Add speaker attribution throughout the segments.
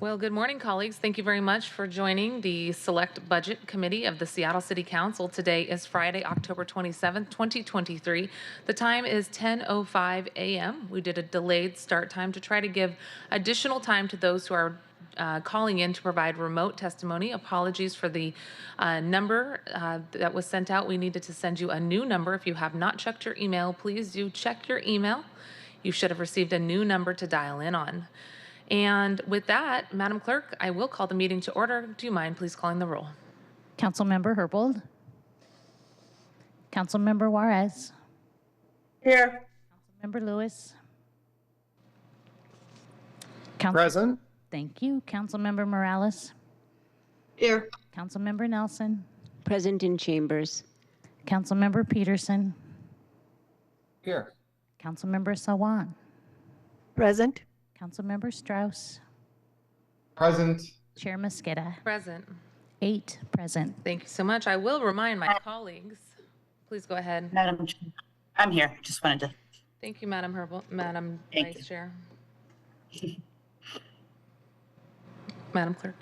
Speaker 1: Well, good morning, colleagues. Thank you very much for joining the Select Budget Committee of the Seattle City Council. Today is Friday, October 27th, 2023. The time is 10:05 a.m. We did a delayed start time to try to give additional time to those who are calling in to provide remote testimony. Apologies for the number that was sent out. We needed to send you a new number. If you have not checked your email, please do check your email. You should have received a new number to dial in on. And with that, Madam Clerk, I will call the meeting to order. Do you mind please calling the roll?
Speaker 2: Councilmember Herbold. Councilmember Juarez.
Speaker 3: Here.
Speaker 2: Councilmember Lewis.
Speaker 3: Present.
Speaker 2: Thank you. Councilmember Morales.
Speaker 3: Here.
Speaker 2: Councilmember Nelson.
Speaker 4: Present in chambers.
Speaker 2: Councilmember Peterson.
Speaker 3: Here.
Speaker 2: Councilmember Sawan.
Speaker 4: Present.
Speaker 2: Councilmember Strauss.
Speaker 3: Present.
Speaker 2: Chair Mosqueda.
Speaker 1: Present.
Speaker 2: 8 present.
Speaker 1: Thank you so much. I will remind my colleagues. Please go ahead.
Speaker 5: Madam, I'm here. Just wanted to.
Speaker 1: Thank you, Madam Madam
Speaker 5: Thank
Speaker 1: Vice
Speaker 5: you.
Speaker 1: Chair. Madam Clerk.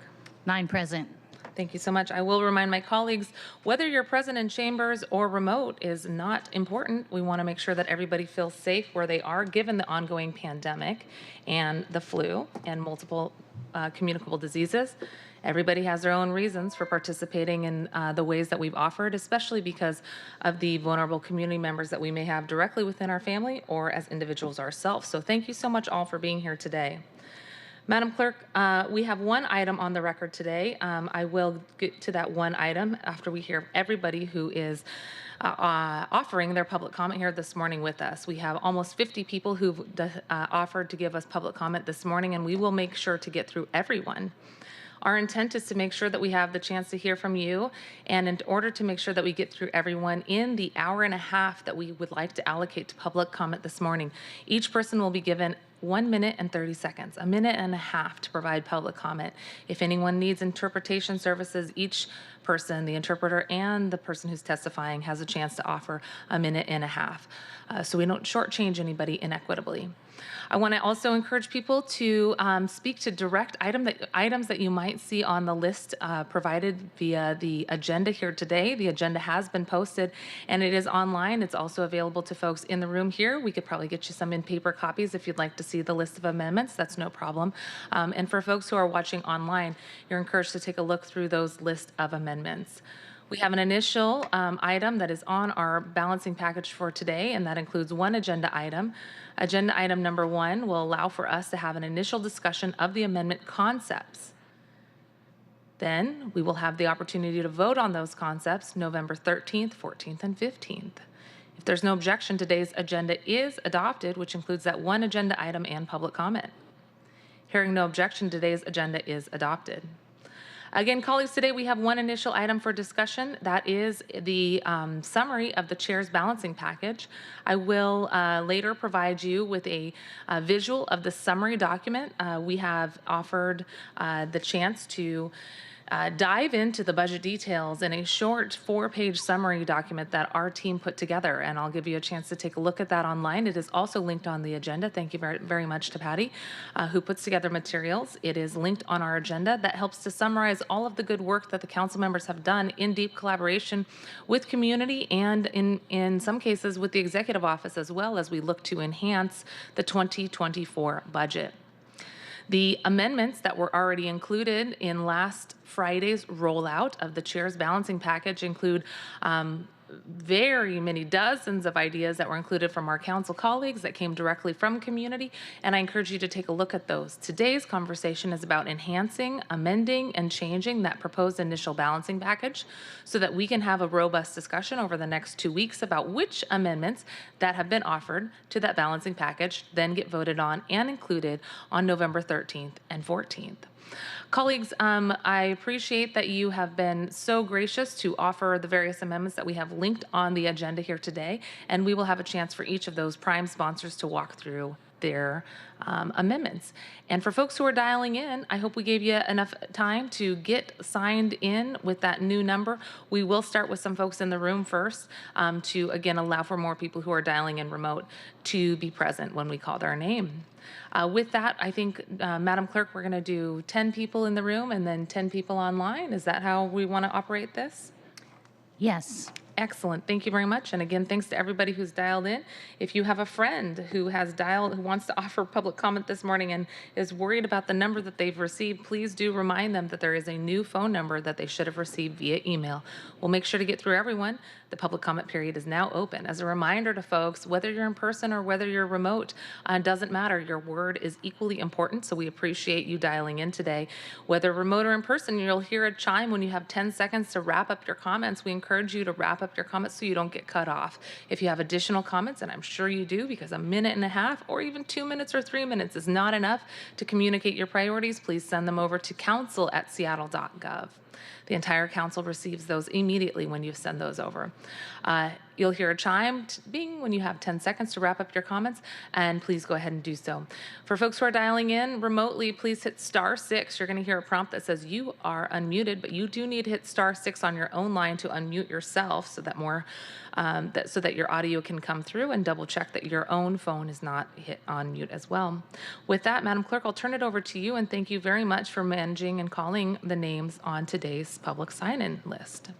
Speaker 2: 9 present.
Speaker 1: Thank you so much. I will remind my colleagues, whether you're present in chambers or remote is not important. We want to make sure that everybody feels safe where they are, given the ongoing pandemic and the flu and multiple communicable diseases. Everybody has their own reasons for participating in the ways that we've offered, especially because of the vulnerable community members that we may have directly within our family or as individuals ourselves. So thank you so much all for being here today. Madam Clerk, we have one item on the record today. I will get to that one item after we hear everybody who is offering their public comment here this morning with us. We have almost 50 people who've offered to give us public comment this morning, and we will make sure to get through everyone. Our intent is to make sure that we have the chance to hear from you, and in order to make sure that we get through everyone in the hour and a half that we would like to allocate to public comment this morning, each person will be given 1 minute and 30 seconds, a minute and a half to provide public comment. If anyone needs interpretation services, each person, the interpreter and the person who's testifying, has a chance to offer a minute and a half, so we don't shortchange anybody inequitably. I want to also encourage people to speak to direct items that you might see on the list provided via the agenda here today. The agenda has been posted and it is online. It's also available to folks in the room here. We could probably get you some in paper copies if you'd like to see the list of amendments. That's no problem. And for folks who are watching online, you're encouraged to take a look through those list of amendments. We have an initial item that is on our balancing package for today, and that includes one agenda item. Agenda item number 1 will allow for us to have an initial discussion of the amendment concepts. Then we will have the opportunity to vote on those concepts November 13th, 14th, and 15th. If there's no objection, today's agenda is adopted, which includes that one agenda item and public comment. Hearing no objection, today's agenda is adopted. Again, colleagues, today we have one initial item for discussion. That is the summary of the chair's balancing package. I will later provide you with a visual of the summary document. We have offered the chance to dive into the budget details in a short 4-page summary document that our team put together, and I'll give you a chance to take a look at that online. It is also linked on the agenda. Thank you very, very much to Patty, who puts together materials. It is linked on our agenda that helps to summarize all of the good work that the council members have done in deep collaboration with community and in some cases with the executive office as well, as we look to enhance the 2024 budget. The amendments that were already included in last Friday's rollout of the chair's balancing package include very many dozens of ideas that were included from our council colleagues that came directly from community, and I encourage you to take a look at those. Today's conversation is about enhancing, amending, and changing that proposed initial balancing package so that we can have a robust discussion over the next 2 weeks about which amendments that have been offered to that balancing package then get voted on and included on November 13th and 14th. Colleagues, I appreciate that you have been so gracious to offer the various amendments that we have linked on the agenda here today, and we will have a chance for each of those prime sponsors to walk through their amendments. And for folks who are dialing in, I hope we gave you enough time to get signed in with that new number. We will start with some folks in the room first to, again, allow for more people who are dialing in remote to be present when we call their name. With that, I think, Madam Clerk, we're going to do 10 people in the room and then 10 people online. Is that how we want to operate this?
Speaker 2: Yes.
Speaker 1: Excellent. Thank you very much. And again, thanks to everybody who's dialed in. If you have a friend who has dialed, who wants to offer public comment this morning and is worried about the number that they've received, please do remind them that there is a new phone number that they should have received via email. We'll make sure to get through everyone. The public comment period is now open. As a reminder to folks, whether you're in person or whether you're remote, doesn't matter. Your word is equally important, so we appreciate you dialing in today. Whether remote or in person, you'll hear a chime when you have 10 seconds to wrap up your comments. We encourage you to wrap up your comments so you don't get cut off. If you have additional comments, and I'm sure you do, because a minute and a half or even 2 minutes or 3 minutes is not enough to communicate your priorities, please send them over to council@seattle.gov. The entire council receives those immediately when you send those over. You'll hear a chime bing when you have 10 seconds to wrap up your comments, and please go ahead and do so. For folks who are dialing in remotely, please hit *6. You're going to hear a prompt that says you are unmuted, but you do need to hit *6 on your own line to unmute yourself so that so that your audio can come through, and double check that your own phone is not hit on mute as well. With that, Madam Clerk, I'll turn it over to you, and thank you very much for managing and calling the names on today's public sign-in list.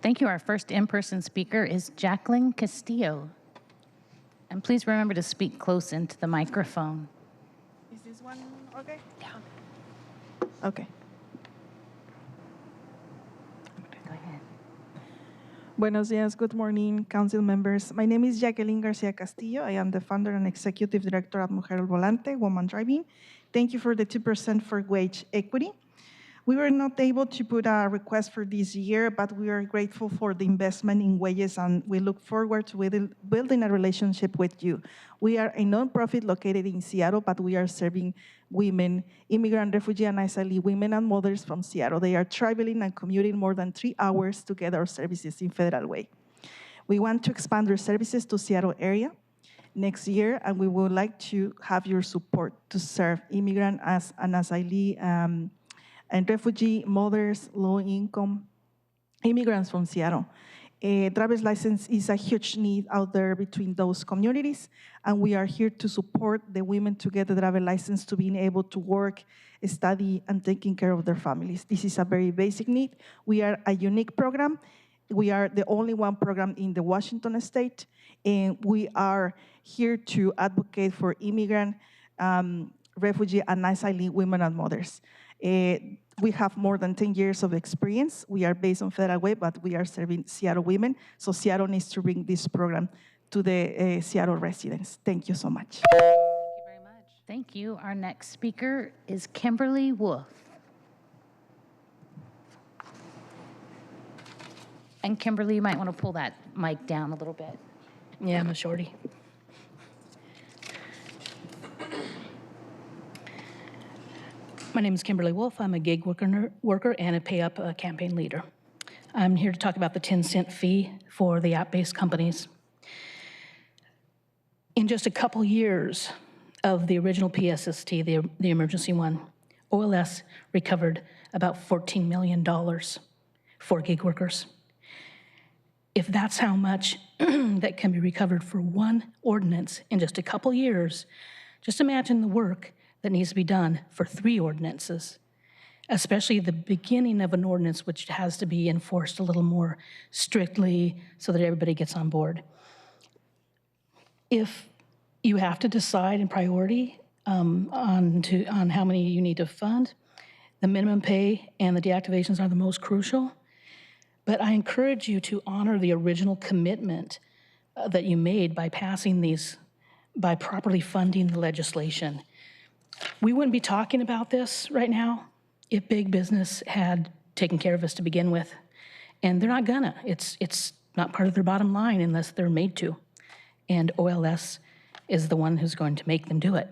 Speaker 2: Thank you. Our first in-person speaker is Jacqueline Castillo. And please remember to speak close into the microphone.
Speaker 6: Is this one okay? Yeah. Okay.
Speaker 2: Go ahead.
Speaker 6: Buenos dias, good morning, council members. My name is Jacqueline Garcia Castillo. I am the founder and executive director at Mujer al Volante, Woman Driving. Thank you for the 2% for wage equity. We were not able to put a request for this year, but we are grateful for the investment in wages, and we look forward to building a relationship with you. We are a nonprofit located in Seattle, but we are serving women, immigrant, refugee, and asylum women and mothers from Seattle. They are traveling and commuting more than 3 hours to get our services in Federal Way. We want to expand our services to Seattle area next year, and we would like to have your support to serve immigrant and asylum and refugee mothers, low-income immigrants from Seattle. A driver's license is a huge need out there between those communities, and we are here to support the women to get the driver's license to being able to work, study, and taking care of their families. This is a very basic need. We are a unique program. We are the only one program in the Washington state, and we are here to advocate for immigrant, refugee, and asylum women and mothers. We have more than 10 years of experience. We are based on Federal Way, but we are serving Seattle women. So Seattle needs to bring this program to the Seattle residents. Thank you so much.
Speaker 1: Thank you very much.
Speaker 2: Thank you. Our next speaker is Kimberly Wolf. And Kimberly, you might want to pull that mic down a little bit.
Speaker 7: Yeah, I'm a shorty. My name is Kimberly Wolf. I'm a gig worker and a pay-up campaign leader. I'm here to talk about the 10-cent fee for the app-based companies. In just a couple years of the original PSST, the emergency one, OLS recovered about $14 million for gig workers. If that's how much that can be recovered for one ordinance in just a couple years, just imagine the work that needs to be done for 3 ordinances, especially the beginning of an ordinance which has to be enforced a little more strictly so that everybody gets on board. If you have to decide in priority on how many you need to fund, the minimum pay and the deactivations are the most crucial. But I encourage you to honor the original commitment that you made by passing these, by properly funding the legislation. We wouldn't be talking about this right now if big business had taken care of us to begin with. And they're not gonna. It's not part of their bottom line unless they're made to. And OLS is the one who's going to make them do it.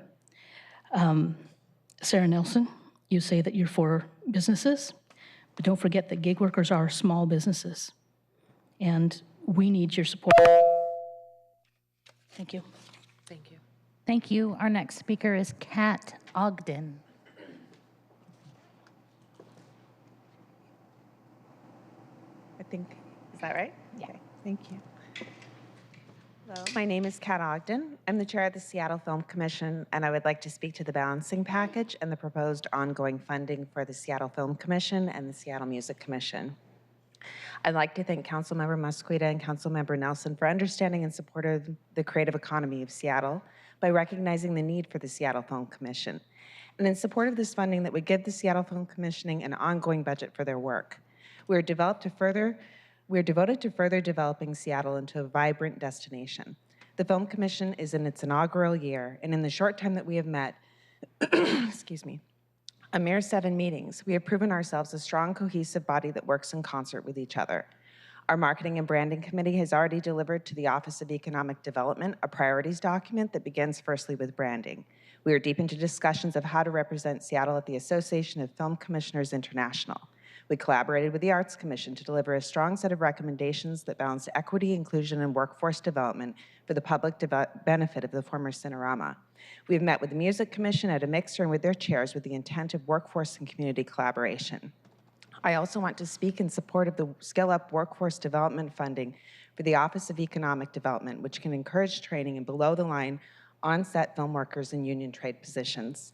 Speaker 7: Sarah Nelson, you say that you're for businesses, but don't forget that gig workers are small businesses. And we need your support. Thank you.
Speaker 1: Thank you.
Speaker 2: Thank you. Our next speaker is Kat Ogden.
Speaker 8: I think, is that right?
Speaker 2: Yeah.
Speaker 8: Okay, thank you. Hello, my name is Kat Ogden. I'm the chair of the Seattle Film Commission, and I would like to speak to the balancing package and the proposed ongoing funding for the Seattle Film Commission and the Seattle Music Commission. I'd like to thank Councilmember Mosqueda and Councilmember Nelson for understanding and supporting the creative economy of Seattle by recognizing the need for the Seattle Film Commission, and in support of this funding that would give the Seattle Film Commissioning an ongoing budget for their work. We are devoted to further developing Seattle into a vibrant destination. The Film Commission is in its inaugural year, and in the short time that we have met, excuse me, a mere 7 meetings, we have proven ourselves a strong, cohesive body that works in concert with each other. Our Marketing and Branding Committee has already delivered to the Office of Economic Development a priorities document that begins firstly with branding. We are deep into discussions of how to represent Seattle at the Association of Film Commissioners International. We collaborated with the Arts Commission to deliver a strong set of recommendations that balance equity, inclusion, and workforce development for the public benefit of the former Cinerama. We've met with the Music Commission at a mixer and with their chairs with the intent of workforce and community collaboration. I also want to speak in support of the Skill Up Workforce Development Funding for the Office of Economic Development, which can encourage training in below-the-line on-set film workers in union trade positions.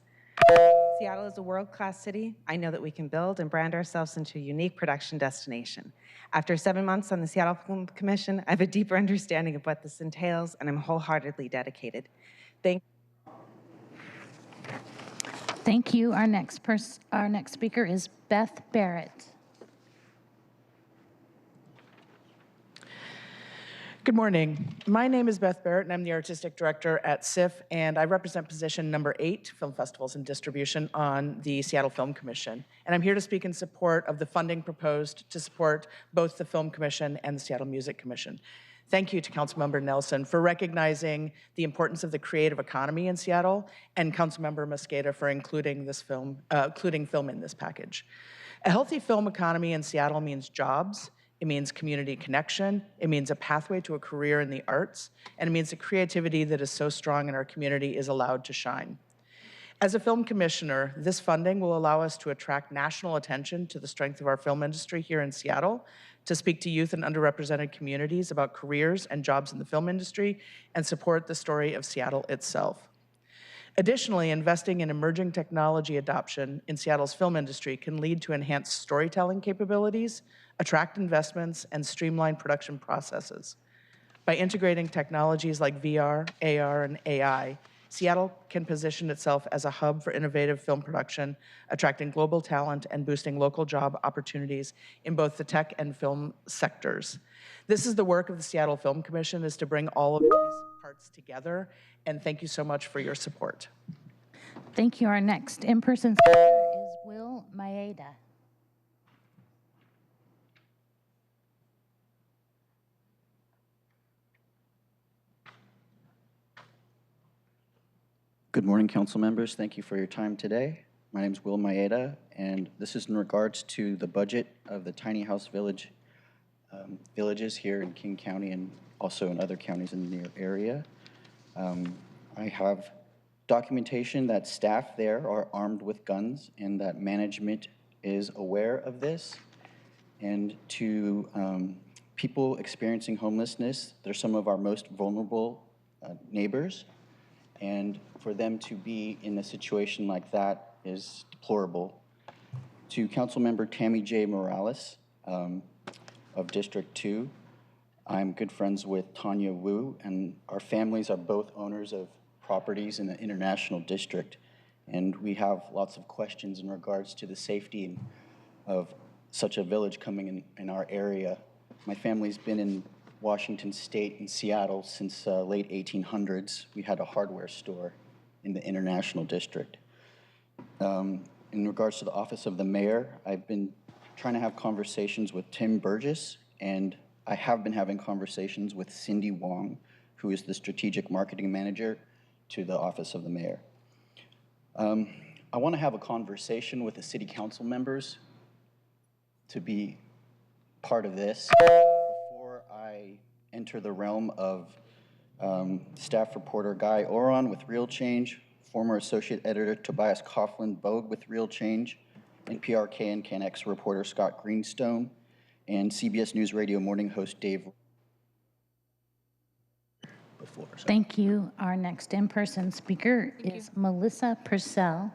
Speaker 8: Seattle is a world-class city. I know that we can build and brand ourselves into a unique production destination. After 7 months on the Seattle Film Commission, I have a deeper understanding of what this entails, and I'm wholeheartedly dedicated.
Speaker 2: Thank you. Our next speaker is Beth Barrett.
Speaker 9: Good morning. My name is Beth Barrett, and I'm the Artistic Director at SIF, and I represent position number 8, Film Festivals and Distribution, on the Seattle Film Commission. And I'm here to speak in support of the funding proposed to support both the Film Commission and the Seattle Music Commission. Thank you to Councilmember Nelson for recognizing the importance of the creative economy in Seattle, and Councilmember Mosqueda for including film in this package. A healthy film economy in Seattle means jobs. It means community connection, it means a pathway to a career in the arts, and it means the creativity that is so strong in our community is allowed to shine. As a film commissioner, this funding will allow us to attract national attention to the strength of our film industry here in Seattle, to speak to youth and underrepresented communities about careers and jobs in the film industry, and support the story of Seattle itself. Additionally, investing in emerging technology adoption in Seattle's film industry can lead to enhanced storytelling capabilities, attract investments, and streamline production processes. By integrating technologies like VR, AR, and AI, Seattle can position itself as a hub for innovative film production, attracting global talent and boosting local job opportunities in both the tech and film sectors. This is the work of the Seattle Film Commission, is to bring all of these parts together, and thank you so much for your support.
Speaker 2: Thank you. Our next in-person speaker is Will Maeda.
Speaker 10: Good morning, council members. Thank you for your time today. My name is Will Maeda, and this is in regards to the budget of the tiny house villages here in King County and also in other counties in the near area. I have documentation that staff there are armed with guns and that management is aware of this. And to people experiencing homelessness, they're some of our most vulnerable neighbors. And for them to be in a situation like that is deplorable. To Councilmember Tammy J. Morales of District 2, I'm good friends with Tanya Wu, and our families are both owners of properties in the International District. And we have lots of questions in regards to the safety of such a village coming in our area. My family's been in Washington State and Seattle since late 1800s. We had a hardware store in the International District. In regards to the office of the mayor, I've been trying to have conversations with Tim Burgess, and I have been having conversations with Cindy Wong, who is the strategic marketing manager to the office of the mayor. I want to have a conversation with the city council members to be part of this before I enter the realm of Staff reporter Guy Oron with Real Change, former associate editor Tobias Coughlin-Bogue with Real Change, NPR KNX reporter Scott Greenstone, and CBS News Radio morning host Dave.
Speaker 2: Thank you. Our next in-person speaker is Melissa Purcell.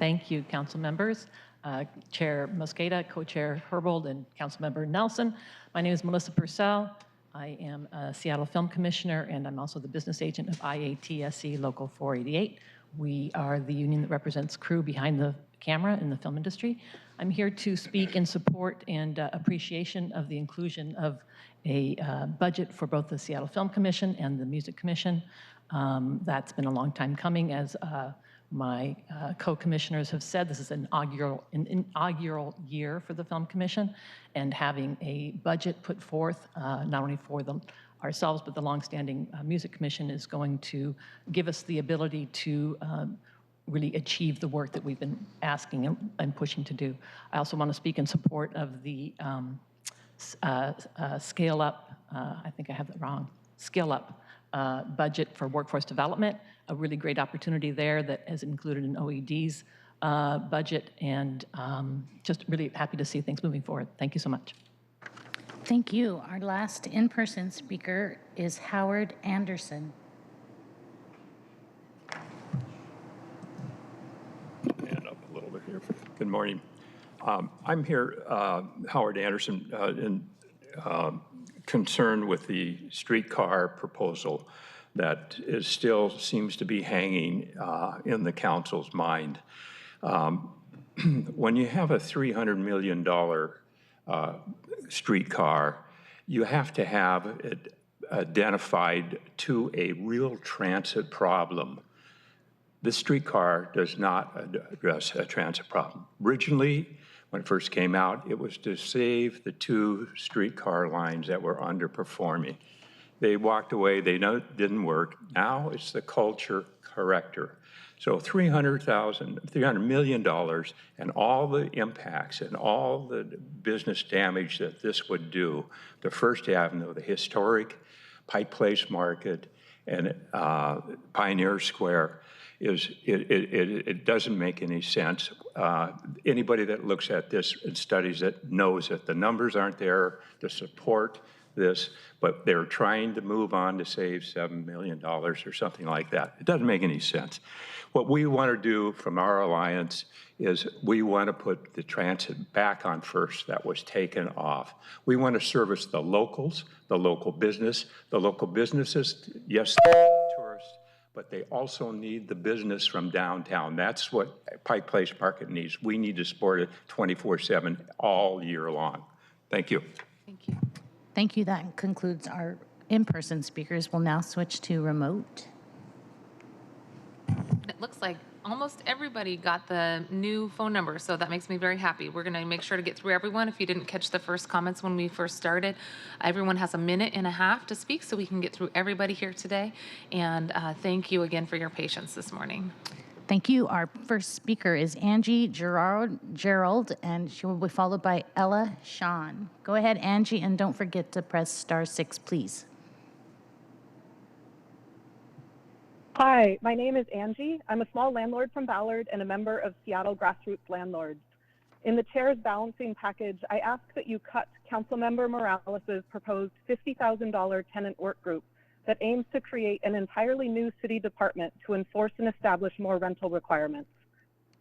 Speaker 11: Thank you, council members. Chair Mosqueda, Co-Chair Herbold, and Councilmember Nelson. My name is Melissa Purcell. I am a Seattle Film Commissioner, and I'm also the business agent of IATSE Local 488. We are the union that represents crew behind the camera in the film industry. I'm here to speak in support and appreciation of the inclusion of a budget for both the Seattle Film Commission and the Music Commission. That's been a long time coming, as my co-commissioners have said. This is an inaugural year for the Film Commission, and having a budget put forth, not only for ourselves, but the longstanding Music Commission, is going to give us the ability to really achieve the work that we've been asking and pushing to do. I also want to speak in support of the scale up, I think I have that wrong, scale up budget for workforce development, a really great opportunity there that is included in OED's budget, and just really happy to see things moving forward. Thank you so much.
Speaker 2: Thank you. Our last in-person speaker is Howard Anderson.
Speaker 12: Stand up a little bit here. Good morning. I'm here, Howard Anderson, concerned with the streetcar proposal that still seems to be hanging in the council's mind. When you have a $300 million streetcar, you have to have it identified to a real transit problem. This streetcar does not address a transit problem. Originally, when it first came out, it was to save the 2 streetcar lines that were underperforming. They walked away, they know it didn't work. Now it's the culture corrector. So $300 million and all the impacts and all the business damage that this would do to First Avenue, the historic Pike Place Market, and Pioneer Square, it doesn't make any sense. Anybody that looks at this and studies it knows that the numbers aren't there to support this, but they're trying to move on to save $7 million or something like that. It doesn't make any sense. What we want to do from our alliance is we want to put the transit back on first that was taken off. We want to service the locals, the local business. The local businesses, yes, tourists, but they also need the business from downtown. That's what Pike Place Market needs. We need to support it 24/7 all year long. Thank you.
Speaker 2: Thank you. Thank you. That concludes our in-person speakers. We'll now switch to remote.
Speaker 1: It looks like almost everybody got the new phone number, so that makes me very happy. We're going to make sure to get through everyone. If you didn't catch the first comments when we first started, everyone has a minute and a half to speak, so we can get through everybody here today. And thank you again for your patience this morning.
Speaker 2: Thank you. Our first speaker is Angie Gerald, and she will be followed by Ella Sean. Go ahead, Angie, and don't forget to press *6, please.
Speaker 13: Hi, my name is Angie. I'm a small landlord from Ballard and a member of Seattle Grassroots Landlords. In the chair's balancing package, I ask that you cut Councilmember Morales' proposed $50,000 tenant work group that aims to create an entirely new city department to enforce and establish more rental requirements.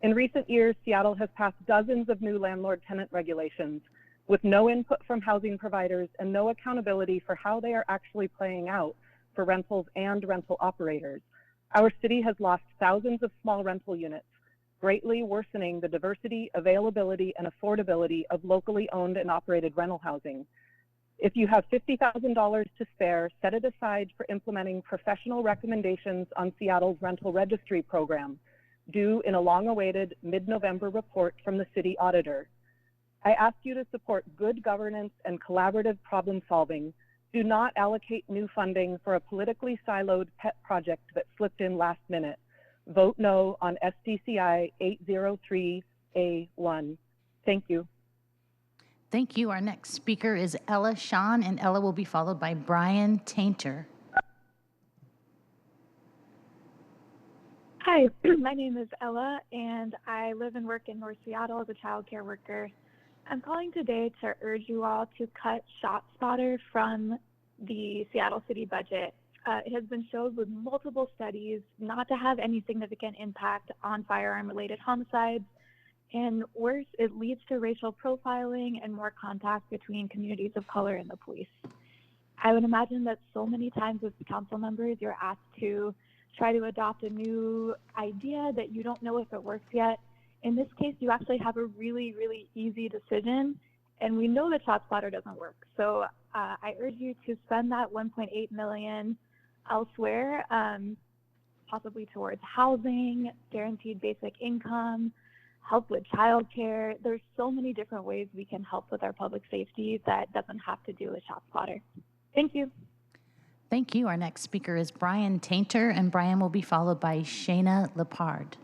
Speaker 13: In recent years, Seattle has passed dozens of new landlord-tenant regulations with no input from housing providers and no accountability for how they are actually playing out for rentals and rental operators. Our city has lost thousands of small rental units, greatly worsening the diversity, availability, and affordability of locally owned and operated rental housing. If you have $50,000 to spare, set it aside for implementing professional recommendations on Seattle's rental registry program, due in a long-awaited mid-November report from the city auditor. I ask you to support good governance and collaborative problem solving. Do not allocate new funding for a politically siloed pet project that slipped in last minute. vote no on SDCI 803A1. Thank you.
Speaker 2: Thank you. Our next speaker is Ella Sean, and Ella will be followed by Brian Tainter.
Speaker 14: Hi, my name is Ella, and I live and work in North Seattle as a child care worker. I'm calling today to urge you all to cut ShotSpotter from the Seattle City budget. It has been shown with multiple studies not to have any significant impact on firearm-related homicides, and worse, it leads to racial profiling and more contact between communities of color and the police. I would imagine that so many times as council members, you're asked to try to adopt a new idea that you don't know if it works yet. In this case, you actually have a really, really easy decision, and we know that ShotSpotter doesn't work. So I urge you to spend that $1.8 million elsewhere, possibly towards housing, guaranteed basic income, help with childcare. There's so many different ways we can help with our public safety that doesn't have to do with ShotSpotter. Thank you.
Speaker 2: Thank you. Our next speaker is Brian Tainter, and Brian will be followed by Shayna Lepard.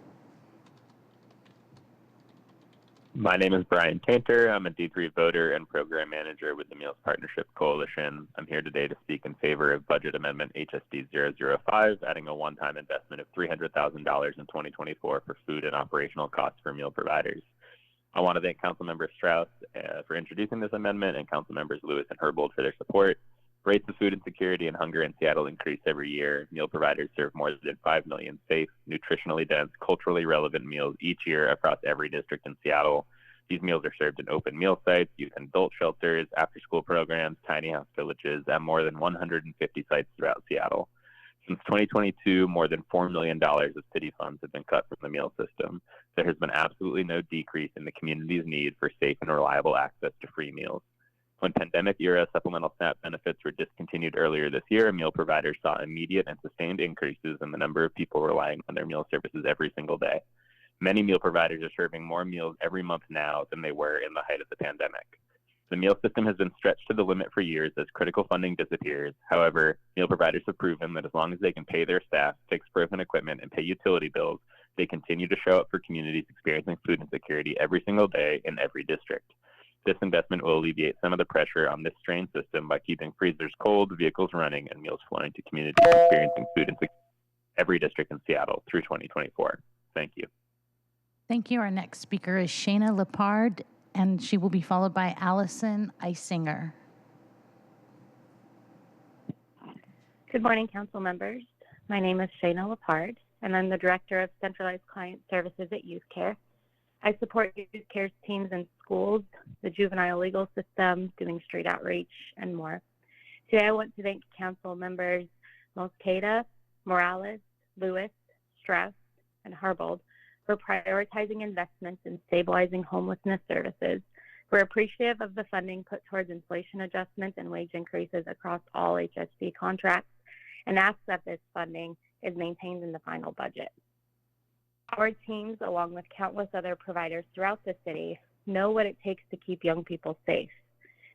Speaker 15: My name is Brian Tainter. I'm a D3 voter and program manager with the Meals Partnership Coalition. I'm here today to speak in favor of Budget Amendment HSD 005, adding a one-time investment of $300,000 in 2024 for food and operational costs for meal providers. I want to thank Councilmember Strauss for introducing this amendment and Councilmembers Lewis and Herbold for their support. Rates of food insecurity and hunger in Seattle increase every year. Meal providers serve more than 5 million safe, nutritionally dense, culturally relevant meals each year across every district in Seattle. These meals are served in open meal sites, youth and adult shelters, after-school programs, tiny house villages, at more than 150 sites throughout Seattle. Since 2022, more than $4 million of city funds have been cut from the meal system. There has been absolutely no decrease in the community's need for safe and reliable access to free meals. When pandemic-era supplemental SNAP benefits were discontinued earlier this year, meal providers saw immediate and sustained increases in the number of people relying on their meal services every single day. Many meal providers are serving more meals every month now than they were in the height of the pandemic. The meal system has been stretched to the limit for years as critical funding disappears. However, meal providers have proven that as long as they can pay their staff, fix broken equipment, and pay utility bills, they continue to show up for communities experiencing food insecurity every single day in every district. This investment will alleviate some of the pressure on this strained system by keeping freezers cold, vehicles running, and meals flowing to communities experiencing food insecurity every district in Seattle through 2024. Thank you.
Speaker 2: Thank you. Our next speaker is Shayna Lepard, and she will be followed by Allison Eisinger.
Speaker 16: Good morning, council members. My name is Shayna Lepard, and I'm the Director of Centralized Client Services at Youth Care. I support youth care teams in schools, the juvenile legal system, doing street outreach, and more. Today, I want to thank council members Mosqueda, Morales, Lewis, Strauss, and Herbold for prioritizing investments in stabilizing homelessness services. We're appreciative of the funding put towards inflation adjustments and wage increases across all HSD contracts, and ask that this funding is maintained in the final budget. Our teams, along with countless other providers throughout the city, know what it takes to keep young people safe.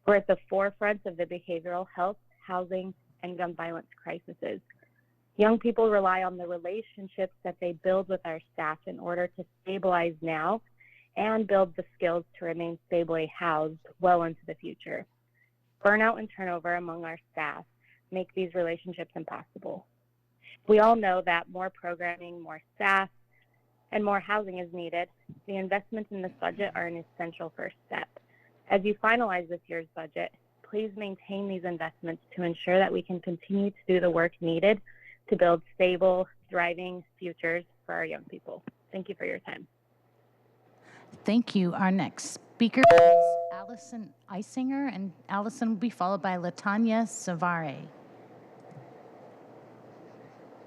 Speaker 16: We're at the forefront of the behavioral health, housing, and gun violence crises. Young people rely on the relationships that they build with our staff in order to stabilize now and build the skills to remain stably housed well into the future. Burnout and turnover among our staff make these relationships impossible. We all know that more programming, more staff, and more housing is needed. The investments in this budget are an essential first step. As you finalize this year's budget, please maintain these investments to ensure that we can continue to do the work needed to build stable, thriving futures for our young people. Thank you for your time.
Speaker 2: Thank you. Our next speaker is Allison Eisinger, and Allison will be followed by Latanya Savare.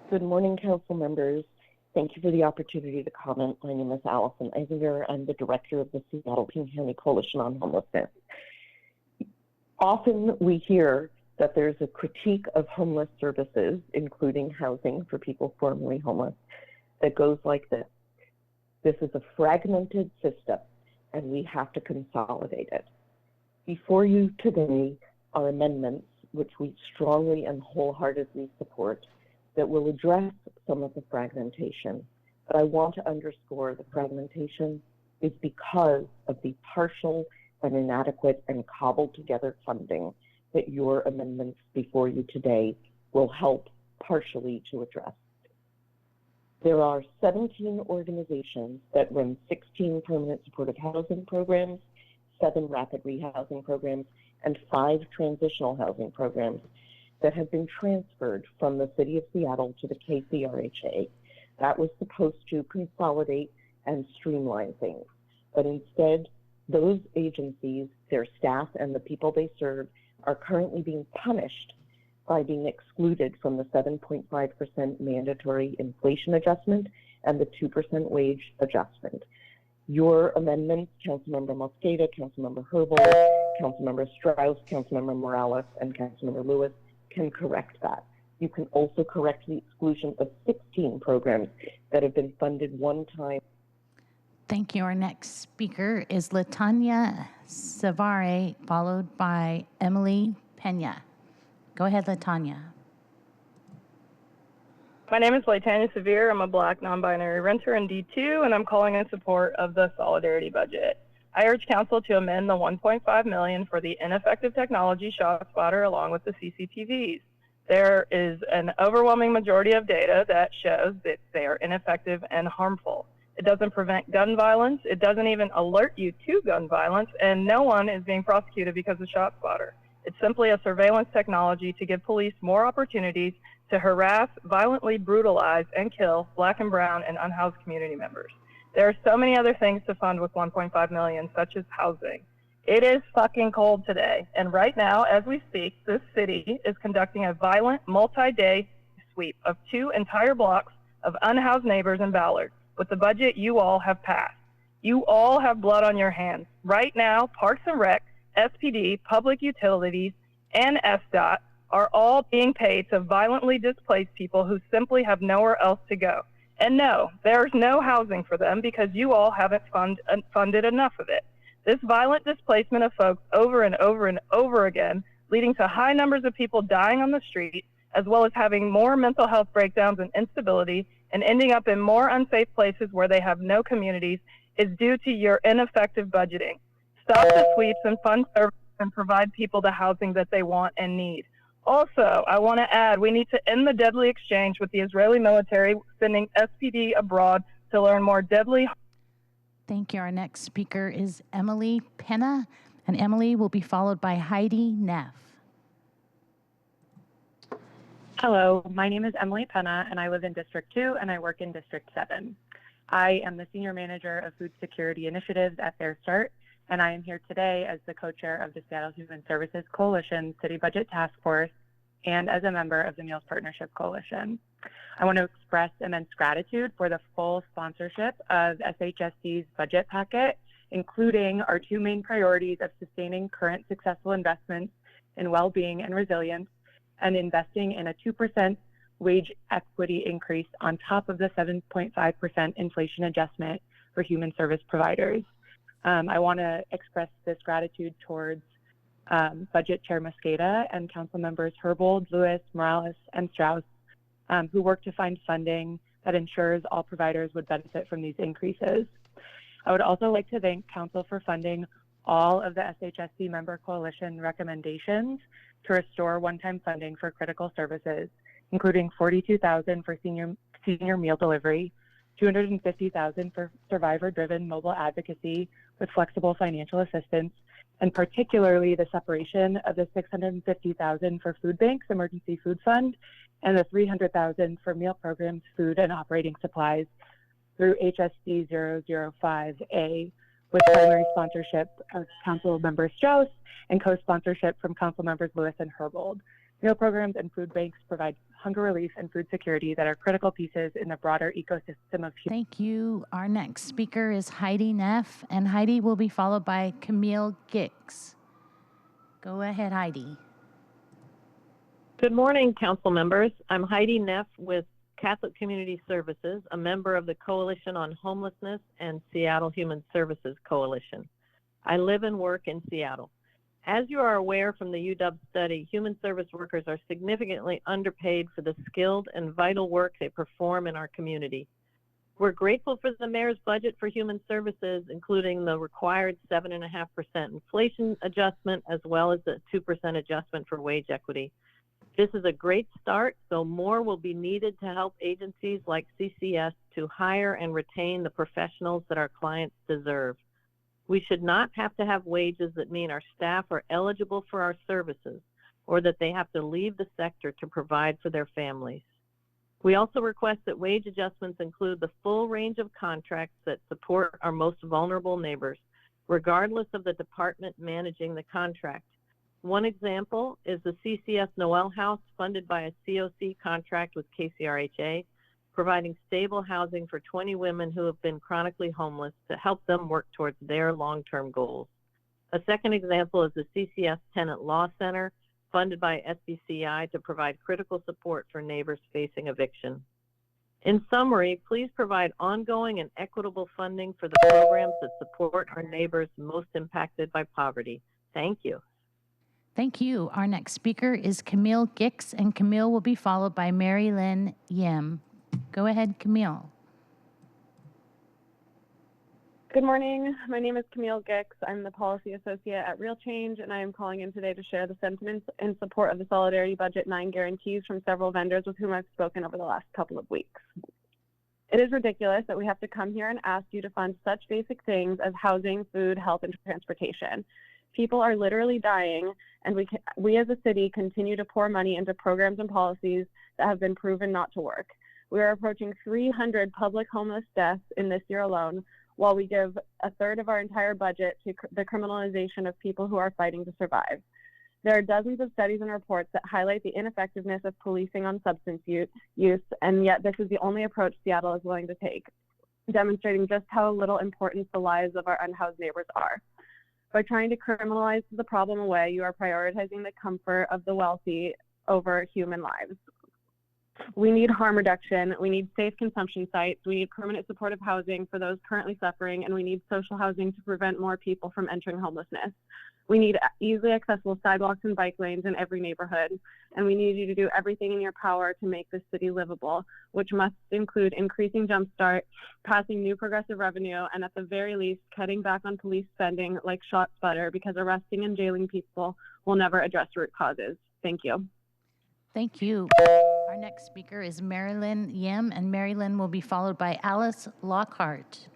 Speaker 17: Good morning, council members. Thank you for the opportunity to comment. My name is Allison Eisinger. I'm the director of the Seattle-King County Coalition on Homelessness. Often we hear that there's a critique of homeless services, including housing for people formerly homeless, that goes like this. This is a fragmented system, and we have to consolidate it. Before you today are amendments, which we strongly and wholeheartedly support, that will address some of the fragmentation But I want to underscore the fragmentation is because of the partial and inadequate and cobbled together funding that your amendments before you today will help partially to address. There are 17 organizations that run 16 permanent supportive housing programs, 7 rapid rehousing programs, and 5 transitional housing programs that have been transferred from the City of Seattle to the KCRHA. That was supposed to consolidate and streamline things. But instead, those agencies, their staff, and the people they serve are currently being punished by being excluded from the 7.5% mandatory inflation adjustment and the 2% wage adjustment. Your amendments, Councilmember Mosqueda, Councilmember Herbold, Councilmember Strauss, Councilmember Morales, and Councilmember Lewis can correct that. You can also correct the exclusion of 16 programs that have been funded one time.
Speaker 2: Thank you. Our next speaker is Latanya Savare, followed by Emily Pena. Go ahead, Latanya.
Speaker 13: My name is Laitanya Severe. I'm a Black non-binary renter in D2, and I'm calling in support of the Solidarity budget. I urge Council to amend the $1.5 million for the ineffective technology shot spotter along with the CCTVs. There is an overwhelming majority of data that shows that they are ineffective and harmful. It doesn't prevent gun violence. It doesn't even alert you to gun violence, and no one is being prosecuted because of shot spotter. It's simply a surveillance technology to give police more opportunities to harass, violently brutalize, and kill Black and brown and unhoused community members. There are so many other things to fund with $1.5 million, such as housing. It is fucking cold today, and right now, as we speak, this city is conducting a violent multi-day sweep of 2 entire blocks of unhoused neighbors in Ballard with the budget you all have passed. You all have blood on your hands. Right now, Parks and Rec, SPD, Public Utilities, and SDOT are all being paid to violently displace people who simply have nowhere else to go. And no, there's no housing for them because you all haven't funded enough of it. This violent displacement of folks over and over and over again, leading to high numbers of people dying on the street, as well as having more mental health breakdowns and instability, and ending up in more unsafe places where they have no communities, is due to your ineffective budgeting. Stop the sweeps and fund services and provide people the housing that they want and need. Also, I want to add, we need to end the deadly exchange with the Israeli military sending SPD abroad to learn more deadly.
Speaker 2: Thank you. Our next speaker is Emily Pena, and Emily will be followed by Heidi Neff.
Speaker 18: Hello, my name is Emily Pena, and I live in District 2, and I work in District 7. I am the Senior Manager of Food Security Initiatives at Fair Start, and I am here today as the co-chair of the Seattle Human Services Coalition City Budget Task Force and as a member of the Meals Partnership Coalition. I want to express immense gratitude for the full sponsorship of SHSC's budget packet, including our 2 main priorities of sustaining current successful investments in well-being and resilience, and investing in a 2% wage equity increase on top of the 7.5% inflation adjustment for human service providers. I want to express this gratitude towards Budget Chair Mosqueda and Council Members Herbold, Lewis, Morales, and Strauss, who worked to find funding that ensures all providers would benefit from these increases. I would also like to thank Council for funding all of the SHSC member coalition recommendations to restore one-time funding for critical services, including $42,000 for senior meal delivery, $250,000 for survivor-driven mobile advocacy with flexible financial assistance, and particularly the separation of the $650,000 for food banks emergency food fund and the $300,000 for meal programs, food, and operating supplies through HSD 005A, with primary sponsorship of Council Member Strauss and co-sponsorship from Council Members Lewis and Herbold. Meal programs and food banks provide hunger relief and food security that are critical pieces in the broader ecosystem of human.
Speaker 2: Thank you. Our next speaker is Heidi Neff, and Heidi will be followed by Camille Gix. Go ahead, Heidi.
Speaker 19: Good morning, council members. I'm Heidi Neff with Catholic Community Services, a member of the Coalition on Homelessness and Seattle Human Services Coalition. I live and work in Seattle. As you are aware from the UW study, human service workers are significantly underpaid for the skilled and vital work they perform in our community. We're grateful for the mayor's budget for human services, including the required 7.5% inflation adjustment, as well as the 2% adjustment for wage equity. This is a great start, though more will be needed to help agencies like CCS to hire and retain the professionals that our clients deserve. We should not have to have wages that mean our staff are eligible for our services, or that they have to leave the sector to provide for their families. We also request that wage adjustments include the full range of contracts that support our most vulnerable neighbors, regardless of the department managing the contract. One example is the CCS Noel House, funded by a COC contract with KCRHA, providing stable housing for 20 women who have been chronically homeless to help them work towards their long-term goals. A second example is the CCS Tenant Law Center, funded by SBCI to provide critical support for neighbors facing eviction. In summary, please provide ongoing and equitable funding for the programs that support our neighbors most impacted by poverty. Thank you.
Speaker 2: Thank you. Our next speaker is Camille Gix, and Camille will be followed by Mary Lynn Yim. Go ahead, Camille.
Speaker 13: Good morning. My name is Camille Gix. I'm the Policy Associate at Real Change, and I am calling in today to share the sentiments in support of the Solidarity Budget 9 guarantees from several vendors with whom I've spoken over the last couple of weeks. It is ridiculous that we have to come here and ask you to fund such basic things as housing, food, health, and transportation. People are literally dying, and we as a city continue to pour money into programs and policies that have been proven not to work. We are approaching 300 public homeless deaths in this year alone, while we give a third of our entire budget to the criminalization of people who are fighting to survive. There are dozens of studies and reports that highlight the ineffectiveness of policing on substance use, and yet this is the only approach Seattle is willing to take, demonstrating just how little importance the lives of our unhoused neighbors are. By trying to criminalize the problem away, you are prioritizing the comfort of the wealthy over human lives. We need harm reduction, we need safe consumption sites, we need permanent supportive housing for those currently suffering, and we need social housing to prevent more people from entering homelessness. We need easily accessible sidewalks and bike lanes in every neighborhood, and we need you to do everything in your power to make this city livable, which must include increasing Jumpstart, passing new progressive revenue, and at the very least, cutting back on police spending like ShotSpotter, because arresting and jailing people will never address root causes. Thank you.
Speaker 2: Thank you. Our next speaker is Marilyn Yim, and Marilyn will be followed by Alice Lockhart.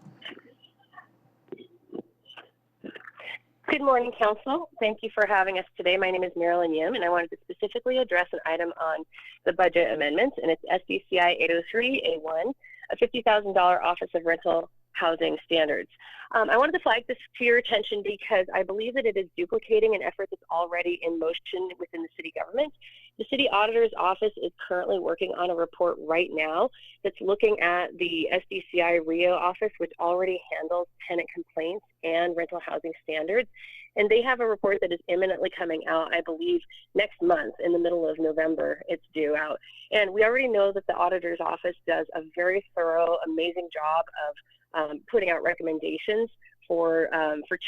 Speaker 20: Good morning, Council. Thank you for having us today. My name is Marilyn Yim, and I wanted to specifically address an item on the budget amendments, and it's SDCI 803A1, a $50,000 Office of Rental Housing Standards. I wanted to flag this to your attention because I believe that it is duplicating an effort that's already in motion within the city government. The city auditor's office is currently working on a report right now that's looking at the SDCI Rio office, which already handles tenant complaints and rental housing standards. And they have a report that is imminently coming out, I believe, next month. In the middle of November, it's due out. And we already know that the auditor's office does a very thorough, amazing job of putting out recommendations for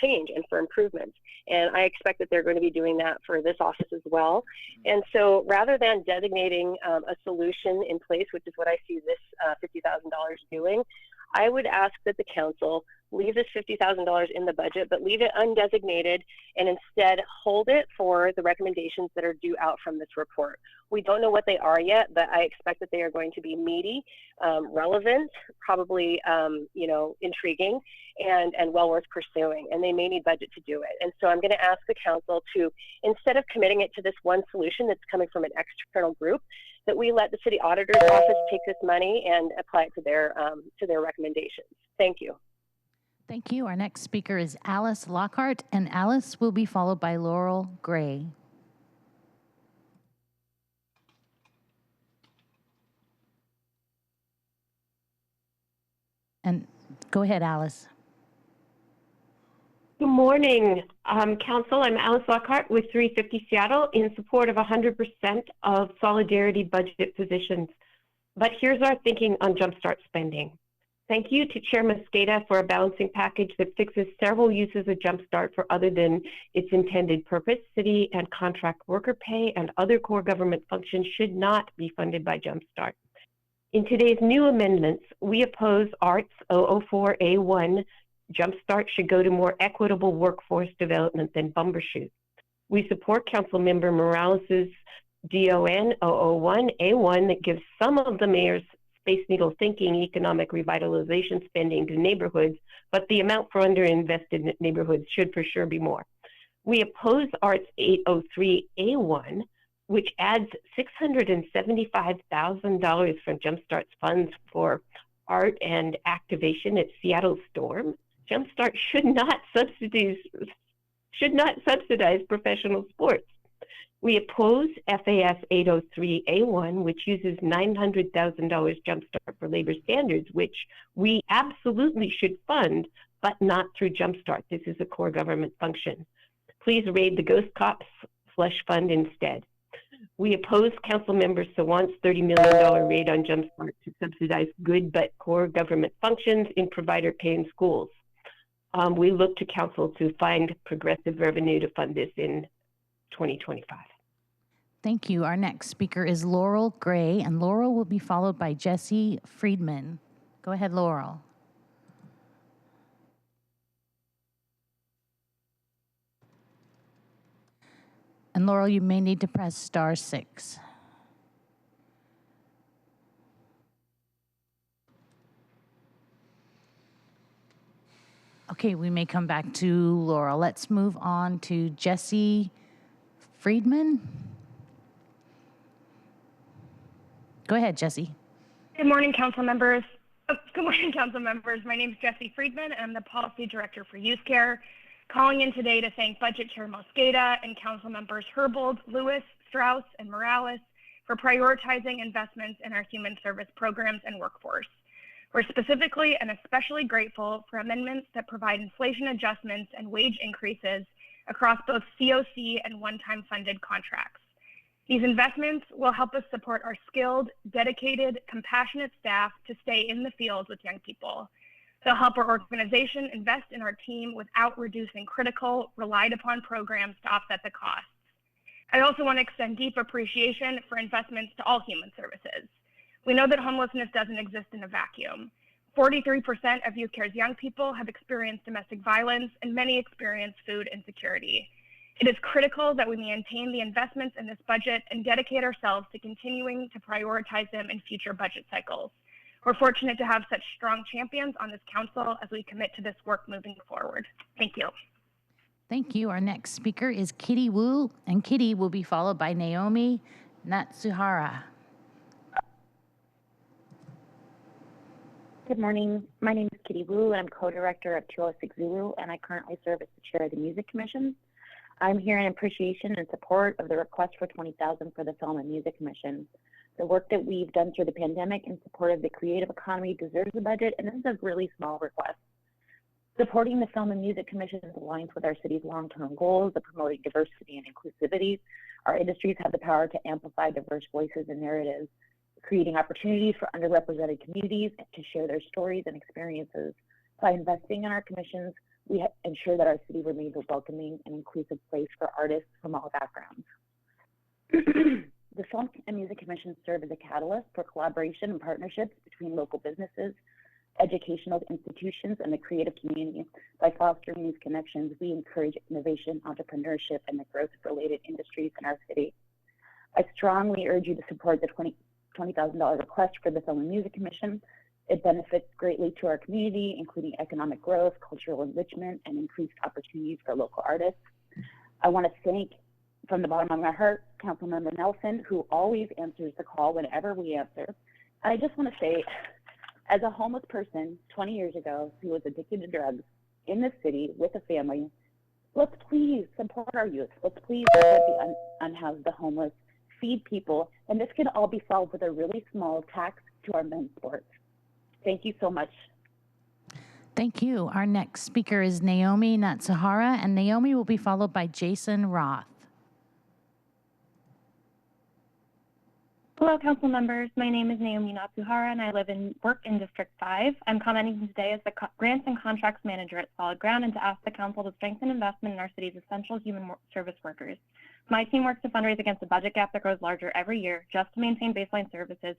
Speaker 20: change and for improvements. And I expect that they're going to be doing that for this office as well. And so rather than designating a solution in place, which is what I see this $50,000 doing, I would ask that the council leave this $50,000 in the budget, but leave it undesignated and instead hold it for the recommendations that are due out from this report. We don't know what they are yet, but I expect that they are going to be meaty, relevant, probably intriguing, and well worth pursuing, and they may need budget to do it. And so I'm going to ask the council to, instead of committing it to this one solution that's coming from an external group, that we let the city auditor's office take this money and apply it to their recommendations. Thank you.
Speaker 2: Thank you. Our next speaker is Alice Lockhart, and Alice will be followed by Laurel Gray. And go ahead, Alice.
Speaker 21: Good morning, Council. I'm Alice Lockhart with 350 Seattle in support of 100% of solidarity budget positions. But here's our thinking on Jumpstart spending. Thank you to Chair Mosqueda for a balancing package that fixes several uses of Jumpstart for other than its intended purpose. City and contract worker pay and other core government functions should not be funded by Jumpstart. In today's new amendments, we oppose Arts 004A1. Jumpstart should go to more equitable workforce development than Bumbershoot. We support Councilmember Morales' DON 001A1 that gives some of the mayor's Space Needle thinking economic revitalization spending to neighborhoods, but the amount for underinvested neighborhoods should for sure be more. We oppose Arts 803A1, which adds $675,000 from Jumpstart's funds for art and activation at Seattle Storm. Jumpstart should not subsidize professional sports. We oppose FAS 803A1, which uses $900,000 Jumpstart for labor standards, which we absolutely should fund, but not through Jumpstart. This is a core government function. Please raid the Ghost Cops slush fund instead. We oppose Councilmember Sawant's $30 million raid on Jumpstart to subsidize good but core government functions in provider pay in schools. We look to Council to find progressive revenue to fund this in 2025.
Speaker 2: Thank you. Our next speaker is Laurel Gray, and Laurel will be followed by Jesse Friedman. Go ahead, Laurel. And Laurel, you may need to press *6. Okay, we may come back to Laurel. Let's move on to Jesse Friedman. Go ahead, Jesse.
Speaker 4: Good morning, council members. My name is Jesse Friedman, and I'm the Policy Director for Youth Care. Calling in today to thank Budget Chair Mosqueda and Council Members Herbold, Lewis, Strauss, and Morales for prioritizing investments in our human service programs and workforce. We're specifically and especially grateful for amendments that provide inflation adjustments and wage increases across both COC and one-time funded contracts. These investments will help us support our skilled, dedicated, compassionate staff to stay in the field with young people. They'll help our organization invest in our team without reducing critical, relied upon programs to offset the costs. I also want to extend deep appreciation for investments to all human services. We know that homelessness doesn't exist in a vacuum. 43% of Youth Care's young people have experienced domestic violence, and many experience food insecurity. It is critical that we maintain the investments in this budget and dedicate ourselves to continuing to prioritize them in future budget cycles. We're fortunate to have such strong champions on this council as we commit to this work moving forward. Thank you.
Speaker 2: Thank you. Our next speaker is Kitty Wu, and Kitty will be followed by Naomi Natsuhara.
Speaker 22: Good morning. My name is Kitty Wu, and I'm co-director of 206 Zulu, and I currently serve as the chair of the Music Commission. I'm here in appreciation and support of the request for $20,000 for the Film and Music Commission. The work that we've done through the pandemic in support of the creative economy deserves a budget, and this is a really small request. Supporting the Film and Music Commission aligns with our city's long-term goals of promoting diversity and inclusivity. Our industries have the power to amplify diverse voices and narratives, creating opportunities for underrepresented communities to share their stories and experiences. By investing in our commissions, we ensure that our city remains a welcoming and inclusive place for artists from all backgrounds. The Film and Music Commission serve as a catalyst for collaboration and partnerships between local businesses, educational institutions, and the creative community. By fostering these connections, we encourage innovation, entrepreneurship, and the growth of related industries in our city. I strongly urge you to support the $20,000 request for the Film and Music Commission. It benefits greatly to our community, including economic growth, cultural enrichment, and increased opportunities for local artists. I want to thank, from the bottom of my heart, Councilmember Nelson, who always answers the call whenever we answer. I just want to say, as a homeless person 20 years ago who was addicted to drugs in this city with a family, let's please support our youth. Let's please support the unhoused, the homeless, feed people, and this can all be solved with a really small tax to our men's sports. Thank you so much.
Speaker 2: Thank you. Our next speaker is Naomi Natsuhara, and Naomi will be followed by Jason Roth.
Speaker 23: Hello, council members. My name is Naomi Natsuhara, and I live and work in District 5. I'm commenting today as the Grants and Contracts Manager at Solid Ground and to ask the council to strengthen investment in our city's essential human service workers. My team works to fundraise against a budget gap that grows larger every year just to maintain baseline services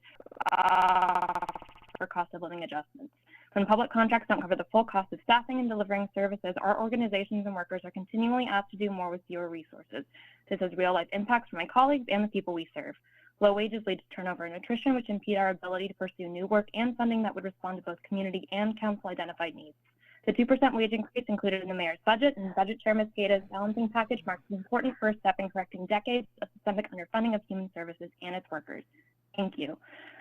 Speaker 23: for cost of living adjustments. When public contracts don't cover the full cost of staffing and delivering services, our organizations and workers are continually asked to do more with fewer resources. This has real-life impacts for my colleagues and the people we serve. Low wages lead to turnover and attrition, which impede our ability to pursue new work and funding that would respond to both community and council-identified needs. The 2% wage increase included in the mayor's budget and Budget Chair Mosqueda's balancing package marks an important first step in correcting decades of systemic underfunding of human services and its workers. Thank you.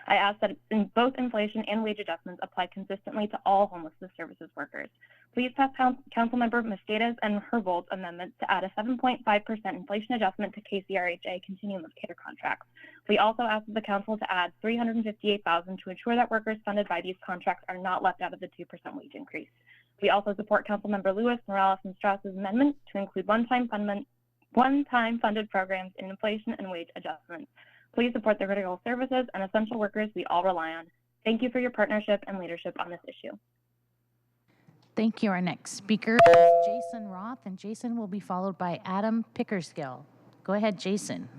Speaker 23: I ask that both inflation and wage adjustments apply consistently to all homelessness services workers. Please pass Councilmember Mosqueda's and Herbold's amendment to add a 7.5% inflation adjustment to KCRHA Continuum of Care contracts. We also ask the Council to add $358,000 to ensure that workers funded by these contracts are not left out of the 2% wage increase. We also support Councilmember Lewis, Morales, and Strauss's amendment to include one-time funded programs in inflation and wage adjustments. Please support the critical services and essential workers we all rely on. Thank you for your partnership and leadership on this issue.
Speaker 2: Thank you. Our next speaker is Jason Roth, and Jason will be followed by Adam Pickersgill. Go ahead, Jason.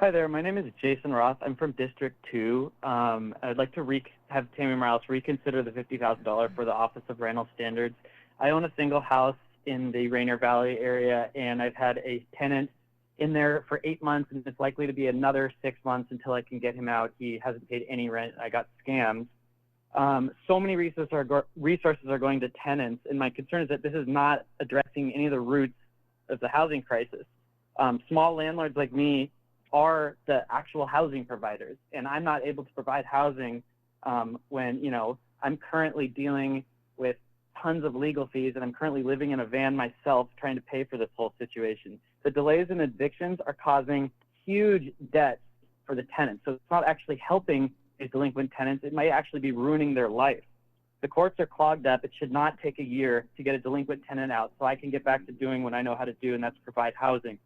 Speaker 3: Hi there. My name is Jason Roth. I'm from District 2. I'd like to have Tammy Morales reconsider the $50,000 for the Office of Rental Standards. I own a single house in the Rainier Valley area, and I've had a tenant in there for 8 months, and it's likely to be another 6 months until I can get him out. He hasn't paid any rent. I got scammed. So many resources are going to tenants, and my concern is that this is not addressing any of the roots of the housing crisis. Small landlords like me are the actual housing providers, and I'm not able to provide housing when, I'm currently dealing with tons of legal fees, and I'm currently living in a van myself trying to pay for this whole situation. The delays in evictions are causing huge debt for the tenants. So it's not actually helping these delinquent tenants. It might actually be ruining their life. The courts are clogged up. It should not take a year to get a delinquent tenant out so I can get back to doing what I know how to do, and that's provide housing.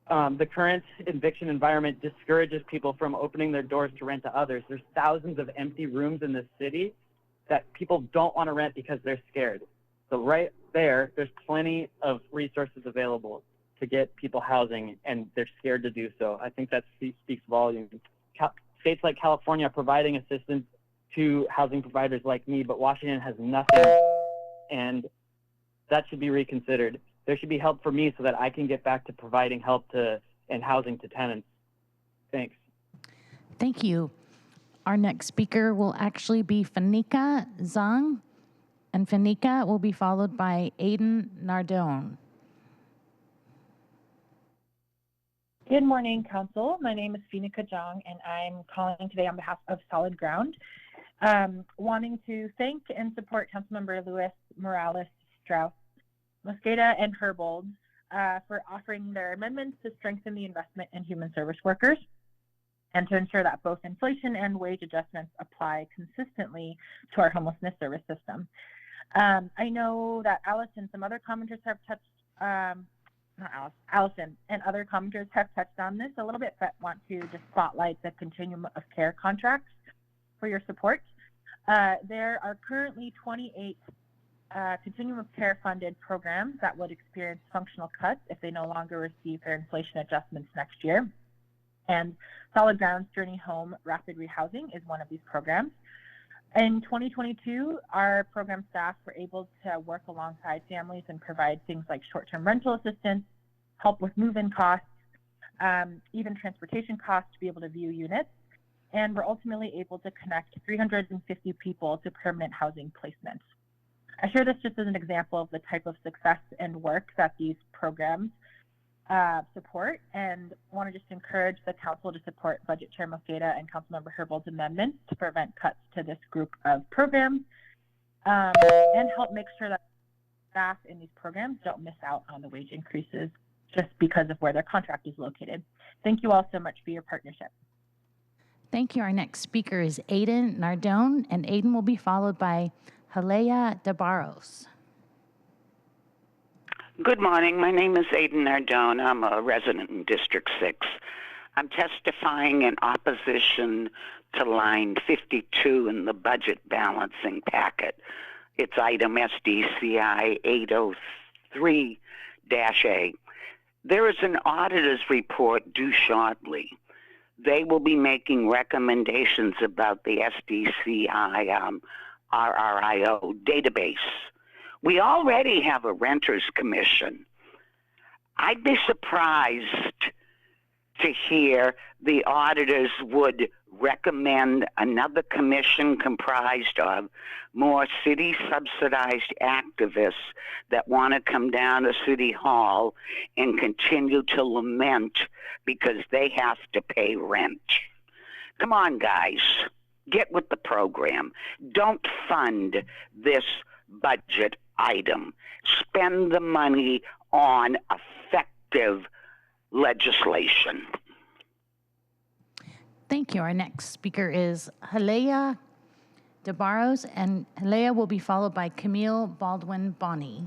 Speaker 3: The current eviction environment discourages people from opening their doors to rent to others. There's thousands of empty rooms in this city that people don't want to rent because they're scared. So right there's plenty of resources available to get people housing, and they're scared to do so. I think that speaks volumes. States like California are providing assistance to housing providers like me, but Washington has nothing, and that should be reconsidered. There should be help for me so that I can get back to providing help and housing to tenants. Thanks.
Speaker 2: Thank you. Our next speaker will actually be Fanika Zhang, and Fanika will be followed by Aiden Nardone.
Speaker 5: Good morning, Council. My name is Fanika Zhang, and I'm calling today on behalf of Solid Ground, wanting to thank and support Councilmember Lewis, Morales, Strauss, Mosqueda, and Herbold for offering their amendments to strengthen the investment in human service workers and to ensure that both inflation and wage adjustments apply consistently to our homelessness service system. I know that Alice and some other commenters have touched, Allison and other commenters have touched on this a little bit, but want to just spotlight the continuum of care contracts for your support. There are currently 28 continuum of care funded programs that would experience functional cuts if they no longer receive their inflation adjustments next year. And Solid Ground's Journey Home Rapid Rehousing is one of these programs. In 2022, our program staff were able to work alongside families and provide things like short-term rental assistance, help with move-in costs, even transportation costs to be able to view units, and we're ultimately able to connect 350 people to permanent housing placements. I share this just as an example of the type of success and work that these programs support, and want to just encourage the council to support Budget Chair Mosqueda and Councilmember Herbold's amendments to prevent cuts to this group of programs and help make sure that staff in these programs don't miss out on the wage increases just because of where their contract is located. Thank you all so much for your partnership.
Speaker 2: Thank you. Our next speaker is Aiden Nardone, and Aiden will be followed by Halea DeBarros.
Speaker 6: Good morning. My name is Aiden Nardone. I'm a resident in District 6. I'm testifying in opposition to line 52 in the budget balancing packet. It's item SDCI A. There is an auditor's report due shortly. They will be making recommendations about the SDCI RRIO database. We already have a renters commission. I'd be surprised to hear the auditors would recommend another commission comprised of more city subsidized activists that want to come down to City Hall and continue to lament because they have to pay rent. Come on, guys, get with the program. Don't fund this budget item. Spend the money on effective legislation.
Speaker 2: Thank you. Our next speaker is Helea DeBarros, and Helea will be followed by Camille Baldwin-Bonney.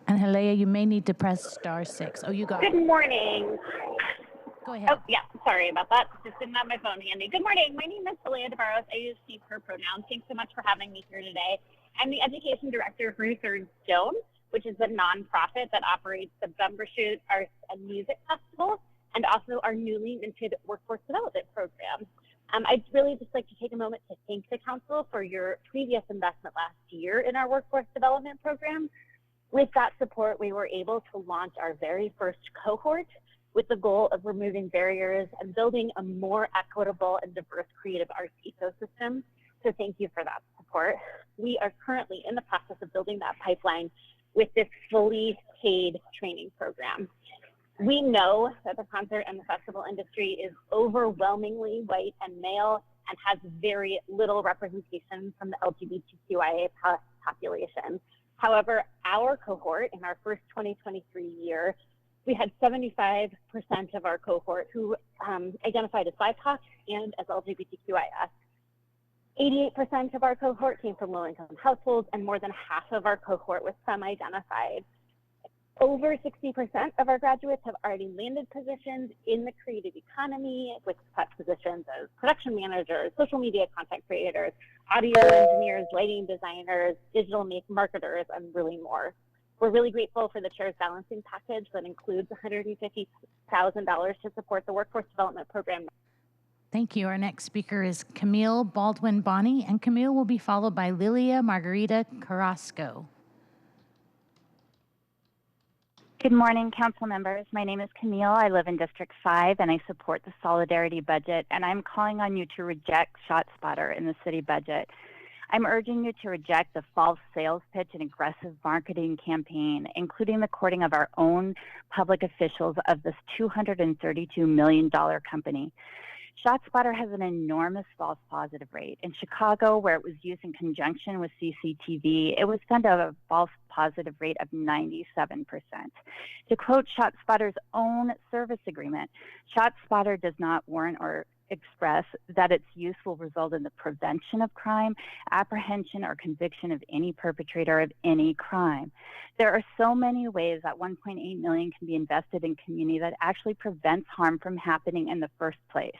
Speaker 2: And Helea, you may need to press *6. Oh, you got it.
Speaker 7: Good morning.
Speaker 2: Go ahead.
Speaker 7: Oh, yeah, sorry about that. Just didn't have my phone handy. Good morning. My name is Helea DeBarros. I use she, her pronouns. Thanks so much for having me here today. I'm the education director for Third Stone, which is a nonprofit that operates the Bumbershoot Arts and Music Festival and also our newly minted workforce development program. I'd really just like to take a moment to thank the council for your previous investment last year in our workforce development program. With that support, we were able to launch our very first cohort with the goal of removing barriers and building a more equitable and diverse creative arts ecosystem. So thank you for that support. We are currently in the process of building that pipeline with this fully paid training program. We know that the concert and the festival industry is overwhelmingly white and male and has very little representation from the LGBTQIA population. However, our cohort in our first 2023 year, we had 75% of our cohort who identified as BIPOC and as LGBTQIS. 88% of our cohort came from low-income households, and more than half of our cohort was some-identified. Over 60% of our graduates have already landed positions in the creative economy with such positions as production managers, social media content creators, audio engineers, lighting designers, digital marketers, and really more. We're really grateful for the chair's balancing package that includes $150,000 to support the workforce development program.
Speaker 2: Thank you. Our next speaker is Camille Baldwin-Bonney, and Camille will be followed by Lilia Margarita Carrasco.
Speaker 22: Good morning, council members. My name is Camille. I live in District 5, and I support the Solidarity budget, and I'm calling on you to reject ShotSpotter in the city budget. I'm urging you to reject the false sales pitch and aggressive marketing campaign, including the courting of our own public officials of this $232 million company. ShotSpotter has an enormous false positive rate. In Chicago, where it was used in conjunction with CCTV, it was found to have a false positive rate of 97%. To quote ShotSpotter's own service agreement, ShotSpotter does not warrant or express that its use will result in the prevention of crime, apprehension, or conviction of any perpetrator of any crime. There are so many ways that $1.8 million can be invested in community that actually prevents harm from happening in the first place.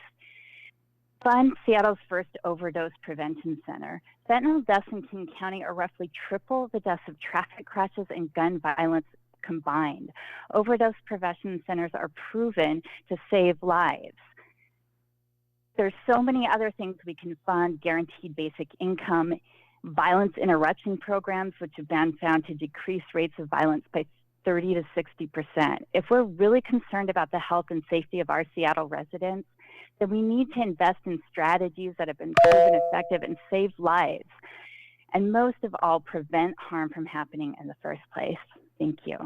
Speaker 22: Fund Seattle's first overdose prevention center. Fentanyl deaths in King County are roughly triple the deaths of traffic crashes and gun violence combined. Overdose prevention centers are proven to save lives. There's so many other things we can fund: guaranteed basic income, violence interruption programs, which have been found to decrease rates of violence by 30 to 60%. If we're really concerned about the health and safety of our Seattle residents, then we need to invest in strategies that have been proven effective and save lives, and most of all, prevent harm from happening in the first place. Thank you.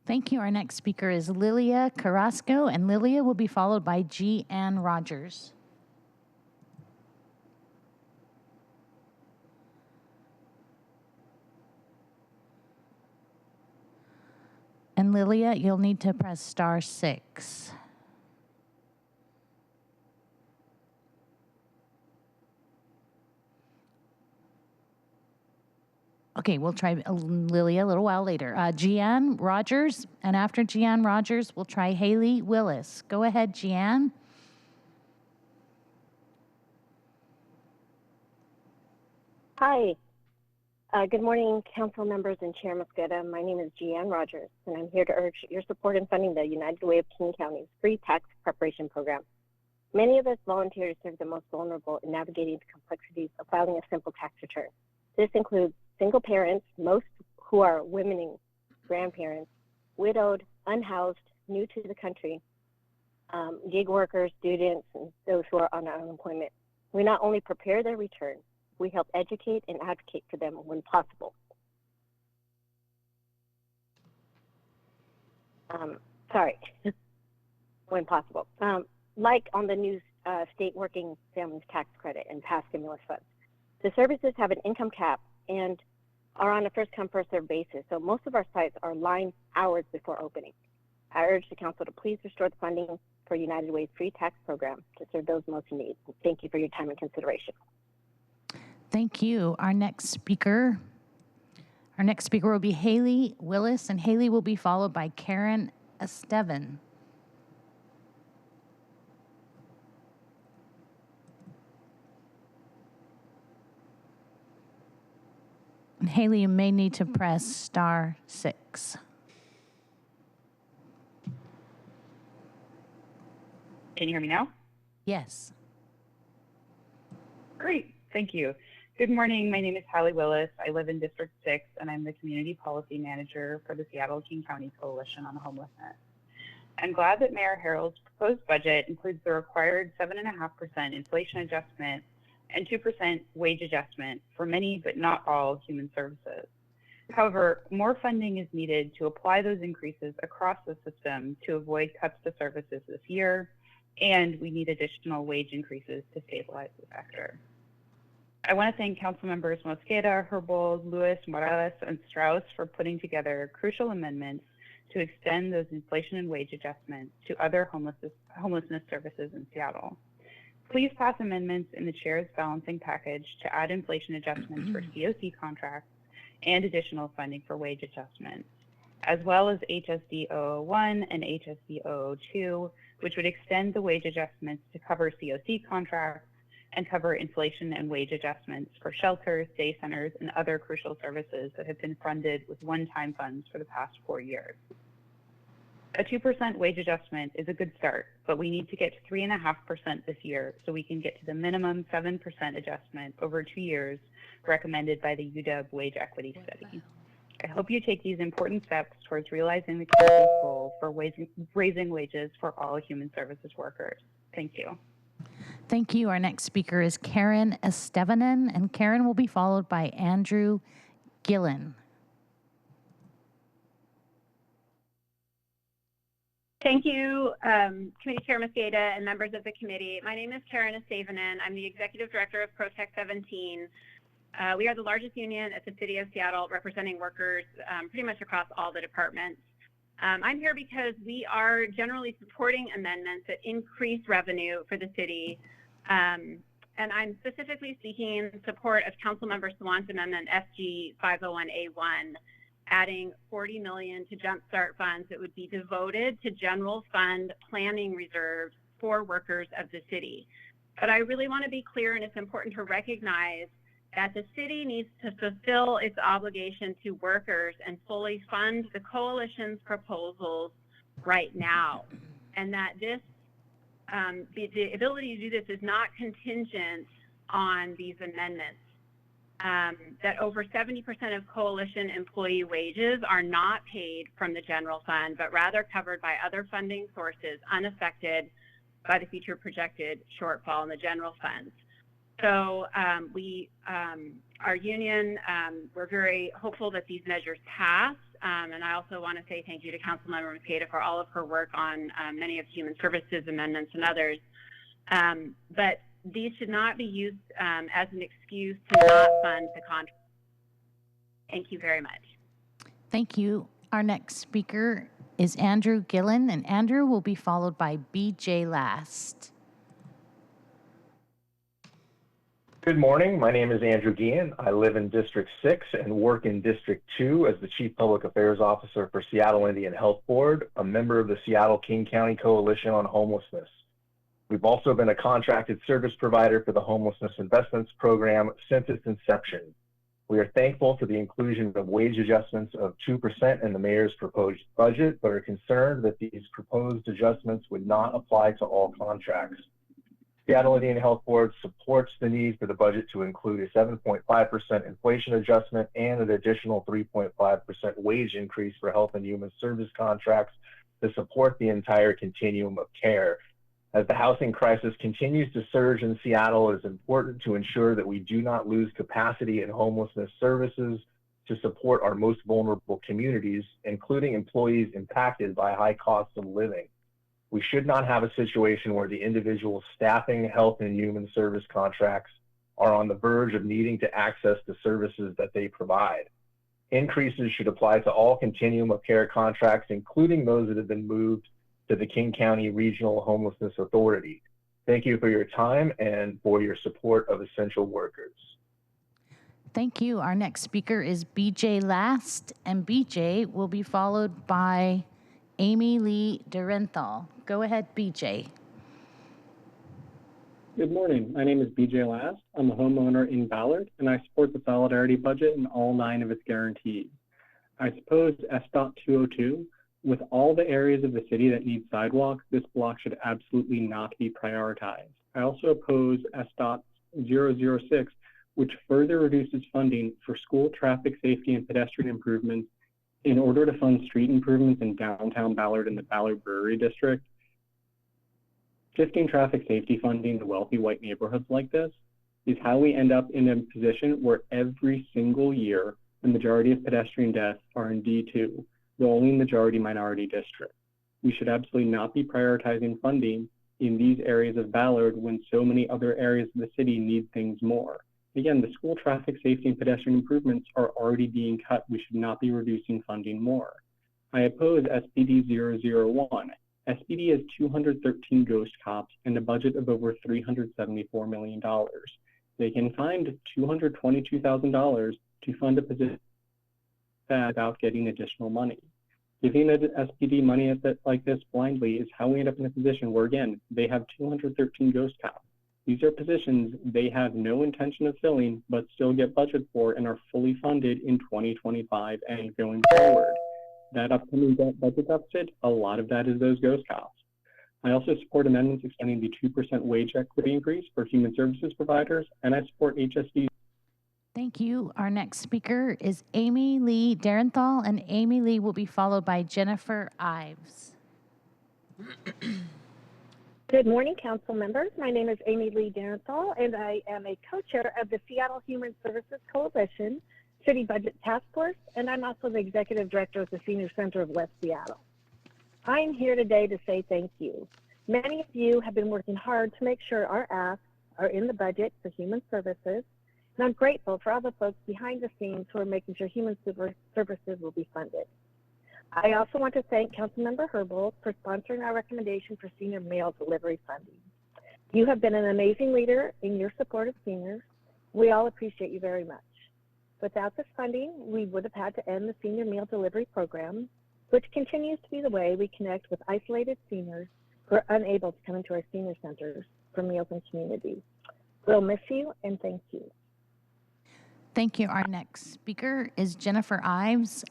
Speaker 2: Thank you. Our next speaker is Lilia Carrasco, and Lilia will be followed by G. Ann Rogers. And Lilia, you'll need to press *6. Okay, we'll try Lilia a little while later. Gianne Rogers, and after Gianne Rogers, we'll try Haley Willis. Go ahead, Gianne.
Speaker 8: Hi.
Speaker 22: Good morning, council members and Chair Mosqueda. My name is Jeanne Rogers, and I'm here to urge your support in funding the United Way of King County's free tax preparation program. Many of us volunteer to serve the most vulnerable in navigating the complexities of filing a simple tax return. This includes single parents, most who are women, grandparents, widowed, unhoused, new to the country, gig workers, students, and those who are on unemployment. We not only prepare their return, we help educate and advocate for them when possible. When possible. Like on the new state working families tax credit and past stimulus funds. The services have an income cap and are on a first come, first served basis. So most of our sites are line hours before opening. I urge the council to please restore the funding for United Way's free tax program to serve those most in need. Thank you for your time and consideration.
Speaker 2: Thank you. Our next speaker will be Haley Willis, and Haley will be followed by Karen Estevan. And Haley, you may need to press *6.
Speaker 8: Can you hear me now?
Speaker 2: Yes.
Speaker 8: Great, thank you. Good morning, my name is Haley Willis. I live in District 6 and I'm the Community Policy Manager for the Seattle King County Coalition on Homelessness. I'm glad that Mayor Harrell's proposed budget includes the required 7.5% inflation adjustment and 2% wage adjustment for many but not all human services. However, more funding is needed to apply those increases across the system to avoid cuts to services this year, and we need additional wage increases to stabilize the sector. I want to thank Council Members Mosqueda, Herbold, Lewis, Morales, and Strauss for putting together crucial amendments to extend those inflation and wage adjustments to other homelessness services in Seattle. Please pass amendments in the Chair's balancing package to add inflation adjustments for COC contracts and additional funding for wage adjustments, as well as HSD 001 and HSD 002, which would extend the wage adjustments to cover COC contracts and cover inflation and wage adjustments for shelters, day centers, and other crucial services that have been funded with one-time funds for the past 4 years. A 2% wage adjustment is a good start, but we need to get to 3.5% this year so we can get to the minimum 7% adjustment over 2 years recommended by the UW Wage Equity Study. I hope you take these important steps towards realizing the council's goal for raising wages for all human services workers. Thank you.
Speaker 2: Thank you. Our next speaker is Karen Estevanen, and Karen will be followed by Andrew Gillen.
Speaker 9: Thank you, Committee Chair Mosqueda and members of the committee. My name is Karen Estevanen. I'm the Executive Director of Protect 17. We are the largest union at the City of Seattle, representing workers pretty much across all the departments. I'm here because we are generally supporting amendments that increase revenue for the city, and I'm specifically seeking support of Councilmember Swan's amendment SG 501A1, adding $40 million to jumpstart funds that would be devoted to general fund planning reserves for workers of the city. But I really want to be clear, and it's important to recognize that the city needs to fulfill its obligation to workers and fully fund the coalition's proposals right now, and that this the ability to do this is not contingent on these amendments. That over 70% of coalition employee wages are not paid from the general fund, but rather covered by other funding sources unaffected by the future projected shortfall in the general funds. So our union, we're very hopeful that these measures pass. And I also want to say thank you to Councilmember Mosqueda for all of her work on many of human services amendments and others. But these should not be used as an excuse to not fund the contract. Thank you very much.
Speaker 2: Thank you. Our next speaker is Andrew Gillen, and Andrew will be followed by BJ Last.
Speaker 10: Good morning. My name is Andrew Guillen. I live in District 6 and work in District 2 as the Chief Public Affairs Officer for Seattle Indian Health Board, a member of the Seattle King County Coalition on Homelessness. We've also been a contracted service provider for the Homelessness Investments Program since its inception. We are thankful for the inclusion of wage adjustments of 2% in the mayor's proposed budget, but are concerned that these proposed adjustments would not apply to all contracts. Seattle Indian Health Board supports the need for the budget to include a 7.5% inflation adjustment and an additional 3.5% wage increase for health and human service contracts to support the entire continuum of care. As the housing crisis continues to surge in Seattle, it is important to ensure that we do not lose capacity in homelessness services to support our most vulnerable communities, including employees impacted by high costs of living. We should not have a situation where the individual staffing health and human service contracts are on the verge of needing to access the services that they provide. Increases should apply to all continuum of care contracts, including those that have been moved to the King County Regional Homelessness Authority. Thank you for your time and for your support of essential workers.
Speaker 2: Thank you. Our next speaker is BJ Last, and BJ will be followed by Amy Lee Durenthal. Go ahead, BJ.
Speaker 1: Good morning. My name is BJ Last. I'm a homeowner in Ballard, and I support the Solidarity budget and all 9 of its guarantees. I suppose SDOT 202. With all the areas of the city that need sidewalks, this block should absolutely not be prioritized. I also oppose SDOT 006, which further reduces funding for school traffic safety and pedestrian improvements in order to fund street improvements in downtown Ballard and the Ballard Brewery District. Shifting traffic safety funding to wealthy white neighborhoods like this is how we end up in a position where every single year the majority of pedestrian deaths are in D2, the only majority minority district. We should absolutely not be prioritizing funding in these areas of Ballard when so many other areas of the city need things more. Again, the school traffic safety and pedestrian improvements are already being cut. We should not be reducing funding more. I oppose SPD 001. SPD has 213 ghost cops and a budget of over $374 million. They can find $222,000 to fund a position without getting additional money. Giving SPD money like this blindly is how we end up in a position where, again, they have 213 ghost cops. These are positions they have no intention of filling, but still get budget for and are fully funded in 2025 and going forward. That upcoming budget deficit, a lot of that is those ghost cops. I also support amendments extending the 2% wage equity increase for human services providers, and I support HSD.
Speaker 2: Thank you. Our next speaker is Amy Lee Durenthal, and Amy Lee will be followed by Jennifer Ives.
Speaker 11: Good morning, council members. My name is Amy Lee Durenthal, and I am a co-chair of the Seattle Human Services Coalition City Budget Task Force, and I'm also the executive director of the Senior Center of West Seattle. I am here today to say thank you. Many of you have been working hard to make sure our asks are in the budget for human services, and I'm grateful for all the folks behind the scenes who are making sure human services will be funded. I also want to thank Councilmember Herbold for sponsoring our recommendation for senior mail delivery funding. You have been an amazing leader in your support of seniors. We all appreciate you very much. Without this funding, we would have had to end the senior meal delivery program, which continues to be the way we connect with isolated seniors who are unable to come into our senior centers for meals and community. We'll miss you, and thank you.
Speaker 2: Thank you. Our next speaker is Jennifer Ives.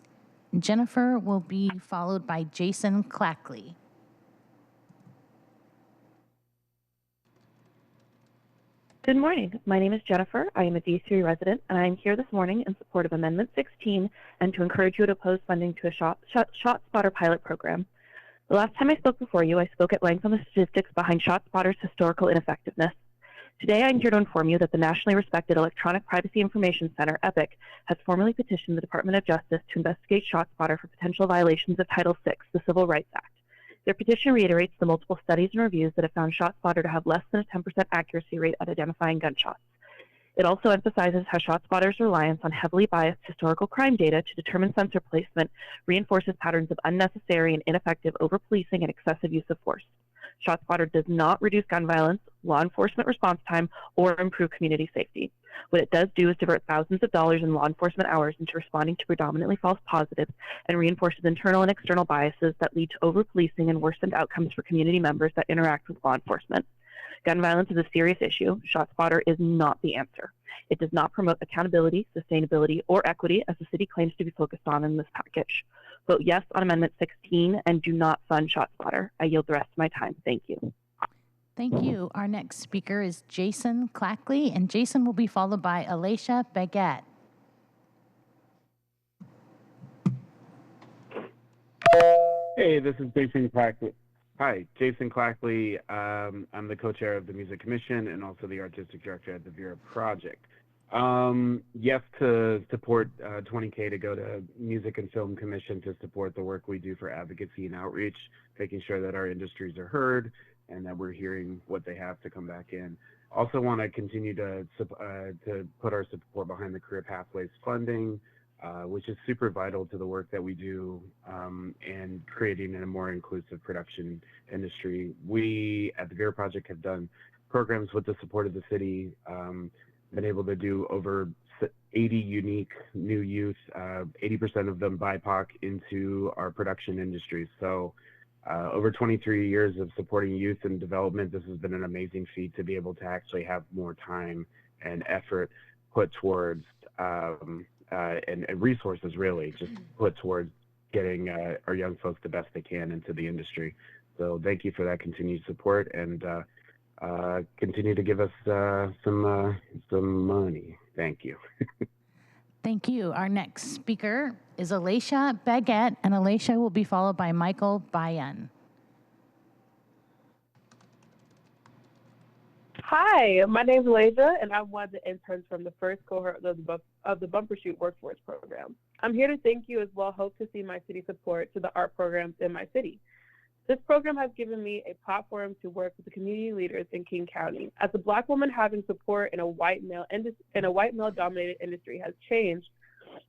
Speaker 2: Jennifer will be followed by Jason Clackley.
Speaker 12: Good morning. My name is Jennifer. I am a D3 resident, and I am here this morning in support of Amendment 16 and to encourage you to oppose funding to a ShotSpotter pilot program. The last time I spoke before you, I spoke at length on the statistics behind ShotSpotter's historical ineffectiveness. Today, I am here to inform you that the nationally respected Electronic Privacy Information Center, EPIC, has formally petitioned the Department of Justice to investigate ShotSpotter for potential violations of Title VI, the Civil Rights Act. Their petition reiterates the multiple studies and reviews that have found ShotSpotter to have less than a 10% accuracy rate at identifying gunshots. It also emphasizes how ShotSpotter's reliance on heavily biased historical crime data to determine sensor placement reinforces patterns of unnecessary and ineffective over-policing and excessive use of force. ShotSpotter does not reduce gun violence, law enforcement response time, or improve community safety. What it does do is divert thousands of dollars in law enforcement hours into responding to predominantly false positives and reinforces internal and external biases that lead to over-policing and worsened outcomes for community members that interact with law enforcement. Gun violence is a serious issue. ShotSpotter is not the answer. It does not promote accountability, sustainability, or equity as the city claims to be focused on in this package. Vote yes on Amendment 16 and do not fund ShotSpotter. I yield the rest of my time. Thank you.
Speaker 2: Thank you. Our next speaker is Jason Clackley, and Jason will be followed by Alicia Baguette.
Speaker 14: Hey, this is Jason Clackley. Hi, Jason Clackley. I'm the co-chair of the Music Commission and also the artistic director at the Vera Project. Yes to support $20K to go to Music and Film Commission to support the work we do for advocacy and outreach, making sure that our industries are heard and that we're hearing what they have to come back in. Also want to continue to put our support behind the Career Pathways funding, which is super vital to the work that we do and creating a more inclusive production industry. We at the Vera Project have done programs with the support of the city, been able to do over 80 unique new youth, 80% of them BIPOC, into our production industry. So over 23 years of supporting youth and development, this has been an amazing feat to be able to actually have more time and effort put towards and resources really just put towards getting our young folks the best they can into the industry. So thank you for that continued support, and continue to give us some money. Thank you.
Speaker 2: Thank you. Our next speaker is Alicia Baguette, and Alicia will be followed by Michael Bayan.
Speaker 15: Hi, my name is Layja, and I'm one of the interns from the first cohort of the Bumper Shoot Workforce Program. I'm here to thank you as well. Hope to see my city support to the art programs in my city. This program has given me a platform to work with the community leaders in King County. As a Black woman, having support in a white male-dominated industry has changed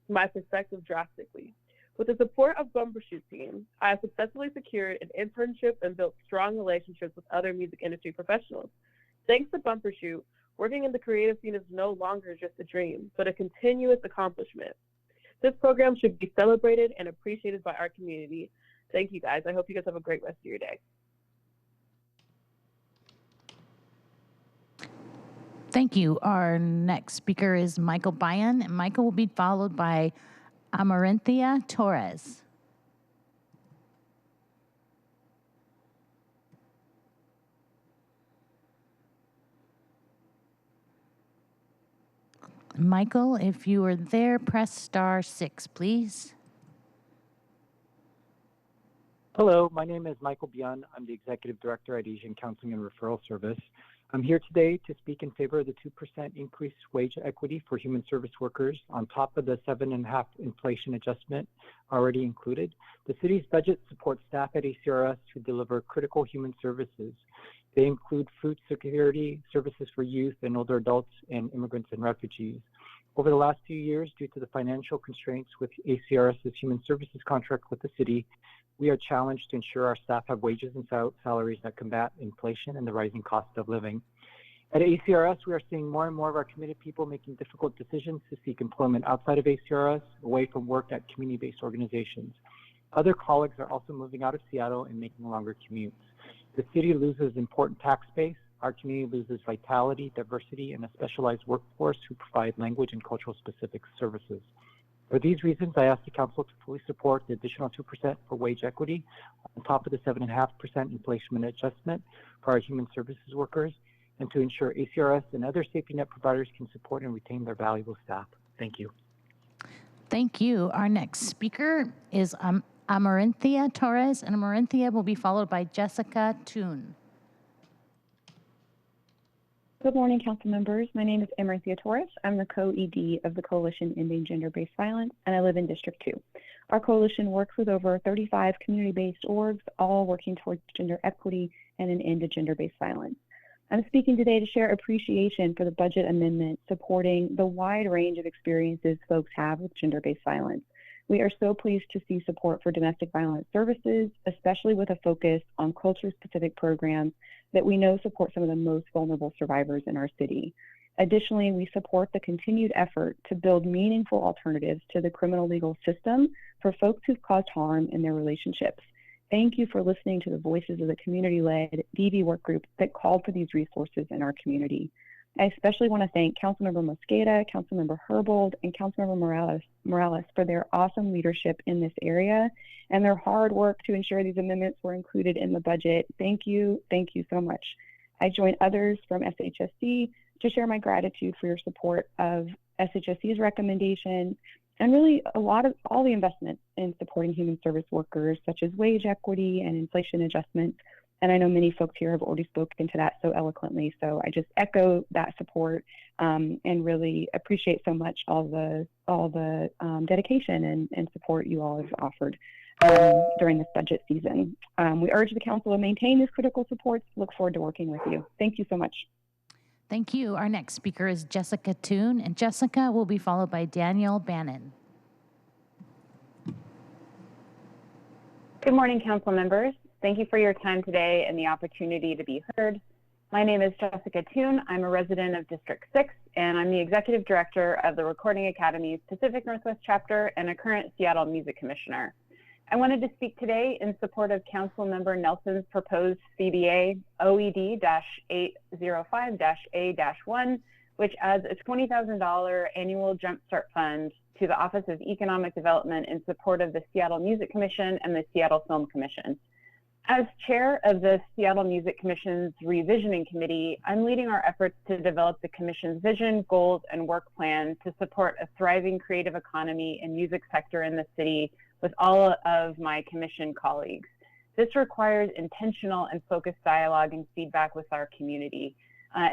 Speaker 15: my perspective drastically. With the support of Bumper Shoot team, I have successfully secured an internship and built strong relationships with other music industry professionals. Thanks to Bumper Shoot, working in the creative scene is no longer just a dream, but a continuous accomplishment. This program should be celebrated and appreciated by our community. Thank you, guys. I hope you guys have a great rest of your day.
Speaker 2: Thank you. Our next speaker is Michael Bayan, and Michael will be followed by Amaranthia Torres. Michael, if you are there, press *6, please.
Speaker 16: Hello, my name is Michael Bian. I'm the Executive Director at Asian Counseling and Referral Service. I'm here today to speak in favor of the 2% increased wage equity for human service workers on top of the 7.5% inflation adjustment already included. The city's budget supports staff at ACRS who deliver critical human services. They include food security, services for youth and older adults, and immigrants and refugees. Over the last few years, due to the financial constraints with ACRS's human services contract with the city, we are challenged to ensure our staff have wages and salaries that combat inflation and the rising cost of living. At ACRS, we are seeing more and more of our committed people making difficult decisions to seek employment outside of ACRS, away from work at community-based organizations. Other colleagues are also moving out of Seattle and making longer commutes. The city loses important tax base. Our community loses vitality, diversity, and a specialized workforce who provide language and cultural specific services. For these reasons, I ask the council to fully support the additional 2% for wage equity on top of the 7.5% inflation adjustment for our human services workers, and to ensure ACRS and other safety net providers can support and retain their valuable staff. Thank you.
Speaker 2: Thank you. Our next speaker is Amaranthia Torres, and Amaranthia will be followed by Jessica Toon.
Speaker 23: Good morning, council members. My name is Amaranthia Torres. I'm the co-ED of the Coalition Ending Gender-Based Violence, and I live in District 2. Our coalition works with over 35 community-based orgs, all working towards gender equity and an end to gender-based violence. I'm speaking today to share appreciation for the budget amendment supporting the wide range of experiences folks have with gender-based violence. We are so pleased to see support for domestic violence services, especially with a focus on culture-specific programs that we know support some of the most vulnerable survivors in our city. Additionally, we support the continued effort to build meaningful alternatives to the criminal legal system for folks who've caused harm in their relationships.
Speaker 17: Thank you for listening to the voices of the community-led DV work group that called for these resources in our community. I especially want to thank Councilmember Mosqueda, Councilmember Herbold, and Councilmember Morales for their awesome leadership in this area and their hard work to ensure these amendments were included in the budget. Thank you so much. I join others from SHSC to share my gratitude for your support of SHSC's recommendation and really all the investments in supporting human service workers, such as wage equity and inflation adjustments. And I know many folks here have already spoken to that so eloquently. So I just echo that support and really appreciate so much all the dedication and support you all have offered during this budget season. We urge the council to maintain these critical supports. Look forward to working with you. Thank you so much.
Speaker 2: Thank you. Our next speaker is Jessica Toon, and Jessica will be followed by Daniel Bannon.
Speaker 18: Good morning, council members. Thank you for your time today and the opportunity to be heard. My name is Jessica Toon. I'm a resident of District 6, and I'm the Executive Director of the Recording Academy's Pacific Northwest Chapter and a current Seattle Music Commissioner. I wanted to speak today in support of Council Member Nelson's proposed CBA OED-805-A-1, which adds a $20,000 annual Jumpstart Fund to the Office of Economic Development in support of the Seattle Music Commission and the Seattle Film Commission. As chair of the Seattle Music Commission's Revisioning Committee, I'm leading our efforts to develop the Commission's vision, goals, and work plan to support a thriving creative economy and music sector in the city with all of my Commission colleagues. This requires intentional and focused dialogue and feedback with our community.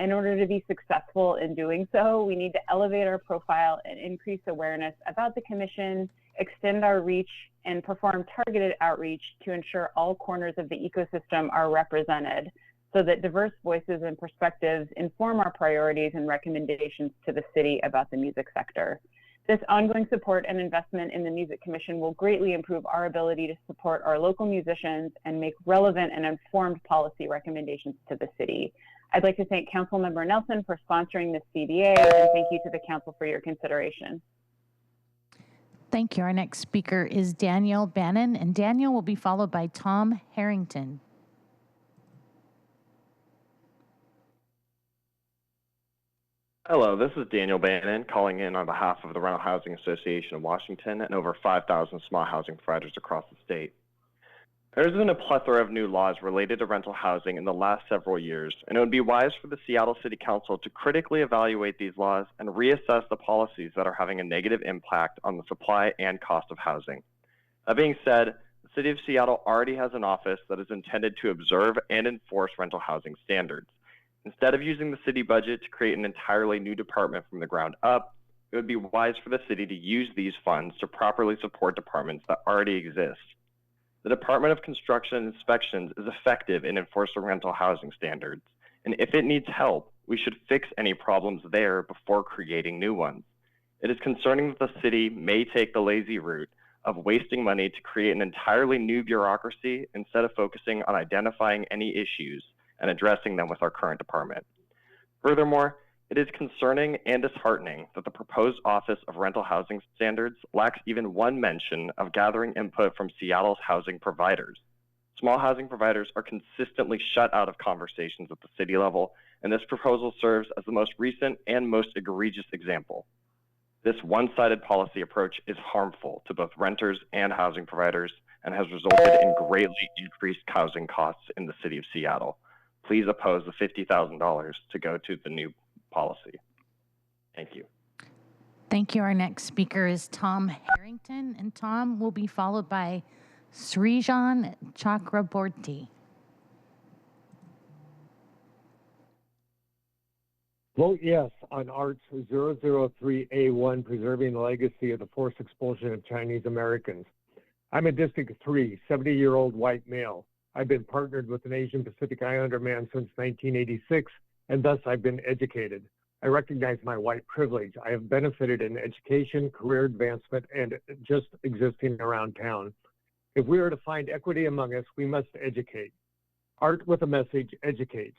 Speaker 18: In order to be successful in doing so, we need to elevate our profile and increase awareness about the Commission, extend our reach, and perform targeted outreach to ensure all corners of the ecosystem are represented so that diverse voices and perspectives inform our priorities and recommendations to the city about the music sector. This ongoing support and investment in the Music Commission will greatly improve our ability to support our local musicians and make relevant and informed policy recommendations to the city. I'd like to thank Councilmember Nelson for sponsoring this CBA, and thank you to the Council for your consideration.
Speaker 2: Thank you. Our next speaker is Daniel Bannon, and Daniel will be followed by Tom Harrington.
Speaker 19: Hello, this is Daniel Bannon calling in on behalf of the Rental Housing Association of Washington and over 5,000 small housing providers across the state. There's been a plethora of new laws related to rental housing in the last several years, and it would be wise for the Seattle City Council to critically evaluate these laws and reassess the policies that are having a negative impact on the supply and cost of housing. That being said, the City of Seattle already has an office that is intended to observe and enforce rental housing standards. Instead of using the city budget to create an entirely new department from the ground up, it would be wise for the city to use these funds to properly support departments that already exist. The Department of Construction and Inspections is effective in enforcing rental housing standards, and if it needs help, we should fix any problems there before creating new ones. It is concerning that the city may take the lazy route of wasting money to create an entirely new bureaucracy instead of focusing on identifying any issues and addressing them with our current department. Furthermore, it is concerning and disheartening that the proposed Office of Rental Housing Standards lacks even one mention of gathering input from Seattle's housing providers. Small housing providers are consistently shut out of conversations at the city level, and this proposal serves as the most recent and most egregious example. This one-sided policy approach is harmful to both renters and housing providers and has resulted in greatly increased housing costs in the city of Seattle. Please oppose the $50,000 to go to the new policy. Thank you.
Speaker 2: Thank you. Our next speaker is Tom Harrington, and Tom will be followed by Srijan Chakraborty.
Speaker 24: Vote yes on Arts 003A1, Preserving the Legacy of the Forced Expulsion of Chinese Americans. I'm a District 3, 70-year-old white male. I've been partnered with an Asian Pacific Islander man since 1986, and thus I've been educated. I recognize my white privilege. I have benefited in education, career advancement, and just existing around town. If we are to find equity among us, we must educate. Art with a message educates,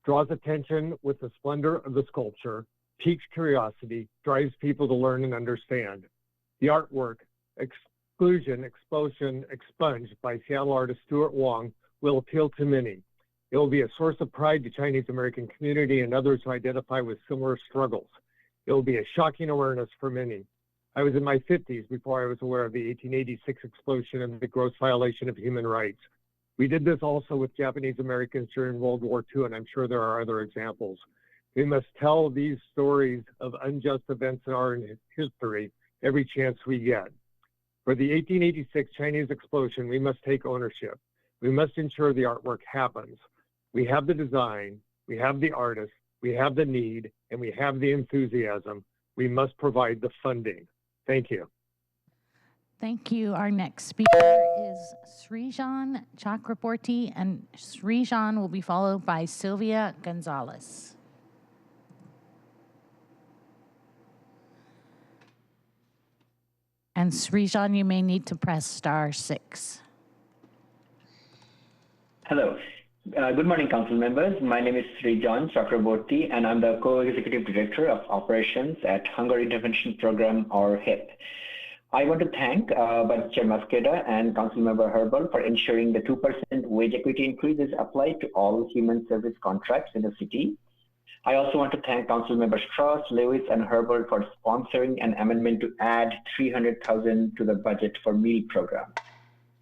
Speaker 24: draws attention with the splendor of the sculpture, piques curiosity, drives people to learn and understand. The artwork Exclusion, Expulsion, Expunged by Seattle artist Stuart Wong will appeal to many. It will be a source of pride to Chinese American community and others who identify with similar struggles. It will be a shocking awareness for many. I was in my 50s before I was aware of the 1886 explosion and the gross violation of human rights. We did this also with Japanese Americans during World War II, and I'm sure there are other examples. We must tell these stories of unjust events in our history every chance we get. For the 1886 Chinese explosion, we must take ownership. We must ensure the artwork happens. We have the design, we have the artist, we have the need, and we have the enthusiasm. We must provide the funding. Thank you.
Speaker 2: Thank you. Our next speaker is Srijan Chakraborty, and Srijan will be followed by Sylvia Gonzalez. And Srijan, you may need to press *6.
Speaker 4: Hello. Good morning, council members. My name is Srijan Chakraborty, and I'm the co-executive director of operations at Hunger Intervention Program, or HIP. I want to thank Vice Chair Mosqueda and Councilmember Herbal for ensuring the 2% wage equity increase is applied to all human service contracts in the city. I also want to thank Councilmember Strauss, Lewis, and Herbal for sponsoring an amendment to add $300,000 to the budget for meal program.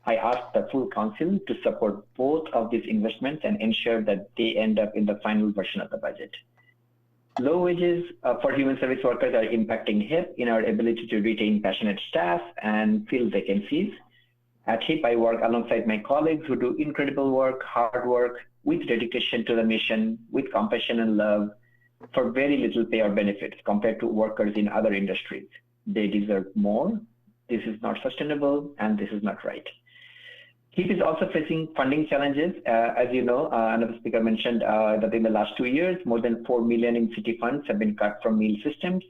Speaker 4: I ask the full council to support both of these investments and ensure that they end up in the final version of the budget. Low wages for human service workers are impacting HIP in our ability to retain passionate staff and fill vacancies. At HIP, I work alongside my colleagues who do incredible work, hard work, with dedication to the mission, with compassion and love, for very little pay or benefits compared to workers in other industries. They deserve more. This is not sustainable, and this is not right. HIP is also facing funding challenges. As you know, another speaker mentioned that in the last 2 years, more than $4 million in city funds have been cut from meal systems.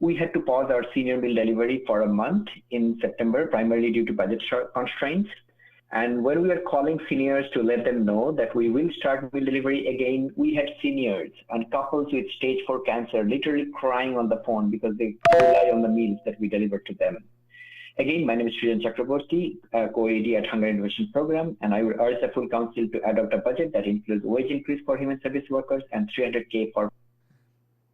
Speaker 4: We had to pause our senior meal delivery for a month in September, primarily due to budget constraints. And when we were calling seniors to let them know that we will start meal delivery again, we had seniors and couples with stage 4 cancer literally crying on the phone because they rely on the meals that we deliver to them. Again, my name is Srijan Chakraborty, co-AD at Hunger Intervention Program, and I would urge the full council to adopt a budget that includes wage increase for human service workers and $300K for.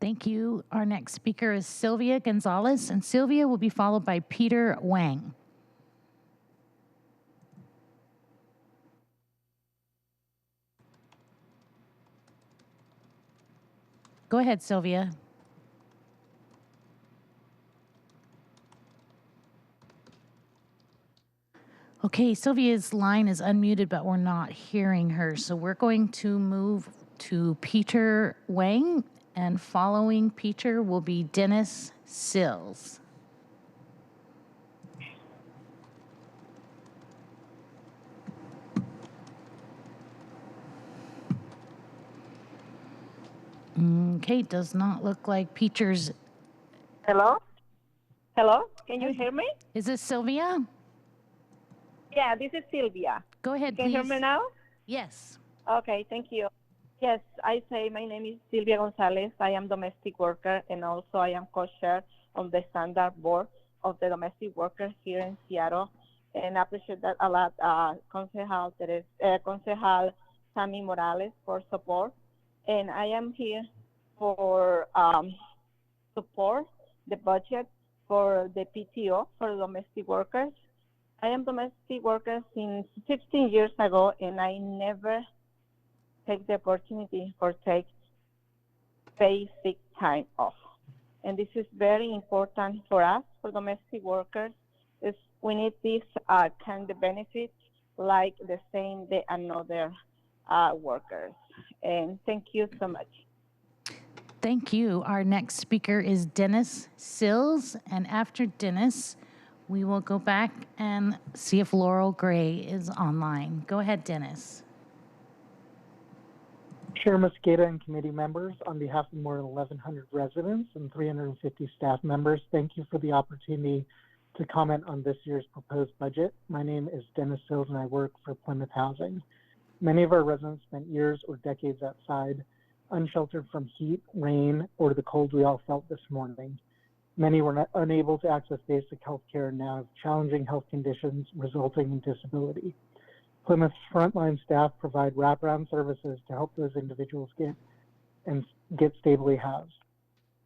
Speaker 2: Thank you. Our next speaker is Sylvia Gonzalez, and Sylvia will be followed by Peter Wang. Go ahead, Sylvia. Okay, Sylvia's line is unmuted, but we're not hearing her. So we're going to move to Peter Wang, and following Peter will be Dennis Sills. Okay, does not look like Peter's.
Speaker 13: Hello? Hello? Can you hear me?
Speaker 2: Is this Sylvia?
Speaker 13: Yeah, this is Sylvia.
Speaker 2: Go ahead,
Speaker 13: Can you hear me now?
Speaker 2: Yes.
Speaker 13: Okay, thank you. Yes, I say my name is Sylvia Gonzalez. I am domestic worker, and also I am co-chair of the standard board of the domestic workers here in Seattle. And I appreciate that a lot, Concejal Sammy Morales for support. And I am here for support the budget for the PTO for domestic workers. I am domestic worker since 15 years ago, and I never take the opportunity for take basic time off. And this is very important for us, for domestic workers, is we need these kind of benefits like the same the another workers. And thank you so much.
Speaker 2: Thank you. Our next speaker is Dennis Sills, and after Dennis, we will go back and see if Laurel Gray is online. Go ahead, Dennis.
Speaker 16: Chair Mosqueda and committee members, on behalf of more than 1,100 residents and 350 staff members, thank you for the opportunity to comment on this year's proposed budget. My name is Dennis Sills, and I work for Plymouth Housing. Many of our residents spent years or decades outside, unsheltered from heat, rain, or the cold we all felt this morning. Many were not unable to access basic health care and now have challenging health conditions resulting in disability. Plymouth's frontline staff provide wraparound services to help those individuals get stably housed.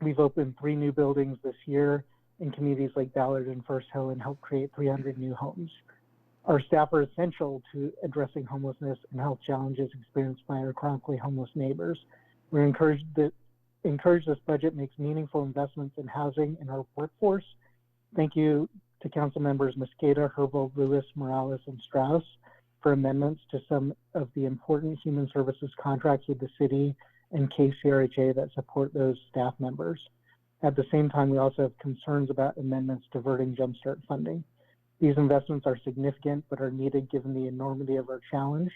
Speaker 16: We've opened 3 new buildings this year in communities like Ballard and First Hill and helped create 300 new homes. Our staff are essential to addressing homelessness and health challenges experienced by our chronically homeless neighbors. We're encouraged this budget makes meaningful investments in housing in our workforce. Thank you to Council Members Mosqueda, Herbold, Lewis, Morales, and Strauss for amendments to some of the important human services contracts with the city and KCRHA that support those staff members. At the same time, we also have concerns about amendments diverting Jumpstart funding. These investments are significant, but are needed given the enormity of our challenge.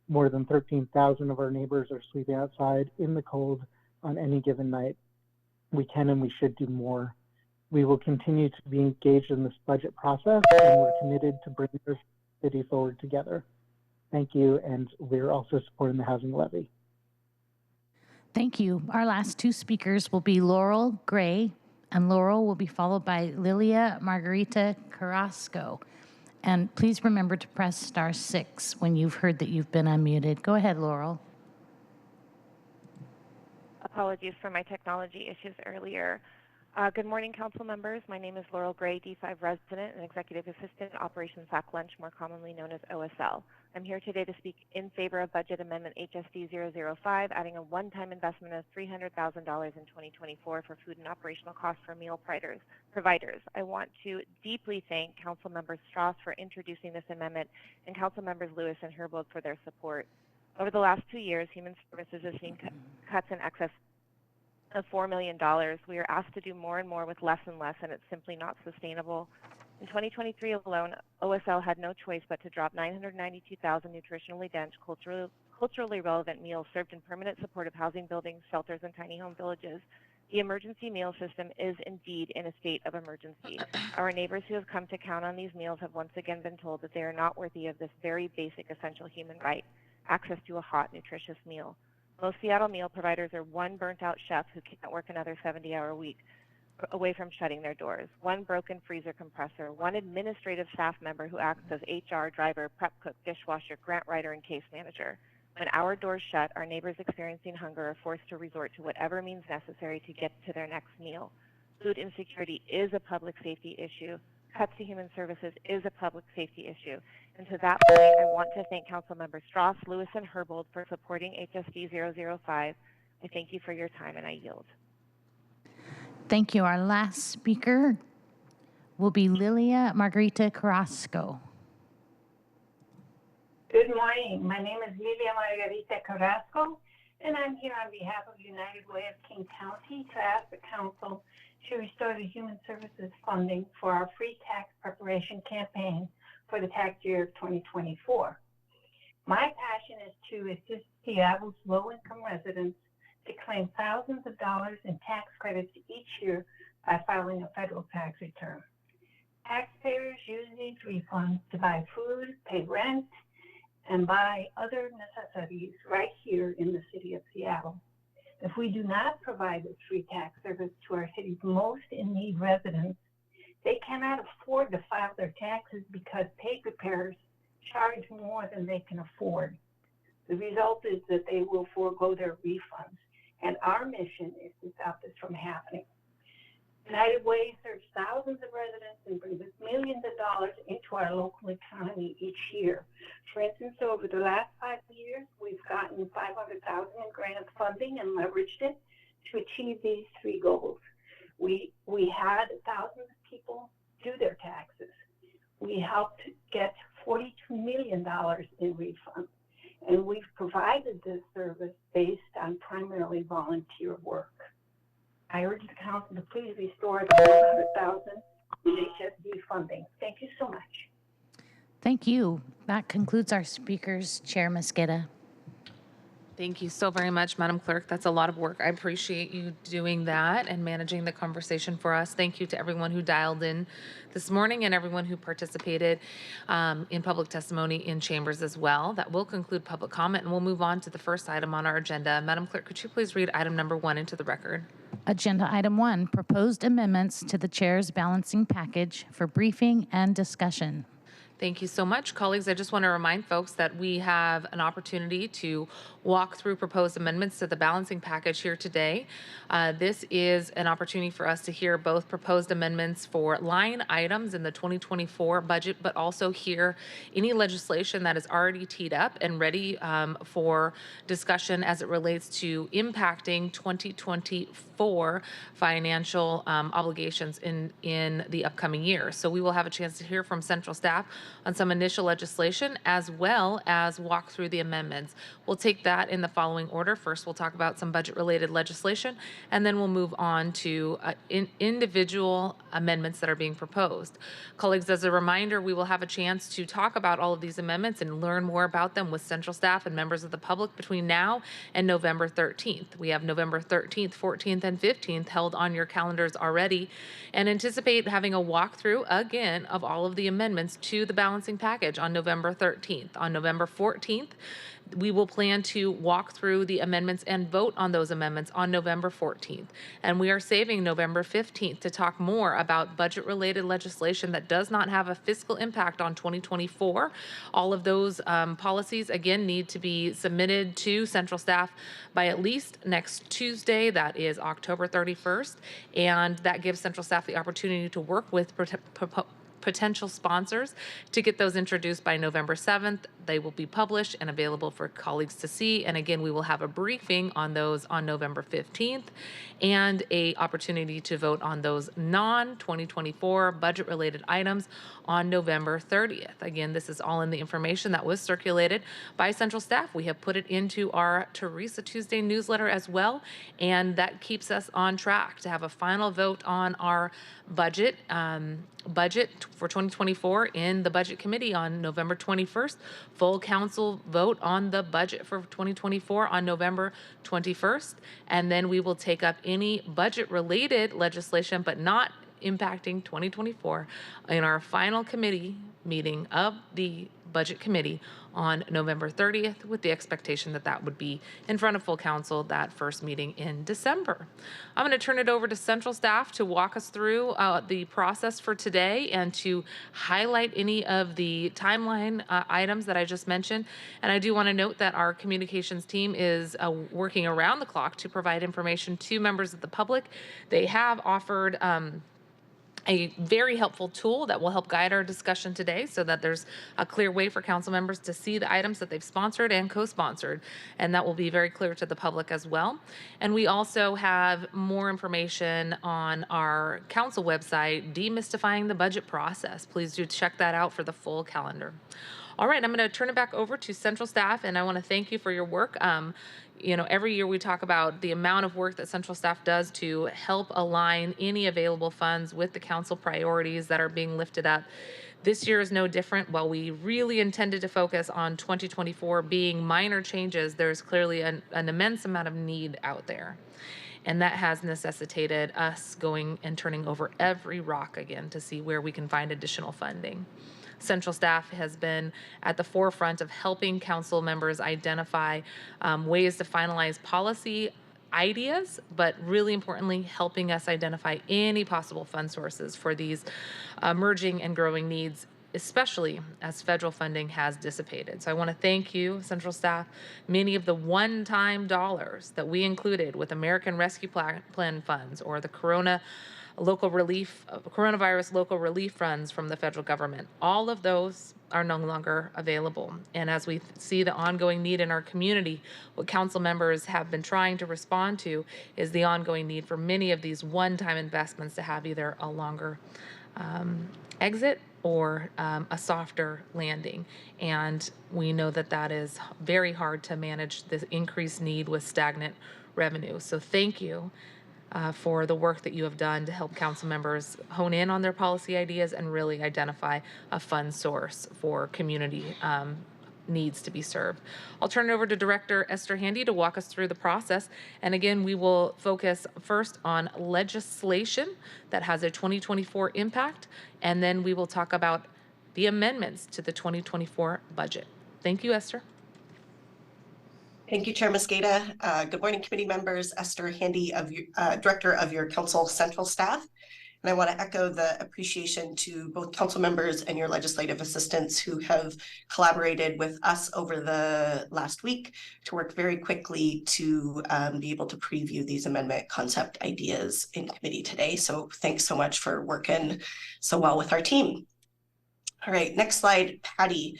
Speaker 16: More than 13,000 of our neighbors are sleeping outside in the cold on any given night. We can and we should do more. We will continue to be engaged in this budget process, and we're committed to bringing our city forward together. Thank you, and we're also supporting the housing levy.
Speaker 2: Thank you. Our last 2 speakers will be Laurel Gray, and Laurel will be followed by Lilia Margarita Carrasco. And please remember to press *6 when you've heard that you've been unmuted. Go ahead, Laurel.
Speaker 3: Apologies for my technology issues earlier. Good morning, council members. My name is Laurel Gray, D5 resident and executive assistant at Operation Sack Lunch, more commonly known as OSL. I'm here today to speak in favor of Budget Amendment HSD 005, adding a one-time investment of $300,000 in 2024 for food and operational costs for meal providers. I want to deeply thank Council Members Strauss for introducing this amendment and Council Members Lewis and Herbold for their support. Over the last 2 years, Human Services has seen cuts in excess of $4 million. We are asked to do more and more with less and less, and it's simply not sustainable. In 2023 alone, OSL had no choice but to drop 992,000 nutritionally dense, culturally relevant meals served in permanent supportive housing buildings, shelters, and tiny home villages. The emergency meal system is indeed in a state of emergency. Our neighbors who have come to count on these meals have once again been told that they are not worthy of this very basic essential human right, access to a hot, nutritious meal. Most Seattle meal providers are one burnt-out chef who can't work another 70-hour week away from shutting their doors, one broken freezer compressor, one administrative staff member who acts as HR, driver, prep cook, dishwasher, grant writer, and case manager. When our doors shut, our neighbors experiencing hunger are forced to resort to whatever means necessary to get to their next meal. Food insecurity is a public safety issue. Cuts to human services is a public safety issue. And to that point, I want to thank Council Members Strauss, Lewis, and Herbold for supporting HSD 005. I thank you for your time, and I yield.
Speaker 2: Thank you. Our last speaker will be Lilia Margarita Carrasco.
Speaker 5: Good morning. My name is Lilia Margarita Carrasco, and I'm here on behalf of United Way of King County to ask the Council to restore the Human Services funding for our free tax preparation campaign for the tax year of 2024. My passion is to assist Seattle's low-income residents to claim thousands of dollars in tax credits each year by filing a federal tax return. Taxpayers use these refunds to buy food, pay rent, and buy other necessities right here in the city of Seattle. If we do not provide this free tax service to our city's most in-need residents, they cannot afford to file their taxes because pay preparers charge more than they can afford. The result is that they will forego their refunds, and our mission is to stop this from happening. United Way serves thousands of residents and brings us millions of dollars into our local economy each year. For instance, over the last 5 years, we've gotten $500,000 in grant funding and leveraged it to achieve these 3 goals. We had thousands of people do their taxes. We helped get $42 million in refunds, and we've provided this service based on primarily volunteer work. I urge the Council to please restore the $100,000 in HSD funding. Thank you so much.
Speaker 2: Thank you. That concludes our speakers. Chair Mosqueda.
Speaker 6: Thank you so very much, Madam Clerk. That's a lot of work. I appreciate you doing that and managing the conversation for us. Thank you to everyone who dialed in this morning and everyone who participated in public testimony in chambers as well. That will conclude public comment, and we'll move on to the first item on our agenda. Madam Clerk, could you please read item number 1 into the record?
Speaker 2: Agenda item 1, proposed amendments to the chair's balancing package for briefing and discussion.
Speaker 6: Thank you so much. Colleagues, I just want to remind folks that we have an opportunity to walk through proposed amendments to the balancing package here today. This is an opportunity for us to hear both proposed amendments for line items in the 2024 budget, but also hear any legislation that is already teed up and ready for discussion as it relates to impacting 2024 financial obligations in the upcoming year. So we will have a chance to hear from central staff on some initial legislation as well as walk through the amendments. We'll take that in the following order. First, we'll talk about some budget-related legislation, and then we'll move on to individual amendments that are being proposed. Colleagues, as a reminder, we will have a chance to talk about all of these amendments and learn more about them with central staff and members of the public between now and November 13th. We have November 13th, 14th, and 15th held on your calendars already, and anticipate having a walkthrough again of all of the amendments to the balancing package on November 13th. On November 14th, we will plan to walk through the amendments and vote on those amendments on November 14th. And we are saving November 15th to talk more about budget-related legislation that does not have a fiscal impact on 2024. All of those policies, again, need to be submitted to central staff by at least next Tuesday, that is October 31st. And that gives central staff the opportunity to work with potential sponsors to get those introduced by November 7th. They will be published and available for colleagues to see. And again, we will have a briefing on those on November 15th and a opportunity to vote on those non-2024 budget-related items on November 30th. Again, this is all in the information that was circulated by central staff. We have put it into our Teresa Tuesday newsletter as well, and that keeps us on track to have a final vote on our budget for 2024 in the Budget Committee on November 21st. Full council vote on the budget for 2024 on November 21st. And then we will take up any budget-related legislation, but not impacting 2024, in our final committee meeting of the Budget Committee on November 30th, with the expectation that that would be in front of full council that first meeting in December. I'm going to turn it over to central staff to walk us through the process for today and to highlight any of the timeline items that I just mentioned. And I do want to note that our communications team is working around the clock to provide information to members of the public. They have offered a very helpful tool that will help guide our discussion today so that there's a clear way for council members to see the items that they've sponsored and co-sponsored, and that will be very clear to the public as well. And we also have more information on our council website, Demystifying the Budget Process. Please do check that out for the full calendar. All right, I'm going to turn it back over to central staff, and I want to thank you for your work. You know, every year we talk about the amount of work that central staff does to help align any available funds with the council priorities that are being lifted up. This year is no different. While we really intended to focus on 2024 being minor changes, there's clearly an immense amount of need out there. And that has necessitated us going and turning over every rock again to see where we can find additional funding. Central staff has been at the forefront of helping council members identify ways to finalize policy ideas, but really importantly, helping us identify any possible fund sources for these emerging and growing needs, especially as federal funding has dissipated. So I want to thank you, central staff. Many of the one-time dollars that we included with American Rescue Plan funds or the coronavirus local relief funds from the federal government, all of those are no longer available. And as we see the ongoing need in our community, what council members have been trying to respond to is the ongoing need for many of these one-time investments to have either a longer exit or a softer landing. And we know that that is very hard to manage the increased need with stagnant revenue. So thank you for the work that you have done to help council members hone in on their policy ideas and really identify a fund source for community needs to be served. I'll turn it over to Director Esther Handy to walk us through the process. And again, we will focus first on legislation that has a 2024 impact, and then we will talk about the amendments to the 2024 budget. Thank you, Esther.
Speaker 7: Thank you, Chair Mosqueda. Good morning, committee members. Esther Handy, Director of your Council Central Staff. And I want to echo the appreciation to both council members and your legislative assistants who have collaborated with us over the last week to work very quickly to be able to preview these amendment concept ideas in committee today. So thanks so much for working so well with our team. All right, next slide, Patty.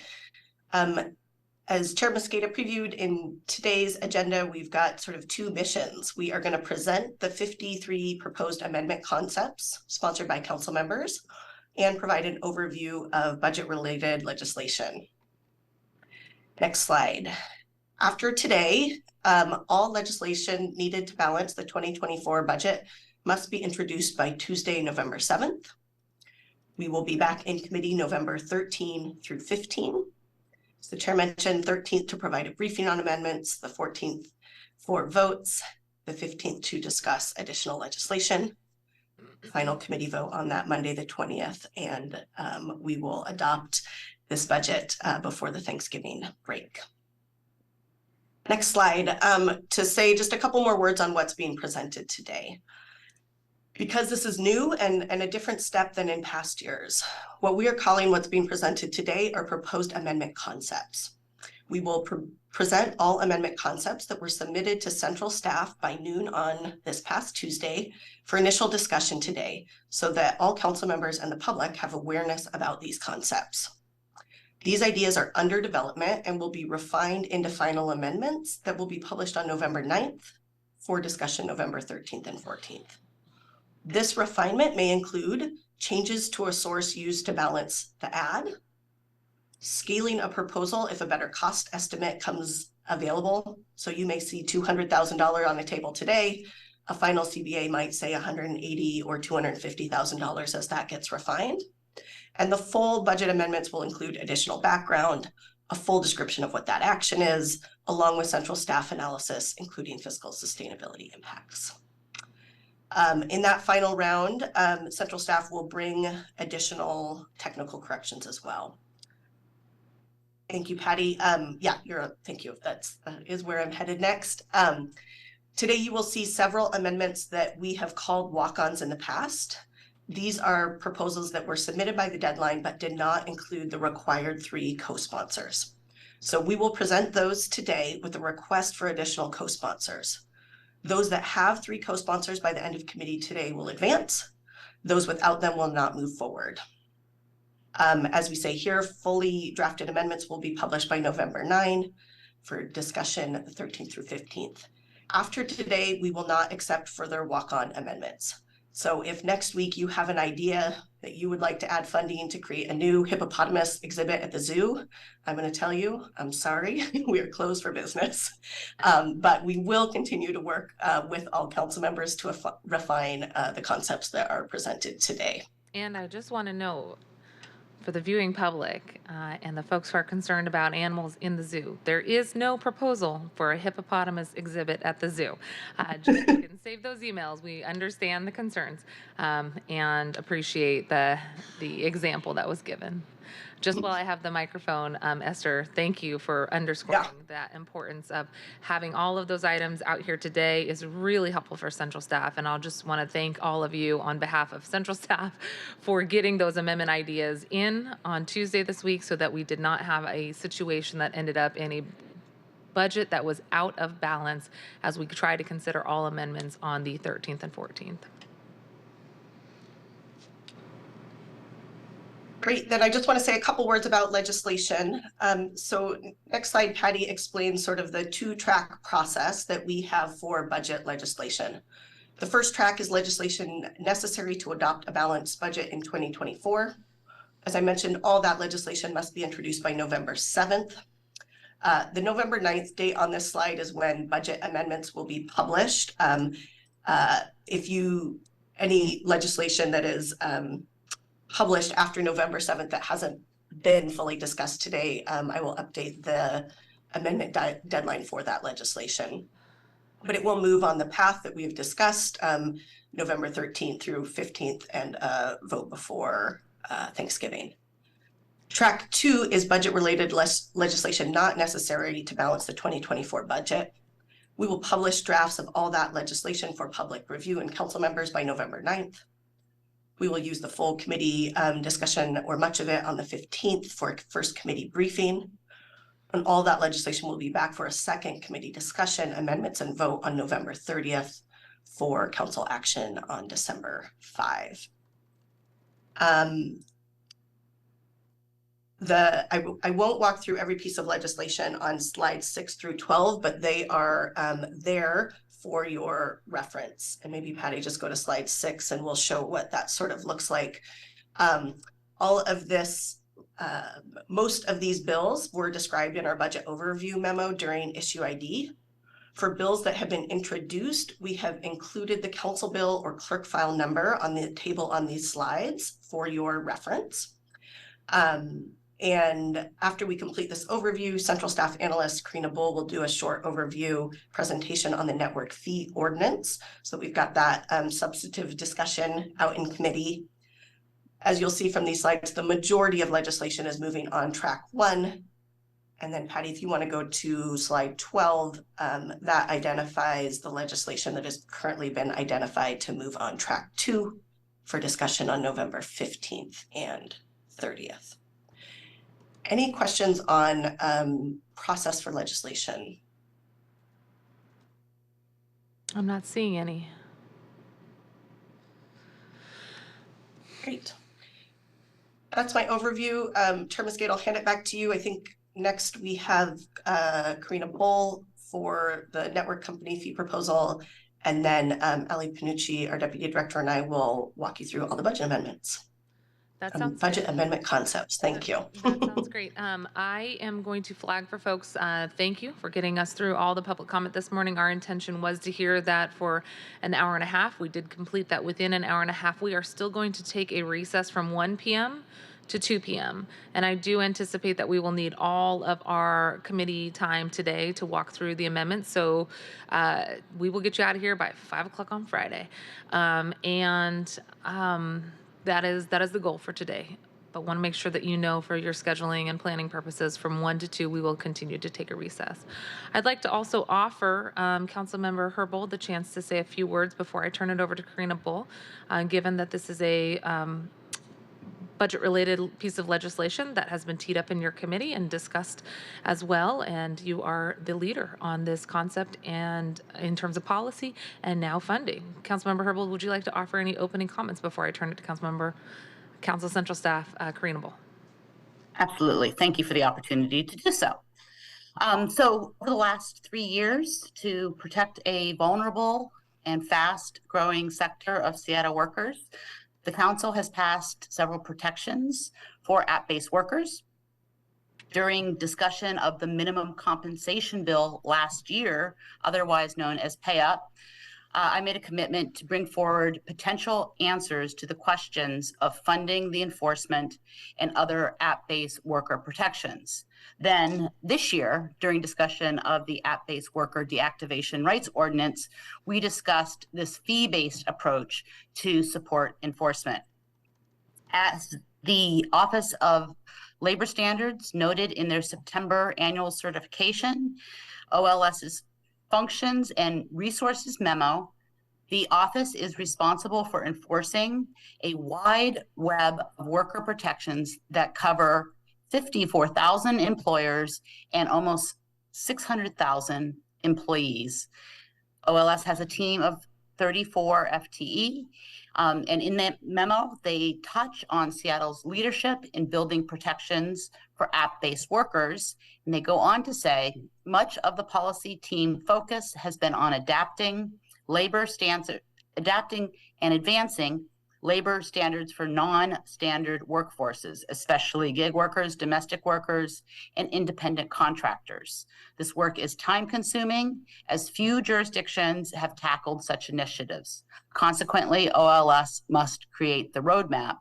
Speaker 7: As Chair Mosqueda previewed in today's agenda, we've got sort of two missions. We are going to present the 53 proposed amendment concepts sponsored by council members and provide an overview of budget-related legislation. Next slide. After today, all legislation needed to balance the 2024 budget must be introduced by Tuesday, November 7th. We will be back in committee November 13 through 15. The chair mentioned 13th to provide a briefing on amendments, the 14th for votes, the 15th to discuss additional legislation. Final committee vote on that Monday, the 20th, and we will adopt this budget before the Thanksgiving break. Next slide, to say just a couple more words on what's being presented today. Because this is new and a different step than in past years, what we are calling what's being presented today are proposed amendment concepts. We will present all amendment concepts that were submitted to central staff by noon on this past Tuesday for initial discussion today, so that all council members and the public have awareness about these concepts. These ideas are under development and will be refined into final amendments that will be published on November 9th for discussion November 13th and 14th. This refinement may include changes to a source used to balance the ad, scaling a proposal if a better cost estimate comes available. So you may see $200,000 on the table today. A final CBA might say $180,000 or $250,000 as that gets refined. And the full budget amendments will include additional background, a full description of what that action is, along with central staff analysis, including fiscal sustainability impacts. In that final round, central staff will bring additional technical corrections as well. Thank you, Patty. Thank you. That is where I'm headed next. Today, you will see several amendments that we have called walk-ons in the past. These are proposals that were submitted by the deadline, but did not include the required 3 co-sponsors. So we will present those today with a request for additional co-sponsors. Those that have 3 co-sponsors by the end of committee today will advance. Those without them will not move forward. As we say here, fully drafted amendments will be published by November 9 for discussion the 13th through 15th. After today, we will not accept further walk-on amendments. So if next week you have an idea that you would like to add funding to create a new hippopotamus exhibit at the zoo, I'm going to tell you, I'm sorry, we are closed for business. But we will continue to work with all council members to refine the concepts that are presented today.
Speaker 6: And I just want to note, for the viewing public and the folks who are concerned about animals in the zoo, there is no proposal for a hippopotamus exhibit at the zoo. Just you can save those emails. We understand the concerns and appreciate the example that was given. Just while I have the microphone, Esther, thank you for underscoring that importance of having all of those items out here today is really helpful for central staff. And I'll just want to thank all of you on behalf of central staff for getting those amendment ideas in on Tuesday this week so that we did not have a situation that ended up in a budget that was out of balance as we try to consider all amendments on the 13th and 14th.
Speaker 7: Great, then I just want to say a couple words about legislation. So next slide, Patty explains sort of the 2-track process that we have for budget legislation. The first track is legislation necessary to adopt a balanced budget in 2024. As I mentioned, all that legislation must be introduced by November 7th. The November 9th date on this slide is when budget amendments will be published. Any legislation that is published after November 7th that hasn't been fully discussed today, I will update the amendment deadline for that legislation. But it will move on the path that we've discussed, November 13th through 15th, and vote before Thanksgiving. Track 2 is budget-related legislation not necessary to balance the 2024 budget. We will publish drafts of all that legislation for public review and council members by November 9th. We will use the full committee discussion, or much of it, on the 15th for first committee briefing. And all that legislation will be back for a second committee discussion, amendments, and vote on November 30th for council action on December 5. I won't walk through every piece of legislation on slides 6 through 12, but they are there for your reference. And maybe Patty, just go to slide 6 and we'll show what that sort of looks like. All of this, most of these bills were described in our budget overview memo during issue ID. For bills that have been introduced, we have included the council bill or clerk file number on the table on these slides for your reference. And after we complete this overview, Central Staff Analyst Karina Bull will do a short overview presentation on the network fee ordinance. So we've got that substantive discussion out in committee. As you'll see from these slides, the majority of legislation is moving on track 1. And then Patty, if you want to go to slide 12, that identifies the legislation that has currently been identified to move on track 2 for discussion on November 15th and 30th. Any questions on process for legislation?
Speaker 6: I'm not seeing any.
Speaker 7: Great. That's my overview. Chair Mosqueda, I'll hand it back to you. I think next we have Karina Bull for the network company fee proposal, and then Ali Panucci, our deputy director, and I will walk you through all the budget amendments.
Speaker 6: That sounds
Speaker 7: budget
Speaker 6: good.
Speaker 7: amendment concepts. Thank you.
Speaker 6: That sounds great. I am going to flag for folks, thank you for getting us through all the public comment this morning. Our intention was to hear that for an hour and a half. We did complete that within an hour and a half. We are still going to take a recess from 1 p.m. to 2 p.m. And I do anticipate that we will need all of our committee time today to walk through the amendments. So we will get you out of here by 5 o'clock on Friday. That is the goal for today. But want to make sure that you know for your scheduling and planning purposes from 1 to 2, we will continue to take a recess. I'd like to also offer Councilmember Herbold the chance to say a few words before I turn it over to Karina Bull, given that this is a budget-related piece of legislation that has been teed up in your committee and discussed as well, and you are the leader on this concept and in terms of policy and now funding. Councilmember Herbold, would you like to offer any opening comments before I turn it to Council Central Staff Karina Bull?
Speaker 8: Absolutely. Thank you for the opportunity to do so. So over the last 3 years, to protect a vulnerable and fast-growing sector of Seattle workers, the Council has passed several protections for app-based workers. During discussion of the minimum compensation bill last year, otherwise known as Pay Up, I made a commitment to bring forward potential answers to the questions of funding the enforcement and other app-based worker protections. Then this year, during discussion of the app-based worker deactivation rights ordinance, we discussed this fee-based approach to support enforcement. As the Office of Labor Standards noted in their September annual certification, OLS's functions and resources memo, the office is responsible for enforcing a wide web of worker protections that cover 54,000 employers and almost 600,000 employees. OLS has a team of 34 FTE, and in that memo, they touch on Seattle's leadership in building protections for app-based workers. And they go on to say, much of the policy team focus has been on adapting and advancing labor standards for non-standard workforces, especially gig workers, domestic workers, and independent contractors. This work is time-consuming, as few jurisdictions have tackled such initiatives. Consequently, OLS must create the roadmap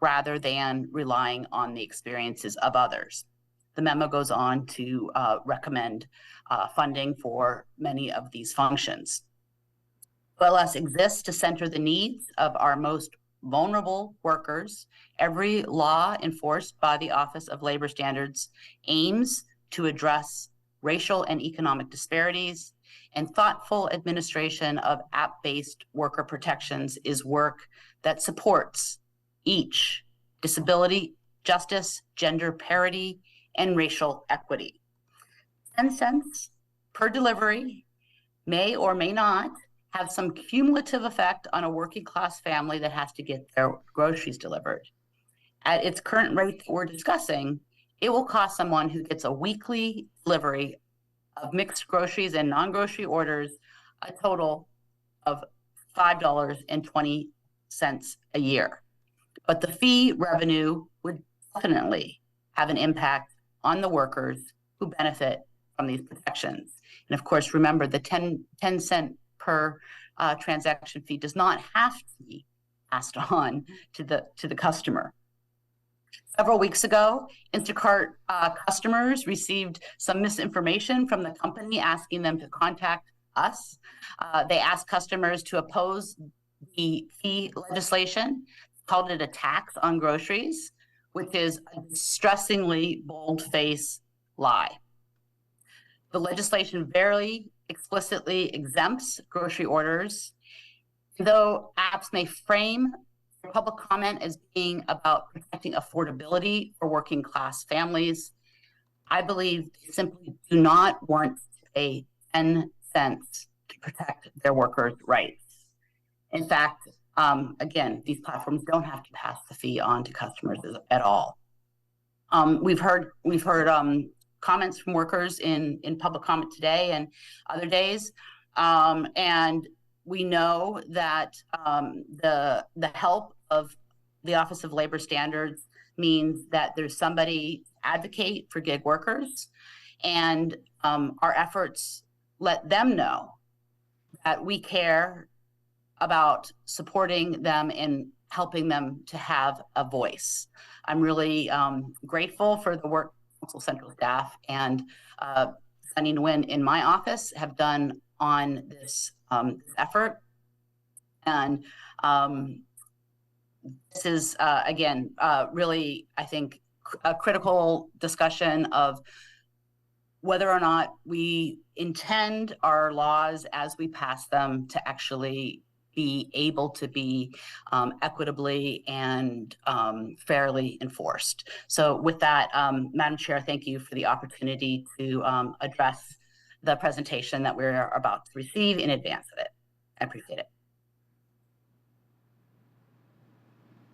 Speaker 8: rather than relying on the experiences of others. The memo goes on to recommend funding for many of these functions. OLS exists to center the needs of our most vulnerable workers. Every law enforced by the Office of Labor Standards aims to address racial and economic disparities, and thoughtful administration of app-based worker protections is work that supports each disability, justice, gender parity, and racial equity. 10 cents per delivery may or may not have some cumulative effect on a working class family that has to get their groceries delivered. At its current rate that we're discussing, it will cost someone who gets a weekly delivery of mixed groceries and non-grocery orders a total of $5.20 a year. But the fee revenue would definitely have an impact on the workers who benefit from these protections. And of course, remember the 10 cent per transaction fee does not have to be passed on to the customer. Several weeks ago, Instacart customers received some misinformation from the company asking them to contact us. They asked customers to oppose the fee legislation, called it a tax on groceries, which is a distressingly bold-faced lie. The legislation very explicitly exempts grocery orders, though apps may frame public comment as being about protecting affordability for working class families. I believe they simply do not want to pay 10 cents to protect their workers' rights. In fact, again, these platforms don't have to pass the fee on to customers at all. We've heard comments from workers in public comment today and other days, and we know that the help of the Office of Labor Standards means that there's somebody to advocate for gig workers, and our efforts let them know that we care about supporting them and helping them to have a voice. I'm really grateful for the work Council Central staff and Sunny and Nguyen in my office have done on this effort. And this is, again, really, I think, a critical discussion of whether or not we intend our laws as we pass them to actually be able to be equitably and fairly enforced. So with that, Madam Chair, thank you for the opportunity to address the presentation that we're about to receive in advance of it. I appreciate it.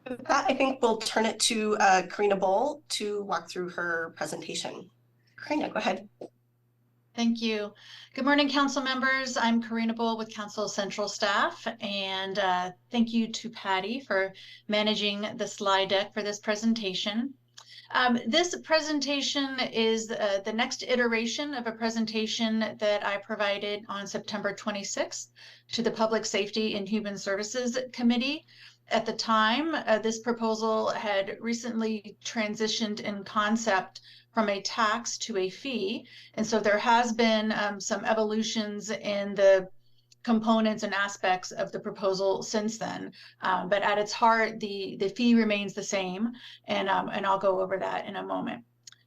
Speaker 7: With that, I think we'll turn it to Karina Bowl to walk through her presentation. Karina, go ahead.
Speaker 9: Thank you. Good morning, council members. I'm Karina Bowl with Council Central staff, and thank you to Patty for managing the slide deck for this presentation. This presentation is the next iteration of a presentation that I provided on September 26th to the Public Safety and Human Services Committee. At the time, this proposal had recently transitioned in concept from a tax to a fee. And so there has been some evolutions in the components and aspects of the proposal since then. But at its heart, the fee remains the same. And I'll go over that in a moment.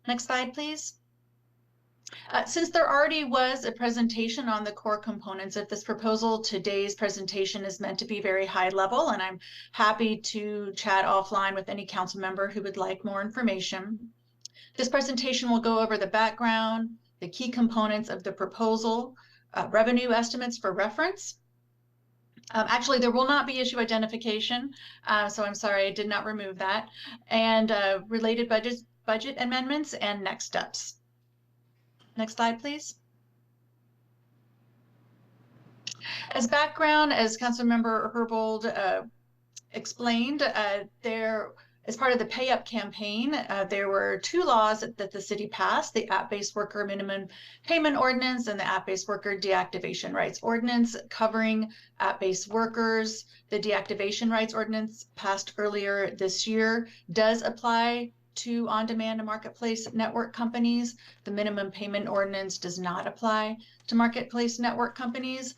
Speaker 9: Next slide, please. Since there already was a presentation on the core components of this proposal, today's presentation is meant to be very high level, and I'm happy to chat offline with any council member who would like more information. This presentation will go over the background, the key components of the proposal, revenue estimates for reference. Actually, there will not be issue identification, so I'm sorry I did not remove that, and related budget amendments and next steps. Next slide, please. As background, as Councilmember Herbold explained, there as part of the Pay Up campaign, there were 2 laws that the city passed: the App-Based Worker Minimum Payment Ordinance and the App-Based Worker Deactivation Rights Ordinance, covering app-based workers. The Deactivation Rights Ordinance, passed earlier this year, does apply to on-demand and marketplace network companies. The Minimum Payment Ordinance does not apply to marketplace network companies.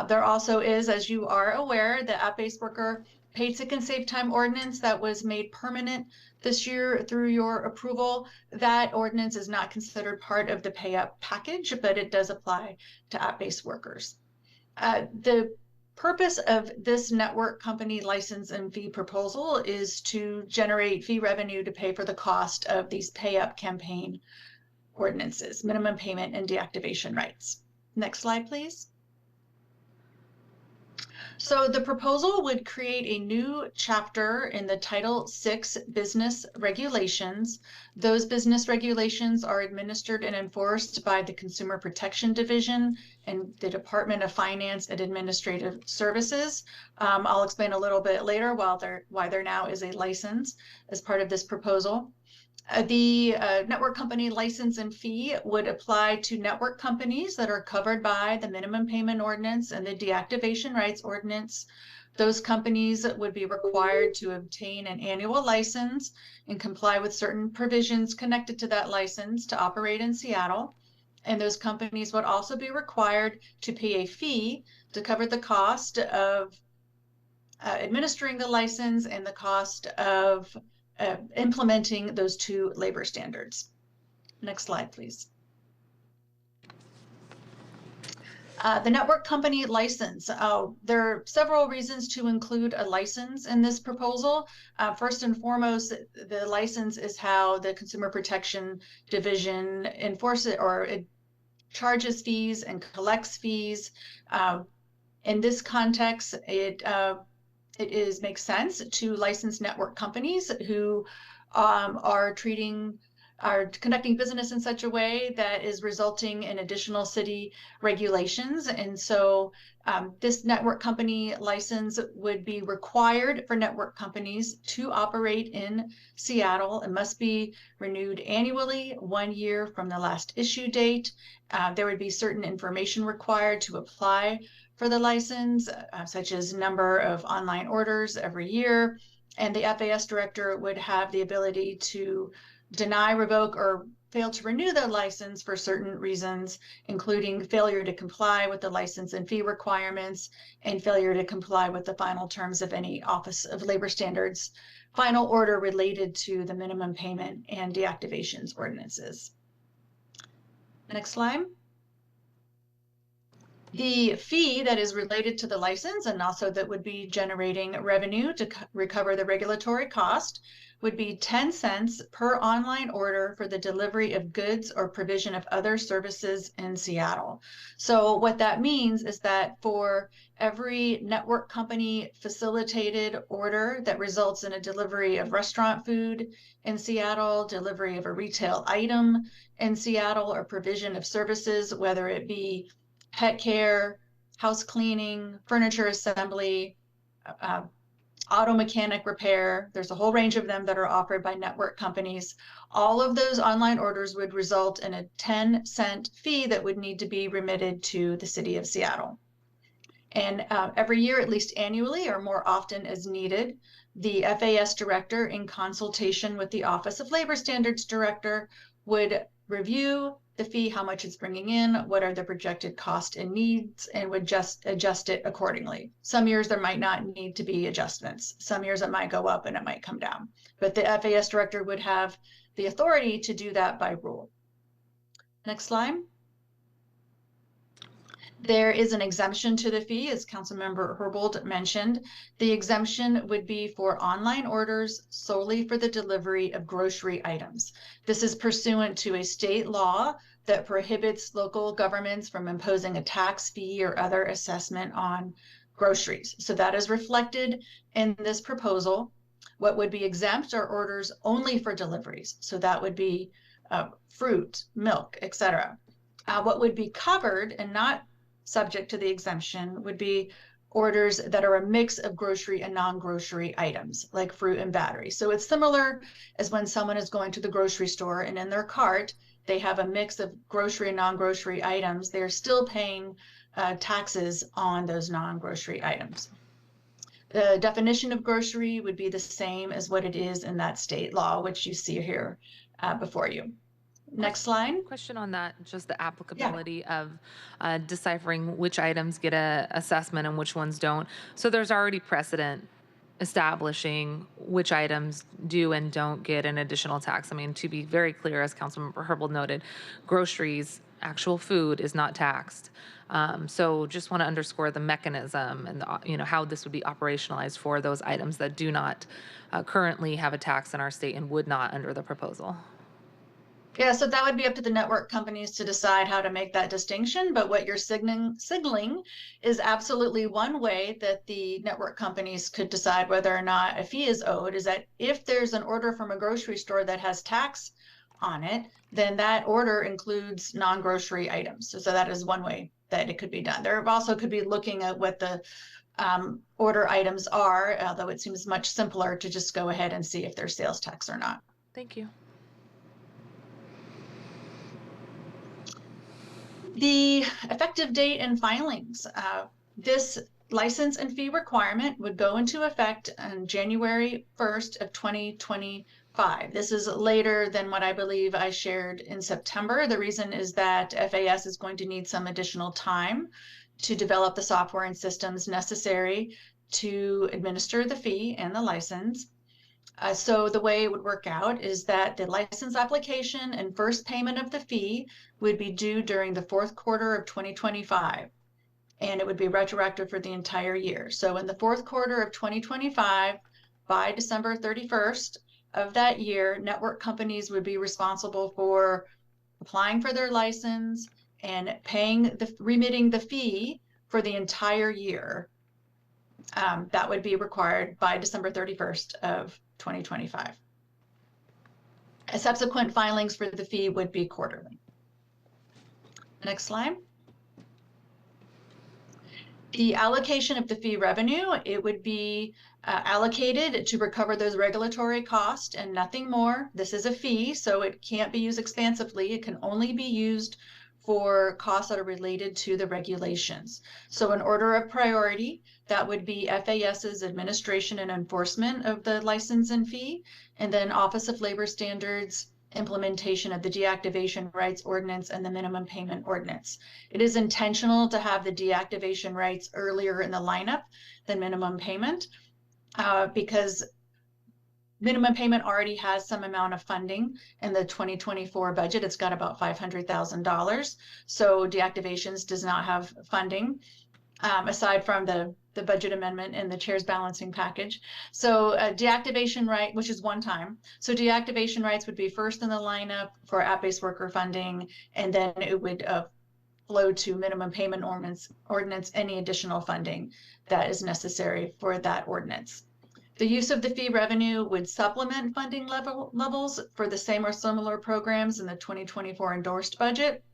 Speaker 9: There also is, as you are aware, the App-Based Worker Paid Sick and Save Time Ordinance that was made permanent this year through your approval. That ordinance is not considered part of the Pay Up package, but it does apply to app-based workers. The purpose of this network company license and fee proposal is to generate fee revenue to pay for the cost of these Pay Up campaign ordinances, minimum payment and deactivation rights. Next slide, please. So the proposal would create a new chapter in the Title VI business regulations. Those business regulations are administered and enforced by the Consumer Protection Division and the Department of Finance and Administrative Services. I'll explain a little bit later why there now is a license as part of this proposal. The network company license and fee would apply to network companies that are covered by the minimum payment ordinance and the deactivation rights ordinance. Those companies would be required to obtain an annual license and comply with certain provisions connected to that license to operate in Seattle. And those companies would also be required to pay a fee to cover the cost of administering the license and the cost of implementing those 2 labor standards. Next slide, please. The network company license. There are several reasons to include a license in this proposal. First and foremost, the license is how the Consumer Protection Division enforces or it charges fees and collects fees. In this context, it makes sense to license network companies who are conducting business in such a way that is resulting in additional city regulations. And so this network company license would be required for network companies to operate in Seattle. It must be renewed annually, 1 year from the last issue date. There would be certain information required to apply for the license, such as number of online orders every year. And the FAS director would have the ability to deny, revoke, or fail to renew the license for certain reasons, including failure to comply with the license and fee requirements and failure to comply with the final terms of any Office of Labor Standards final order related to the minimum payment and deactivations ordinances. Next slide. The fee that is related to the license and also that would be generating revenue to recover the regulatory cost would be 10 cents per online order for the delivery of goods or provision of other services in Seattle. So what that means is that for every network company facilitated order that results in a delivery of restaurant food in Seattle, delivery of a retail item in Seattle, or provision of services, whether it be pet care, house cleaning, furniture assembly, auto mechanic repair. There's a whole range of them that are offered by network companies. All of those online orders would result in a 10-cent fee that would need to be remitted to the city of Seattle. And every year, at least annually or more often as needed, the FAS director, in consultation with the Office of Labor Standards director, would review the fee, how much it's bringing in, what are the projected costs and needs, and would just adjust it accordingly. Some years there might not need to be adjustments. Some years it might go up and it might come down. But the FAS director would have the authority to do that by rule. Next slide. There is an exemption to the fee, as Councilmember Herbold mentioned. The exemption would be for online orders solely for the delivery of grocery items. This is pursuant to a state law that prohibits local governments from imposing a tax, fee, or other assessment on groceries. So that is reflected in this proposal. What would be exempt are orders only for deliveries. So that would be fruit, milk, etc. What would be covered and not subject to the exemption would be orders that are a mix of grocery and non-grocery items, like fruit and battery. So it's similar as when someone is going to the grocery store and in their cart, they have a mix of grocery and non-grocery items. They're still paying taxes on those non-grocery items. The definition of grocery would be the same as what it is in that state law, which you see here before you. Next slide.
Speaker 6: Question on that, just the applicability of deciphering which items get a assessment and which ones don't. So there's already precedent establishing which items do and don't get an additional tax. I mean, to be very clear, as Councilmember Herbold noted, groceries, actual food is not taxed. So just want to underscore the mechanism and how this would be operationalized for those items that do not currently have a tax in our state and would not under the proposal.
Speaker 9: Yeah, so that would be up to the network companies to decide how to make that distinction. But what you're signaling is absolutely one way that the network companies could decide whether or not a fee is owed, is that if there's an order from a grocery store that has tax on it, then that order includes non-grocery items. So that is one way that it could be done. There also could be looking at what the order items are, although it seems much simpler to just go ahead and see if there's sales tax or not.
Speaker 6: Thank you.
Speaker 9: The effective date and filings. This license and fee requirement would go into effect on January 1st of 2025. This is later than what I believe I shared in September. The reason is that FAS is going to need some additional time to develop the software and systems necessary to administer the fee and the license. So the way it would work out is that the license application and first payment of the fee would be due during the fourth quarter of 2025, and it would be retroactive for the entire year. So in the fourth quarter of 2025, by December 31st of that year, network companies would be responsible for applying for their license and remitting the fee for the entire year. That would be required by December 31st of 2025. Subsequent filings for the fee would be quarterly. Next slide. The allocation of the fee revenue, it would be allocated to recover those regulatory costs and nothing more. This is a fee, so it can't be used expansively. It can only be used for costs that are related to the regulations. So in order of priority, that would be FAS's administration and enforcement of the license and fee, and then Office of Labor Standards implementation of the deactivation rights ordinance and the minimum payment ordinance. It is intentional to have the deactivation rights earlier in the lineup than minimum payment because minimum payment already has some amount of funding in the 2024 budget. It's got about $500,000. So deactivations does not have funding aside from the budget amendment and the chair's balancing package. So deactivation right, which is one time. So deactivation rights would be first in the lineup for app-based worker funding, and then it would flow to minimum payment ordinance, any additional funding that is necessary for that ordinance. The use of the fee revenue would supplement funding levels for the same or similar programs in the 2024 endorsed budget.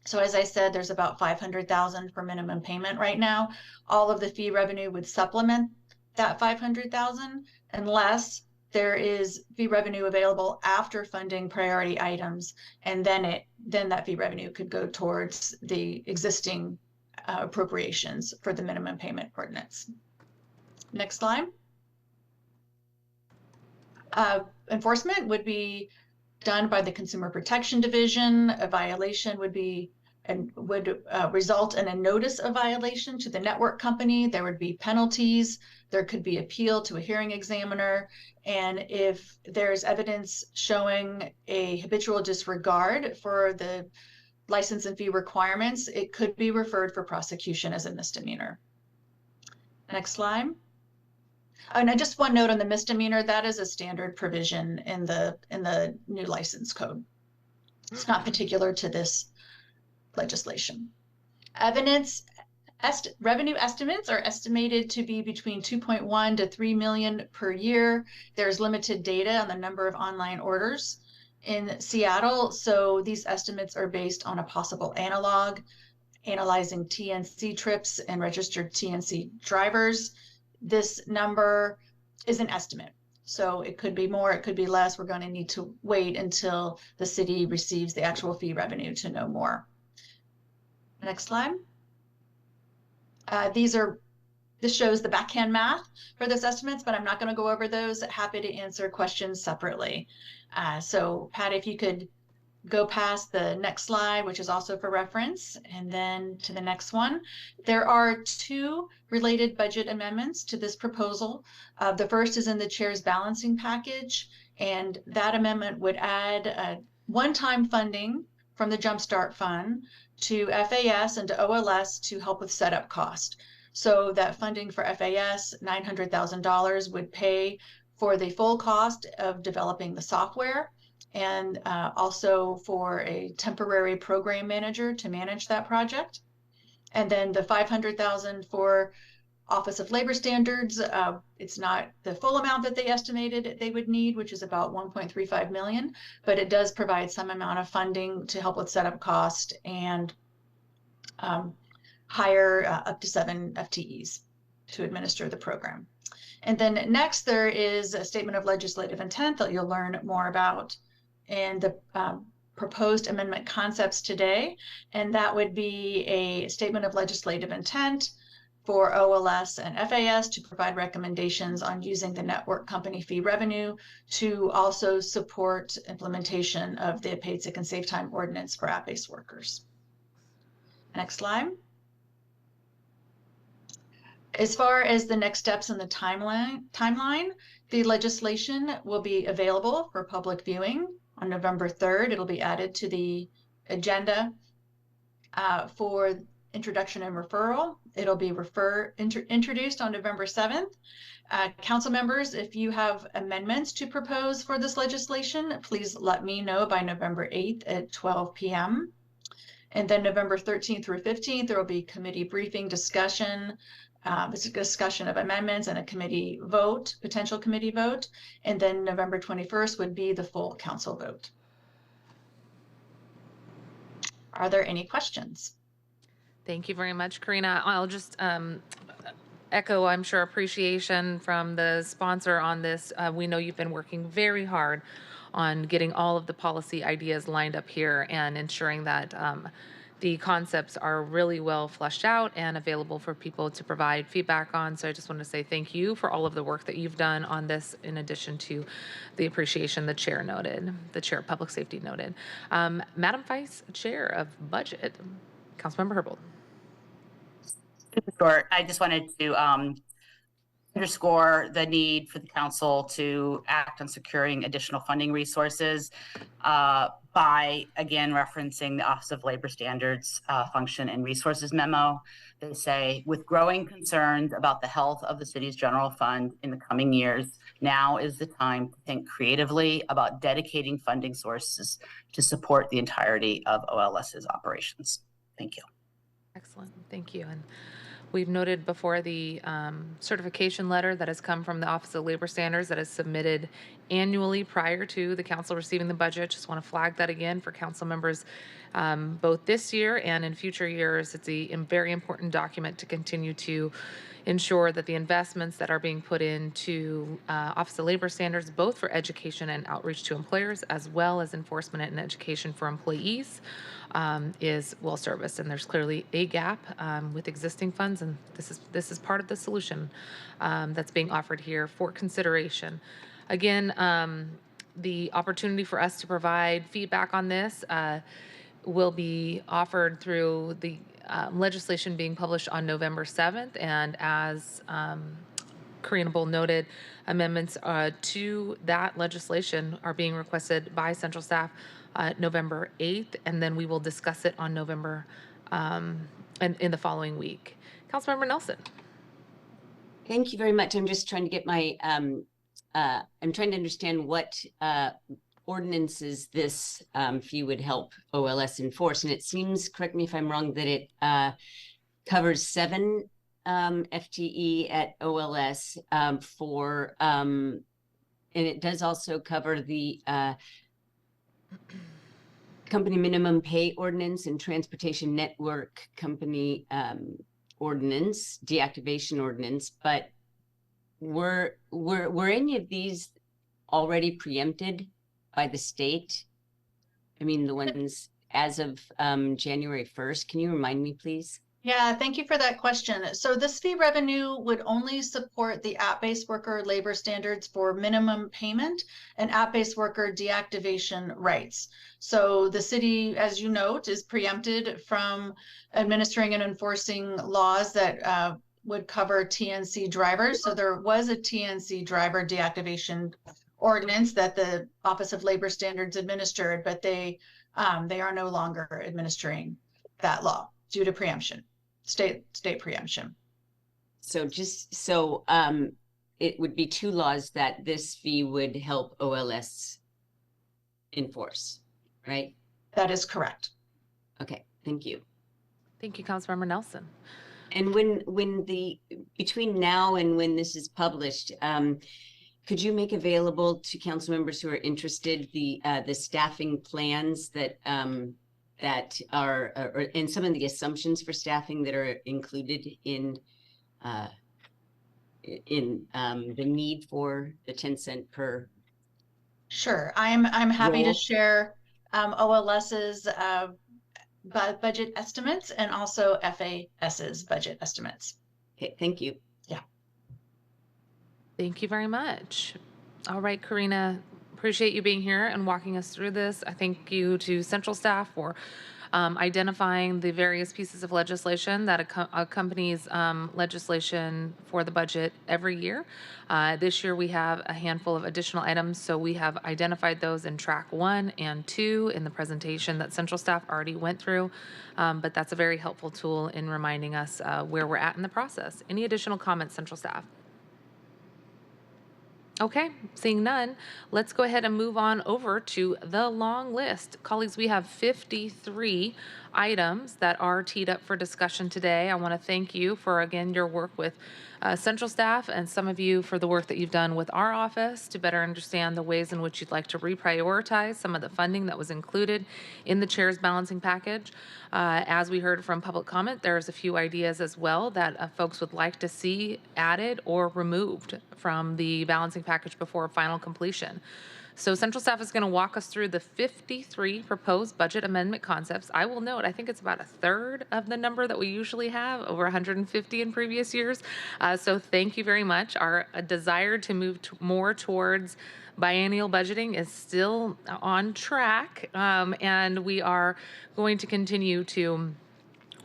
Speaker 9: So as I said, there's about $500,000 for minimum payment right now. All of the fee revenue would supplement that $500,000 unless there is fee revenue available after funding priority items, and then that fee revenue could go towards the existing appropriations for the minimum payment ordinance. Next slide. Enforcement would be done by the Consumer Protection Division. A violation would result in a notice of violation to the network company. There would be penalties. There could be appeal to a hearing examiner. And if there's evidence showing a habitual disregard for the license and fee requirements, it could be referred for prosecution as a misdemeanor. Next slide. And just one note on the misdemeanor, that is a standard provision in the new license code. It's not particular to this legislation. Revenue estimates are estimated to be between 2.1 to 3 million per year. There's limited data on the number of online orders in Seattle, so these estimates are based on a possible analog analyzing TNC trips and registered TNC drivers. This number is an estimate. So it could be more, it could be less. We're going to need to wait until the city receives the actual fee revenue to know more. Next slide. This shows the backhand math for those estimates, but I'm not going to go over those. Happy to answer questions separately. So Pat, if you could go past the next slide, which is also for reference, and then to the next one. There are two related budget amendments to this proposal. The first is in the chair's balancing package, and that amendment would add one-time funding from the Jumpstart Fund to FAS and to OLS to help with setup cost. So that funding for FAS, $900,000, would pay for the full cost of developing the software, and also for a temporary program manager to manage that project. And then the $500,000 for Office of Labor Standards, it's not the full amount that they estimated they would need, which is about 1.35 million, but it does provide some amount of funding to help with setup cost and hire up to 7 FTEs to administer the program. And then next, there is a statement of legislative intent that you'll learn more about in the proposed amendment concepts today. And that would be a statement of legislative intent for OLS and FAS to provide recommendations on using the network company fee revenue to also support implementation of the paid sick and safe time ordinance for app-based workers. Next slide. As far as the next steps in the timeline, the legislation will be available for public viewing on November 3rd. It'll be added to the agenda for introduction and referral. It'll be introduced on November 7th. Council members, if you have amendments to propose for this legislation, please let me know by November 8th at 12 p.m. And then November 13th through 15th, there will be committee briefing discussion. It's a discussion of amendments and a committee vote, potential committee vote. And then November 21st would be the full council vote. Are there any questions?
Speaker 6: Thank you very much, Karina. I'll just echo, I'm sure, appreciation from the sponsor on this. We know you've been working very hard on getting all of the policy ideas lined up here and ensuring that the concepts are really well fleshed out and available for people to provide feedback on. So I just want to say thank you for all of the work that you've done on this, in addition to the appreciation the chair noted, the chair of public safety noted. Madam Vice Chair of Budget, Councilmember Herbold.
Speaker 8: Short. I just wanted to underscore the need for the council to act on securing additional funding resources by, again, referencing the Office of Labor Standards function and resources memo. They say, with growing concerns about the health of the city's general fund in the coming years, now is the time to think creatively about dedicating funding sources to support the entirety of OLS's operations. Thank you.
Speaker 6: Excellent. Thank you. And we've noted before the certification letter that has come from the Office of Labor Standards that is submitted annually prior to the council receiving the budget. Just want to flag that again for council members, both this year and in future years. It's a very important document to continue to ensure that the investments that are being put into Office of Labor Standards, both for education and outreach to employers, as well as enforcement and education for employees, is well serviced. And there's clearly a gap with existing funds, and this is part of the solution that's being offered here for consideration. Again, the opportunity for us to provide feedback on this will be offered through the legislation being published on November 7th. And as Karina Bull noted, amendments to that legislation are being requested by central staff November 8th, and then we will discuss it on November and in the following week. Councilmember Nelson.
Speaker 10: Thank you very much. I'm just trying to get my, I'm trying to understand what ordinances this fee would help OLS enforce. And it seems, correct me if I'm wrong, that it covers 7 FTE at OLS and it does also cover the company minimum pay ordinance and transportation network company ordinance, deactivation ordinance, but were any of these already preempted by the state? I mean, the ones as of January 1st. Can you remind me, please?
Speaker 9: Yeah, thank you for that question. So this fee revenue would only support the app-based worker labor standards for minimum payment and app-based worker deactivation rights. So the city, as you note, is preempted from administering and enforcing laws that would cover TNC drivers. So there was a TNC driver deactivation ordinance that the Office of Labor Standards administered, but they are no longer administering that law due to preemption. State preemption.
Speaker 10: So it would be two laws that this fee would help OLS enforce, right?
Speaker 9: That is correct.
Speaker 10: Okay, thank you.
Speaker 6: Thank you, Councilmember Nelson.
Speaker 10: And between now and when this is published, could you make available to council members who are interested the staffing plans that are and some of the assumptions for staffing that are included in the need for the 10 cent per?
Speaker 9: Sure, I'm happy to share OLS's budget estimates and also FAS's budget estimates.
Speaker 10: Okay, thank you.
Speaker 9: Yeah.
Speaker 6: Thank you very much. All right, Karina, appreciate you being here and walking us through this. I thank you to central staff for identifying the various pieces of legislation that accompanies legislation for the budget every year. This year we have a handful of additional items, so we have identified those in track 1 and 2 in the presentation that central staff already went through, but that's a very helpful tool in reminding us where we're at in the process. Any additional comments, central staff? Okay, seeing none, let's go ahead and move on over to the long list. Colleagues, we have 53 items that are teed up for discussion today. I want to thank you for, again, your work with central staff and some of you for the work that you've done with our office to better understand the ways in which you'd like to reprioritize some of the funding that was included in the chair's balancing package. As we heard from public comment, there's a few ideas as well that folks would like to see added or removed from the balancing package before final completion. So central staff is going to walk us through the 53 proposed budget amendment concepts. I will note, I think it's about a third of the number that we usually have, over 150 in previous years. So thank you very much. Our desire to move more towards biennial budgeting is still on track, and we are going to continue to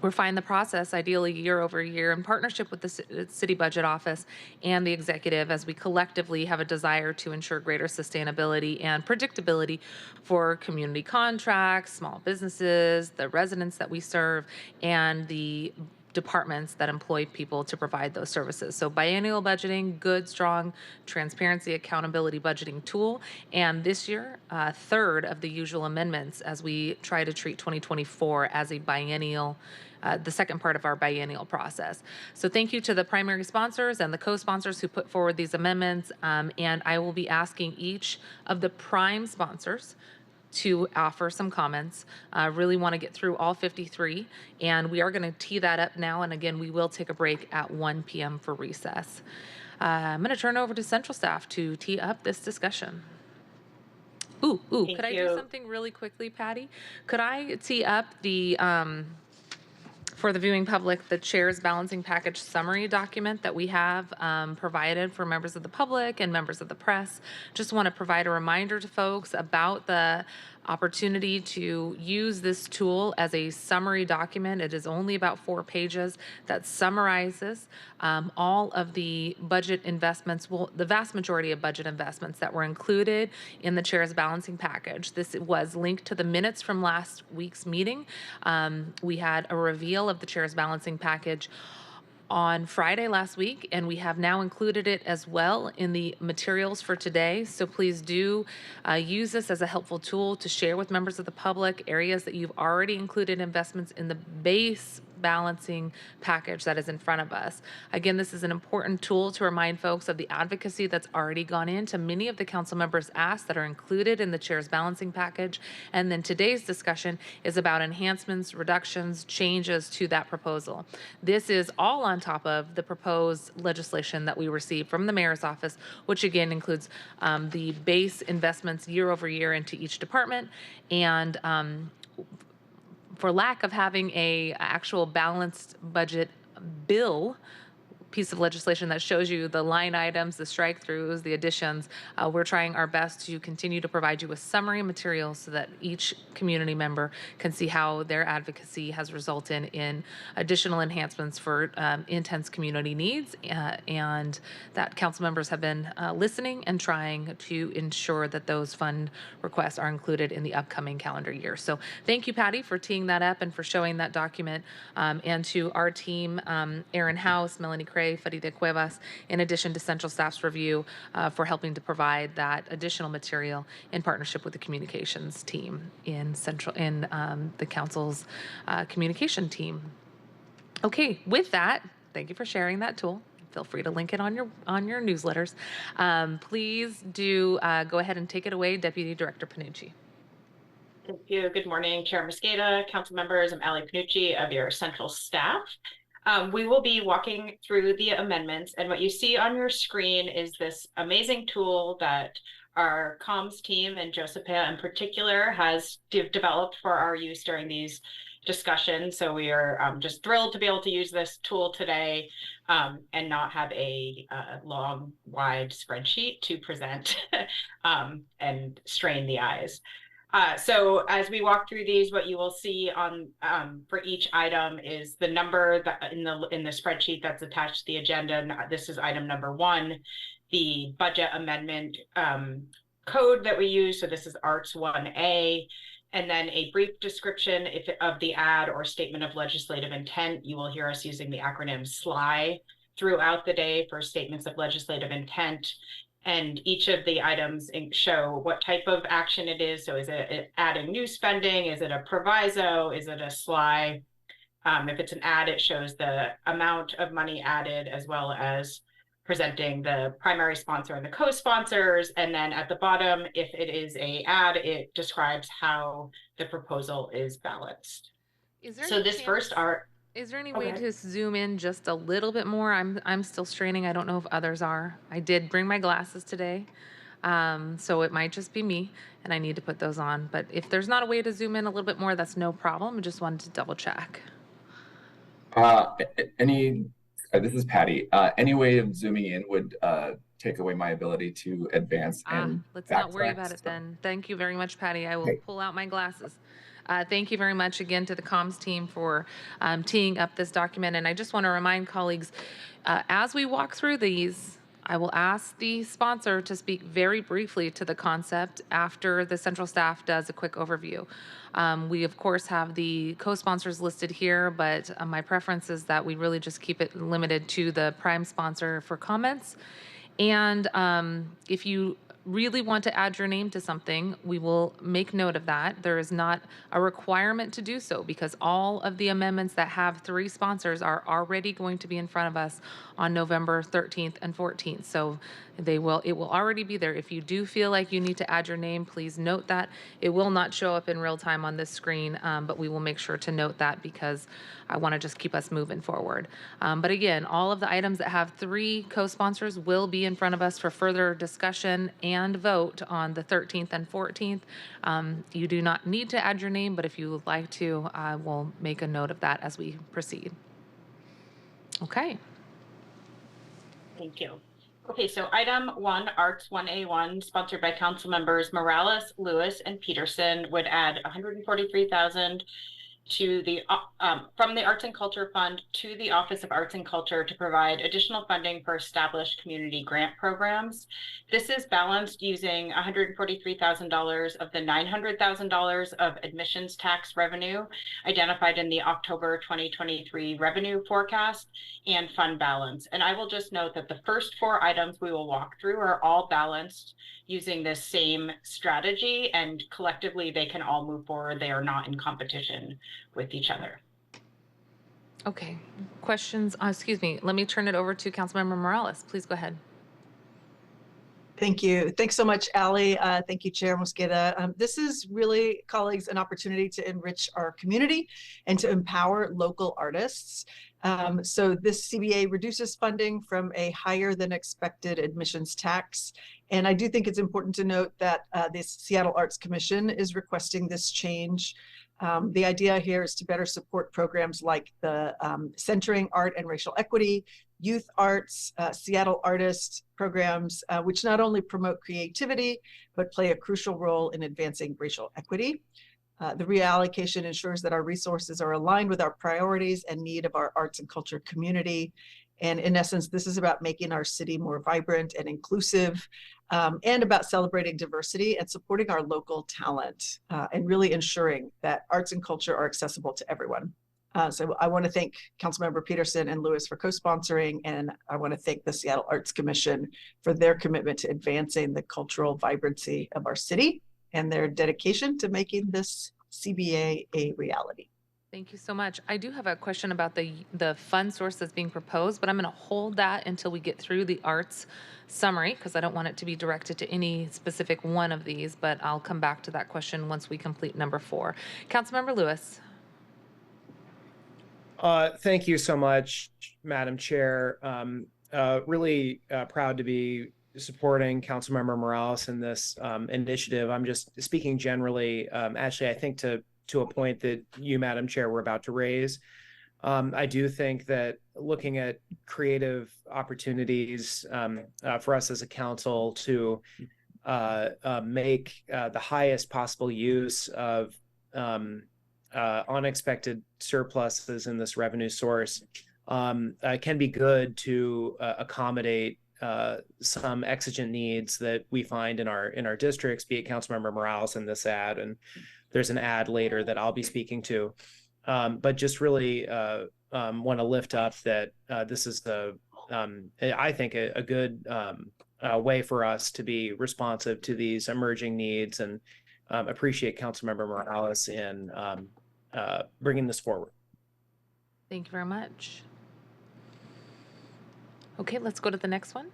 Speaker 6: refine the process, ideally year over year, in partnership with the City Budget Office and the executive, as we collectively have a desire to ensure greater sustainability and predictability for community contracts, small businesses, the residents that we serve, and the departments that employ people to provide those services. So biennial budgeting, good, strong, transparency, accountability budgeting tool. And this year, a third of the usual amendments as we try to treat 2024 as a biennial, the second part of our biennial process. So thank you to the primary sponsors and the co-sponsors who put forward these amendments. And I will be asking each of the prime sponsors to offer some comments. Really want to get through all 53, and we are going to tee that up now. And again, we will take a break at 1 p.m. for recess. I'm going to turn over to central staff to tee up this discussion. Could I do something really quickly, Patty? Could I tee up the for the viewing public, the chair's balancing package summary document that we have provided for members of the public and members of the press? Just want to provide a reminder to folks about the opportunity to use this tool as a summary document. It is only about 4 pages that summarizes all of the budget investments, the vast majority of budget investments that were included in the chair's balancing package. This was linked to the minutes from last week's meeting. We had a reveal of the chair's balancing package on Friday last week, and we have now included it as well in the materials for today. So please do use this as a helpful tool to share with members of the public areas that you've already included investments in the base balancing package that is in front of us. Again, this is an important tool to remind folks of the advocacy that's already gone into many of the council members' asks that are included in the chair's balancing package. And then today's discussion is about enhancements, reductions, changes to that proposal. This is all on top of the proposed legislation that we received from the mayor's office, which again includes the base investments year over year into each department, and for lack of having a actual balanced budget bill piece of legislation that shows you the line items, the strike-throughs, the additions, we're trying our best to continue to provide you with summary materials so that each community member can see how their advocacy has resulted in additional enhancements for intense community needs, and that council members have been listening and trying to ensure that those fund requests are included in the upcoming calendar year. So thank you, Patty, for teeing that up and for showing that document, and to our team, Aaron House, Melanie Cray, Farida Cuevas, in addition to Central Staff's review, for helping to provide that additional material in partnership with the communications team in the council's communication team. Okay, with that, thank you for sharing that tool. Feel free to link it on your newsletters. Please do go ahead and take it away, Deputy Director Panucci.
Speaker 1: Thank you. Good morning, Chair Mosqueda, council members. I'm Ali Panucci of your central staff. We will be walking through the amendments, and what you see on your screen is this amazing tool that our comms team and Josephia in particular has developed for our use during these discussions. So we are just thrilled to be able to use this tool today and not have a long, wide spreadsheet to present and strain the eyes. So as we walk through these, what you will see on for each item is the number that in the spreadsheet that's attached to the agenda. This is item number 1, the budget amendment code that we use. So this is ARTS 1A, and then a brief description of the ad or statement of legislative intent. You will hear us using the acronym SLI throughout the day for statements of legislative intent. And each of the items show what type of action it is. So is it adding new spending? Is it a proviso? Is it a SLI? If it's an ad, it shows the amount of money added, as well as presenting the primary sponsor and the co-sponsors. And then at the bottom, if it is an ad, it describes how the proposal is balanced.
Speaker 6: Is there
Speaker 1: so this first art.
Speaker 6: Is there any way to zoom in just a little bit more? I'm still straining. I don't know if others are. I did bring my glasses today, so it might just be me, and I need to put those on. But if there's not a way to zoom in a little bit more, that's no problem. I just wanted to double check.
Speaker 20: This is Patty. Any way of zooming in would take away my ability to advance and
Speaker 6: let's not worry about it then. Thank you very much, Patty. I will pull out my glasses. Thank you very much again to the comms team for teeing up this document. And I just want to remind colleagues, as we walk through these, I will ask the sponsor to speak very briefly to the concept after the central staff does a quick overview. We, of course, have the co-sponsors listed here, but my preference is that we really just keep it limited to the prime sponsor for comments. And if you really want to add your name to something, we will make note of that. There is not a requirement to do so because all of the amendments that have 3 sponsors are already going to be in front of us on November 13th and 14th. So it will already be there. If you do feel like you need to add your name, please note that. It will not show up in real time on this screen, but we will make sure to note that because I want to just keep us moving forward. But again, all of the items that have 3 co-sponsors will be in front of us for further discussion and vote on the 13th and 14th. You do not need to add your name, but if you would like to, I will make a note of that as we proceed. Okay.
Speaker 1: Thank you. Okay, so item 1, ARTS 1A1, sponsored by council members Morales, Lewis, and Peterson, would add $143,000 to the from the Arts and Culture Fund to the Office of Arts and Culture to provide additional funding for established community grant programs. This is balanced using $143,000 of the $900,000 of admissions tax revenue identified in the October 2023 revenue forecast and fund balance. And I will just note that the first 4 items we will walk through are all balanced using this same strategy, and collectively they can all move forward. They are not in competition with each other.
Speaker 6: Okay, questions? Excuse me, let me turn it over to Councilmember Morales. Please go ahead.
Speaker 11: Thank you. Thanks so much, Allie. Thank you, Chair Mosqueda. This is really, colleagues, an opportunity to enrich our community and to empower local artists. So this CBA reduces funding from a higher than expected admissions tax. And I do think it's important to note that the Seattle Arts Commission is requesting this change. The idea here is to better support programs like the Centering Art and Racial Equity, Youth Arts, Seattle Artists programs, which not only promote creativity, but play a crucial role in advancing racial equity. The reallocation ensures that our resources are aligned with our priorities and need of our arts and culture community. And in essence, this is about making our city more vibrant and inclusive, and about celebrating diversity and supporting our local talent, and really ensuring that arts and culture are accessible to everyone. So I want to thank Councilmember Peterson and Lewis for co-sponsoring, and I want to thank the Seattle Arts Commission for their commitment to advancing the cultural vibrancy of our city and their dedication to making this CBA a reality.
Speaker 6: Thank you so much. I do have a question about the fund source that's being proposed, but I'm going to hold that until we get through the arts summary because I don't want it to be directed to any specific one of these, but I'll come back to that question once we complete number 4. Councilmember Lewis.
Speaker 12: Thank you so much, Madam Chair. Really proud to be supporting Councilmember Morales in this initiative. I'm just speaking generally. Actually, I think to a point that you, Madam Chair, were about to raise. I do think that looking at creative opportunities for us as a council to make the highest possible use of unexpected surpluses in this revenue source can be good to accommodate some exigent needs that we find in our districts, be it Councilmember Morales in this ad, and there's an ad later that I'll be speaking to. But just really want to lift up that this is I think a good way for us to be responsive to these emerging needs, and appreciate Councilmember Morales in bringing this forward.
Speaker 6: Thank you very much. Okay, let's go to the next one.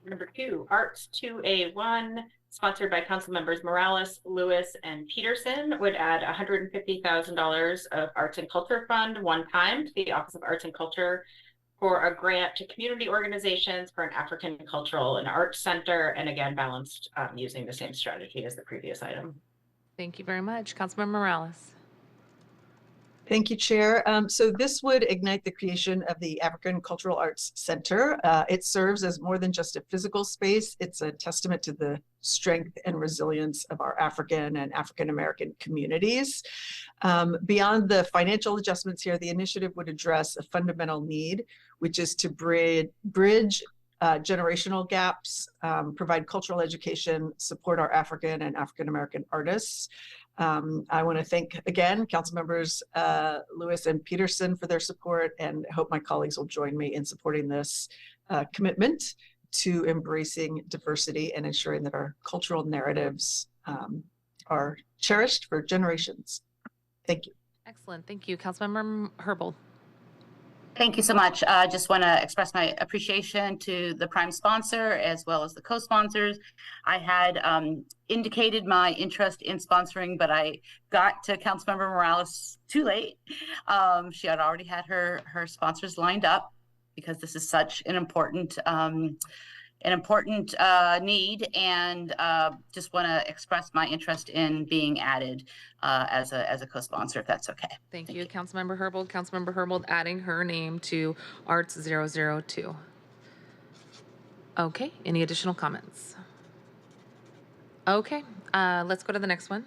Speaker 1: Number 2, Arts 2A1, sponsored by Council Members Morales, Lewis, and Peterson, would add $150,000 of Arts and Culture Fund one time to the Office of Arts and Culture for a grant to community organizations for an African Cultural and Arts Center, and again, balanced using the same strategy as the previous item.
Speaker 6: Thank you very much. Councilmember Morales.
Speaker 11: Thank you, Chair. So this would ignite the creation of the African Cultural Arts Center. It serves as more than just a physical space. It's a testament to the strength and resilience of our African and African American communities. Beyond the financial adjustments here, the initiative would address a fundamental need, which is to bridge generational gaps, provide cultural education, support our African and African American artists. I want to thank again Council Members Lewis and Peterson for their support, and hope my colleagues will join me in supporting this commitment to embracing diversity and ensuring that our cultural narratives are cherished for generations. Thank you.
Speaker 6: Excellent. Thank you. Councilmember Herbold.
Speaker 8: Thank you so much. I just want to express my appreciation to the prime sponsor as well as the co-sponsors. I had indicated my interest in sponsoring, but I got to Councilmember Morales too late. She had already had her sponsors lined up because this is such an important need, and just want to express my interest in being added as a co-sponsor, if that's okay.
Speaker 6: Thank you. Councilmember Herbold. Councilmember Herbold adding her name to Arts 002. Okay, any additional comments? Okay, let's go to the next one.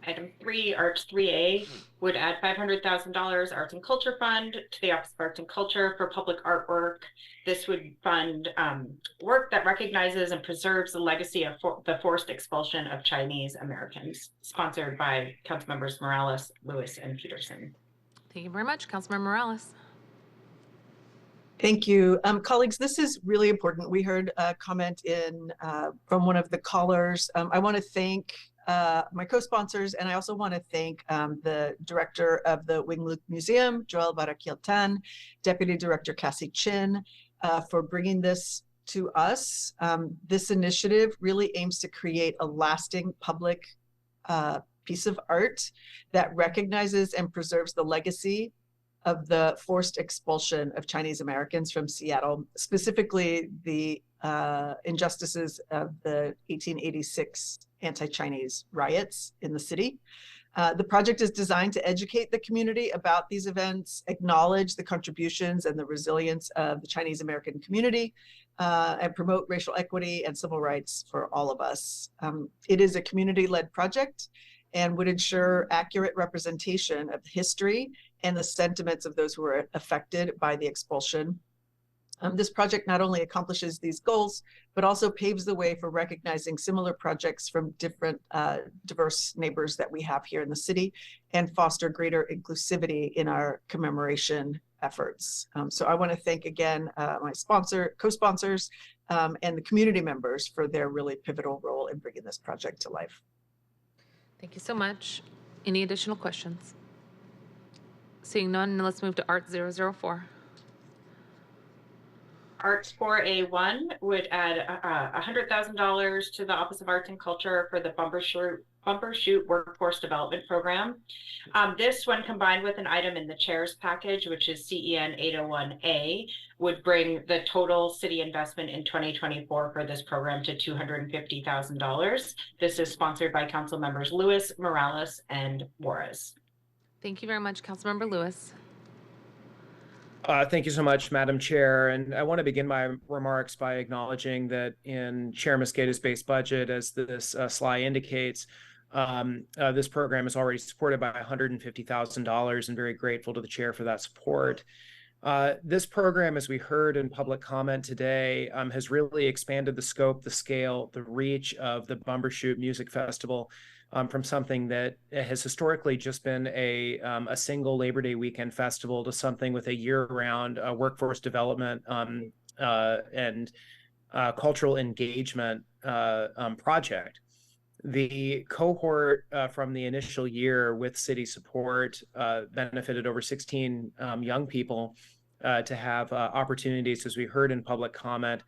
Speaker 1: Item 3, Arts 3A, would add $500,000 Arts and Culture Fund to the Office of Arts and Culture for public artwork. This would fund work that recognizes and preserves the legacy of the forced expulsion of Chinese Americans, sponsored by Councilmembers Morales, Lewis, and Peterson.
Speaker 6: Thank you very much. Councilmember Morales.
Speaker 11: Thank you. Colleagues, this is really important. We heard a comment from one of the callers. I want to thank my co-sponsors, and I also want to thank the director of the Wing Luke Museum, Joel Barakiltan, Deputy Director Cassie Chin, for bringing this to us. This initiative really aims to create a lasting public piece of art that recognizes and preserves the legacy of the forced expulsion of Chinese Americans from Seattle, specifically the injustices of the 1886 anti-Chinese riots in the city. The project is designed to educate the community about these events, acknowledge the contributions and the resilience of the Chinese American community, and promote racial equity and civil rights for all of us. It is a community-led project and would ensure accurate representation of the history and the sentiments of those who were affected by the expulsion. This project not only accomplishes these goals, but also paves the way for recognizing similar projects from different diverse neighbors that we have here in the city and foster greater inclusivity in our commemoration efforts. So I want to thank again my co-sponsors, and the community members for their really pivotal role in bringing this project to life.
Speaker 6: Thank you so much. Any additional questions? Seeing none, let's move to Art 004.
Speaker 1: Arts 4A1 would add $100,000 to the Office of Arts and Culture for the Bumbershoot Workforce Development Program. This, when combined with an item in the chair's package, which is CEN 801A, would bring the total city investment in 2024 for this program to $250,000. This is sponsored by Council Members Lewis, Morales, and Juarez.
Speaker 6: Thank you very much, Councilmember Lewis.
Speaker 12: Thank you so much, Madam Chair. And I want to begin my remarks by acknowledging that in Chair Mosqueda's base budget, as this slide indicates, this program is already supported by $150,000, and very grateful to the chair for that support. This program, as we heard in public comment today, has really expanded the scope, the scale, the reach of the Bumbershoot Music Festival from something that has historically just been a single Labor Day weekend festival to something with a year-round workforce development and cultural engagement project. The cohort from the initial year with city support benefited over 16 young people to have opportunities, as we heard in public comment,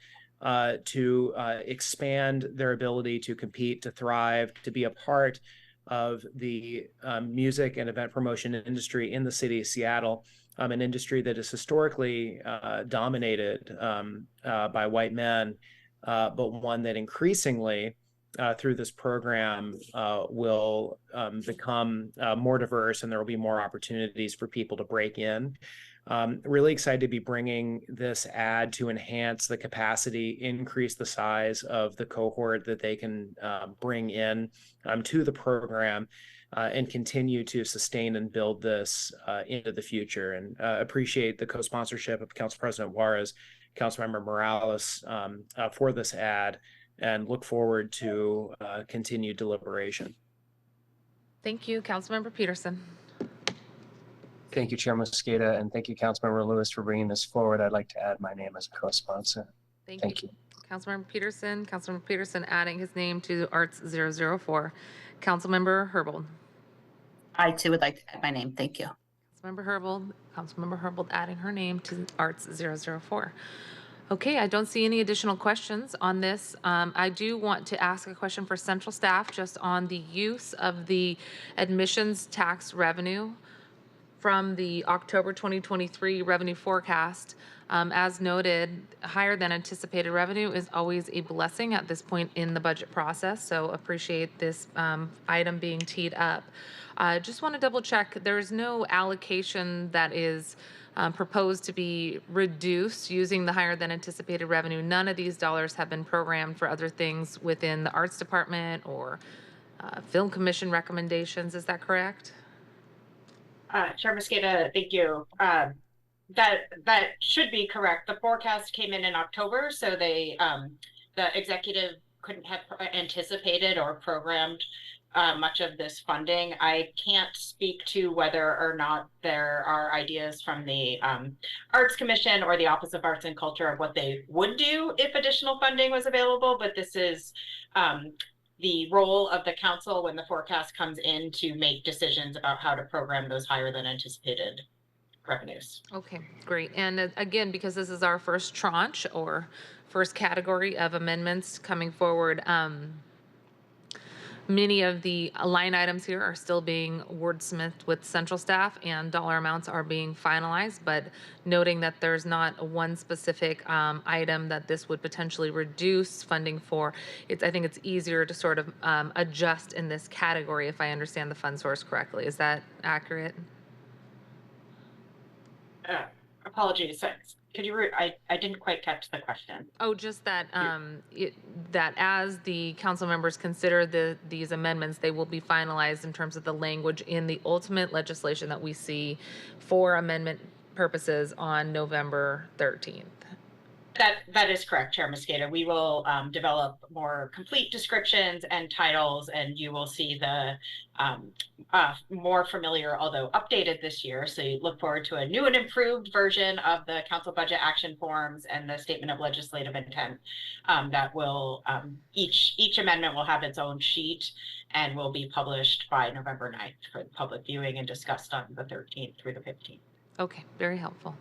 Speaker 12: to expand their ability to compete, to thrive, to be a part of the music and event promotion industry in the city of Seattle, an industry that is historically dominated by white men, but one that increasingly through this program will become more diverse, and there will be more opportunities for people to break in. Really excited to be bringing this ad to enhance the capacity, increase the size of the cohort that they can bring in to the program, and continue to sustain and build this into the future. And appreciate the co-sponsorship of Council President Juarez, Councilmember Morales for this ad, and look forward to continued deliberation.
Speaker 6: Thank you, Councilmember Peterson.
Speaker 14: Thank you, Chair Mosqueda, and thank you, Councilmember Lewis, for bringing this forward. I'd like to add my name as a co-sponsor.
Speaker 6: Thank you. Councilmember Peterson adding his name to Arts 004. Councilmember Herbold.
Speaker 8: I too would like to add my name. Thank you.
Speaker 6: Councilmember Herbold adding her name to Arts 004. Okay, I don't see any additional questions on this. I do want to ask a question for central staff just on the use of the admissions tax revenue from the October 2023 revenue forecast. As noted, higher than anticipated revenue is always a blessing at this point in the budget process, so appreciate this item being teed up. Just want to double check, there is no allocation that is proposed to be reduced using the higher than anticipated revenue. None of these dollars have been programmed for other things within the arts department or film commission recommendations, is that correct?
Speaker 1: Chair Mosqueda, thank you. That should be correct. The forecast came in October, so they the executive couldn't have anticipated or programmed much of this funding. I can't speak to whether or not there are ideas from the Arts Commission or the Office of Arts and Culture of what they would do if additional funding was available, but this is the role of the council when the forecast comes in to make decisions about how to program those higher than anticipated revenues.
Speaker 6: Okay, great. And again, because this is our first tranche or first category of amendments coming forward, many of the line items here are still being wordsmithed with central staff and dollar amounts are being finalized, but noting that there's not one specific item that this would potentially reduce funding for. I think it's easier to sort of adjust in this category if I understand the fund source correctly. Is that accurate?
Speaker 1: Apologies. Could you? I didn't quite catch the question.
Speaker 6: Oh, just that that as the council members consider these amendments, they will be finalized in terms of the language in the ultimate legislation that we see for amendment purposes on November 13th.
Speaker 1: That is correct, Chair Mosqueda. We will develop more complete descriptions and titles, and you will see the more familiar, although updated this year. So you look forward to a new and improved version of the council budget action forms and the statement of legislative intent. That will each amendment will have its own sheet and will be published by November 9th for public viewing and discussed on the 13th through the 15th.
Speaker 6: Okay, very helpful.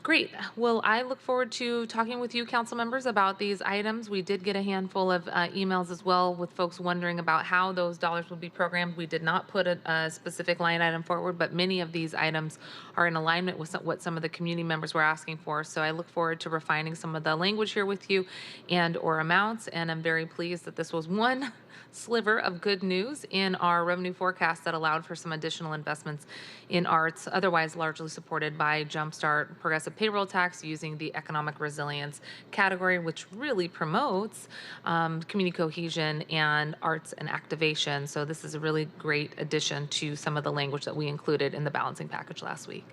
Speaker 6: Great. Well, I look forward to talking with you, council members, about these items. We did get a handful of emails as well with folks wondering about how those dollars would be programmed. We did not put a specific line item forward, but many of these items are in alignment with what some of the community members were asking for. So I look forward to refining some of the language here with you and or amounts. And I'm very pleased that this was one sliver of good news in our revenue forecast that allowed for some additional investments in arts, otherwise largely supported by Jumpstart progressive payroll tax using the economic resilience category, which really promotes community cohesion and arts and activation. So this is a really great addition to some of the language that we included in the balancing package last week.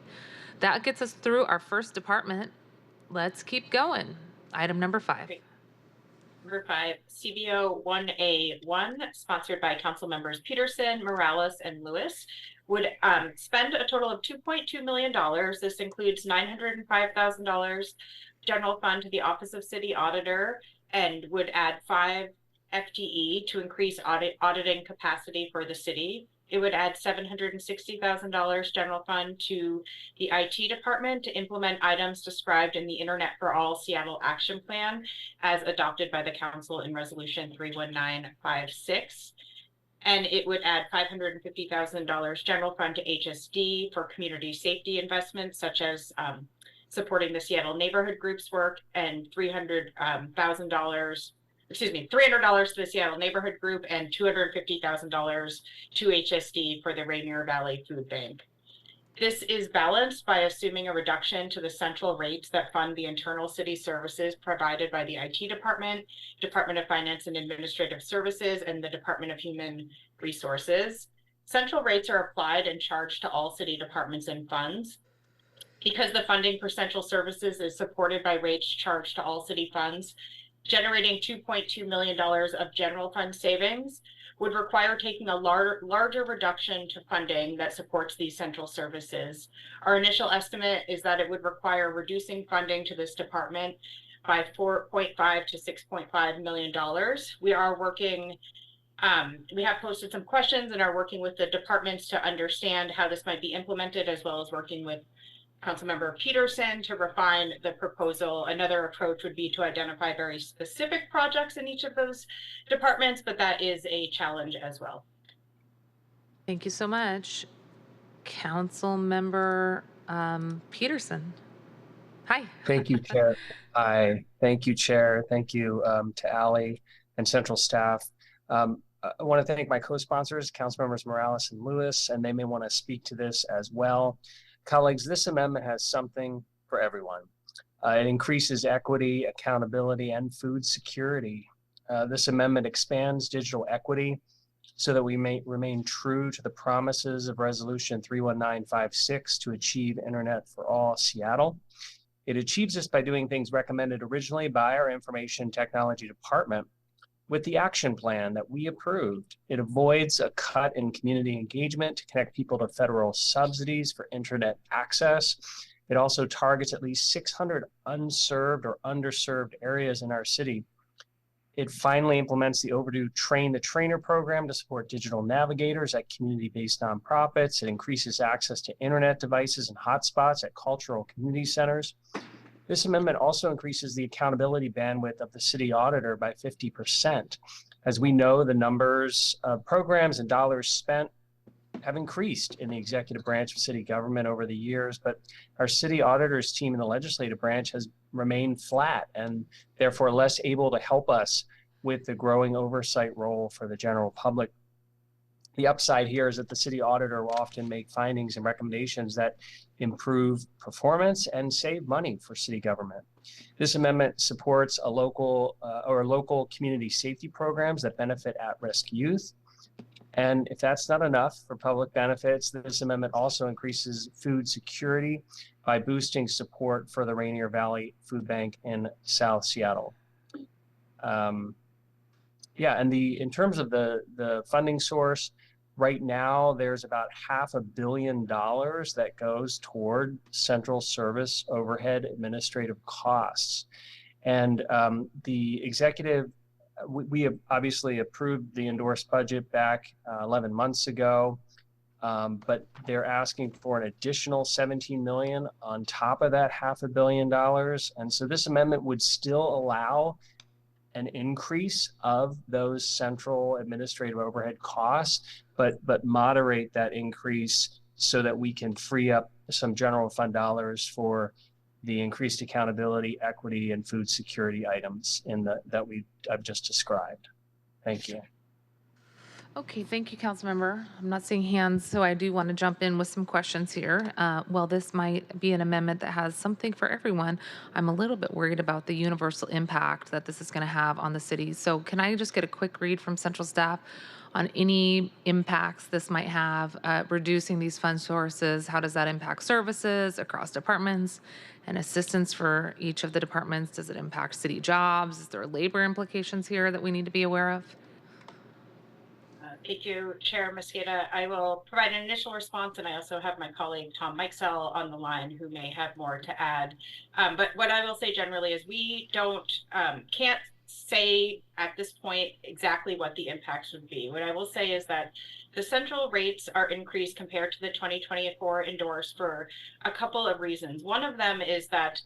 Speaker 6: That gets us through our first department. Let's keep going. Item number 5.
Speaker 1: Number 5, CBO 1A1, sponsored by council members Peterson, Morales, and Lewis, would spend a total of $2.2 million. This includes $905,000 general fund to the Office of City Auditor and would add 5 FTE to increase auditing capacity for the city. It would add $760,000 general fund to the IT department to implement items described in the Internet for All Seattle Action Plan as adopted by the council in resolution 31956. And it would add $550,000 general fund to HSD for community safety investments, such as supporting the Seattle neighborhood groups work, and $300,000 to the Seattle neighborhood group and $250,000 to HSD for the Rainier Valley Food Bank. This is balanced by assuming a reduction to the central rates that fund the internal city services provided by the IT department, Department of Finance and Administrative Services, and the Department of Human Resources. Central rates are applied and charged to all city departments and funds. Because the funding for central services is supported by rates charged to all city funds, generating $2.2 million of general fund savings would require taking a larger reduction to funding that supports these central services. Our initial estimate is that it would require reducing funding to this department by $4.5 to $6.5 million. We are working, we have posted some questions and are working with the departments to understand how this might be implemented, as well as working with Councilmember Peterson to refine the proposal. Another approach would be to identify very specific projects in each of those departments, but that is a challenge as well.
Speaker 6: Thank you so much. Councilmember Peterson. Hi.
Speaker 14: Thank you, Chair. Hi. Thank you, Chair. Thank you to Allie and Central staff. I want to thank my co-sponsors, Councilmembers Morales and Lewis, and they may want to speak to this as well. Colleagues, this amendment has something for everyone. It increases equity, accountability, and food security. This amendment expands digital equity so that we may remain true to the promises of Resolution 31956 to achieve Internet for All Seattle. It achieves this by doing things recommended originally by our Information Technology Department with the action plan that we approved. It avoids a cut in community engagement to connect people to federal subsidies for internet access. It also targets at least 600 unserved or underserved areas in our city. It finally implements the overdue Train the Trainer program to support digital navigators at community-based nonprofits. It increases access to internet devices and hotspots at cultural community centers. This amendment also increases the accountability bandwidth of the city auditor by 50%. As we know, the numbers of programs and dollars spent have increased in the executive branch of city government over the years, but our city auditors team in the legislative branch has remained flat and therefore less able to help us with the growing oversight role for the general public. The upside here is that the city auditor will often make findings and recommendations that improve performance and save money for city government. This amendment supports a local community safety programs that benefit at-risk youth. And if that's not enough for public benefits, this amendment also increases food security by boosting support for the Rainier Valley Food Bank in South Seattle. And in terms of the funding source, right now there's about $500 million that goes toward central service overhead administrative costs. And the executive, we have obviously approved the endorsed budget back 11 months ago, but they're asking for an additional $17 million on top of that $500 million. And so this amendment would still allow an increase of those central administrative overhead costs, but moderate that increase so that we can free up some general fund dollars for the increased accountability, equity, and food security items that I've just described. Thank you.
Speaker 6: Okay, thank you, Councilmember. I'm not seeing hands, so I do want to jump in with some questions here. While this might be an amendment that has something for everyone, I'm a little bit worried about the universal impact that this is going to have on the city. So can I just get a quick read from central staff on any impacts this might have, reducing these fund sources? How does that impact services across departments and assistance for each of the departments? Does it impact city jobs? Is there labor implications here that we need to be aware of?
Speaker 1: Thank you, Chair Mosqueda. I will provide an initial response, and I also have my colleague Tom Mikesell on the line who may have more to add. But what I will say generally is we can't say at this point exactly what the impacts would be. What I will say is that the central rates are increased compared to the 2024 endorsed for a couple of reasons. One of them is that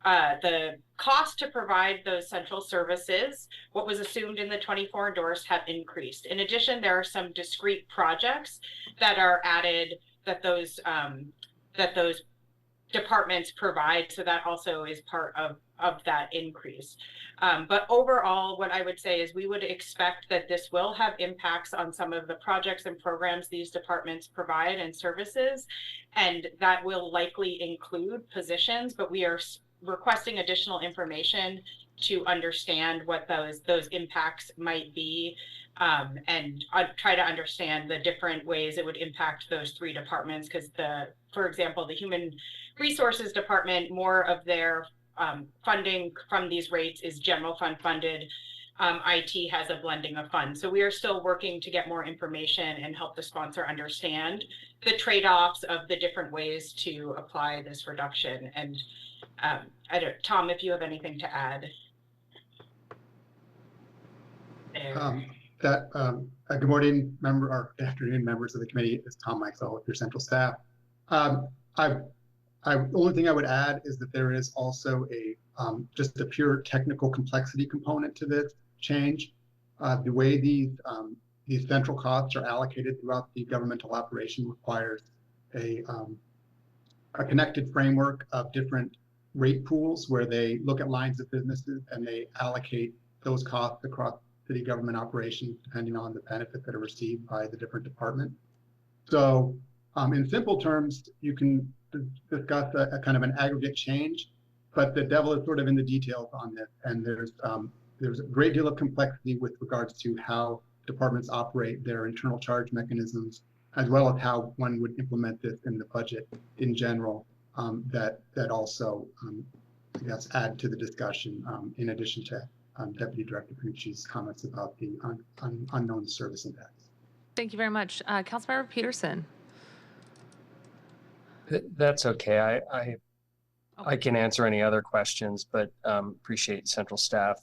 Speaker 1: the cost to provide those central services, what was assumed in the 24 endorsed, have increased. In addition, there are some discrete projects that are added that those departments provide, so that also is part of that increase. But overall, what I would say is we would expect that this will have impacts on some of the projects and programs these departments provide and services, and that will likely include positions, but we are requesting additional information to understand what those impacts might be, and try to understand the different ways it would impact those three departments, because for example, the Human Resources Department, more of their funding from these rates is general fund funded. IT has a blending of funds. So we are still working to get more information and help the sponsor understand the trade-offs of the different ways to apply this reduction. And Tom, if you have anything to add.
Speaker 15: Good morning, good afternoon, members of the committee. It's Tom Mikesell with your central staff. The only thing I would add is that there is also just a pure technical complexity component to this change. The way these central costs are allocated throughout the governmental operation requires a connected framework of different rate pools where they look at lines of businesses and they allocate those costs across city government operations depending on the benefits that are received by the different departments. So in simple terms, you can discuss a kind of an aggregate change, but the devil is sort of in the details on this. And there's a great deal of complexity with regards to how departments operate their internal charge mechanisms, as well as how one would implement this in the budget in general, that also, I guess, add to the discussion in addition to Deputy Director Panucci's comments about the unknown service index.
Speaker 6: Thank you very much. Councilmember Peterson.
Speaker 14: That's okay. I can answer any other questions, but appreciate central staff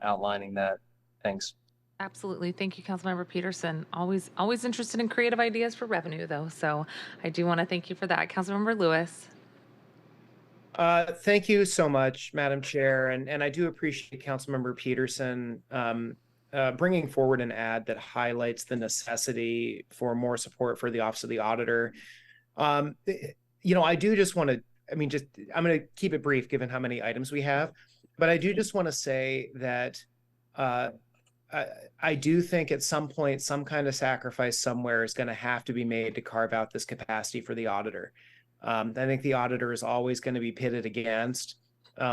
Speaker 14: outlining that Thanks.
Speaker 6: Absolutely. Thank you, Councilmember Peterson. Always interested in creative ideas for revenue, though. So I do want to thank you for that. Councilmember Lewis.
Speaker 12: Thank you so much, Madam Chair, and I do appreciate Councilmember Peterson bringing forward an ad that highlights the necessity for more support for the Office of the Auditor. I do just want to, I'm going to keep it brief given how many items we have, but I do just want to say that I do think at some point, some kind of sacrifice somewhere is going to have to be made to carve out this capacity for the auditor. I think the auditor is always going to be pitted against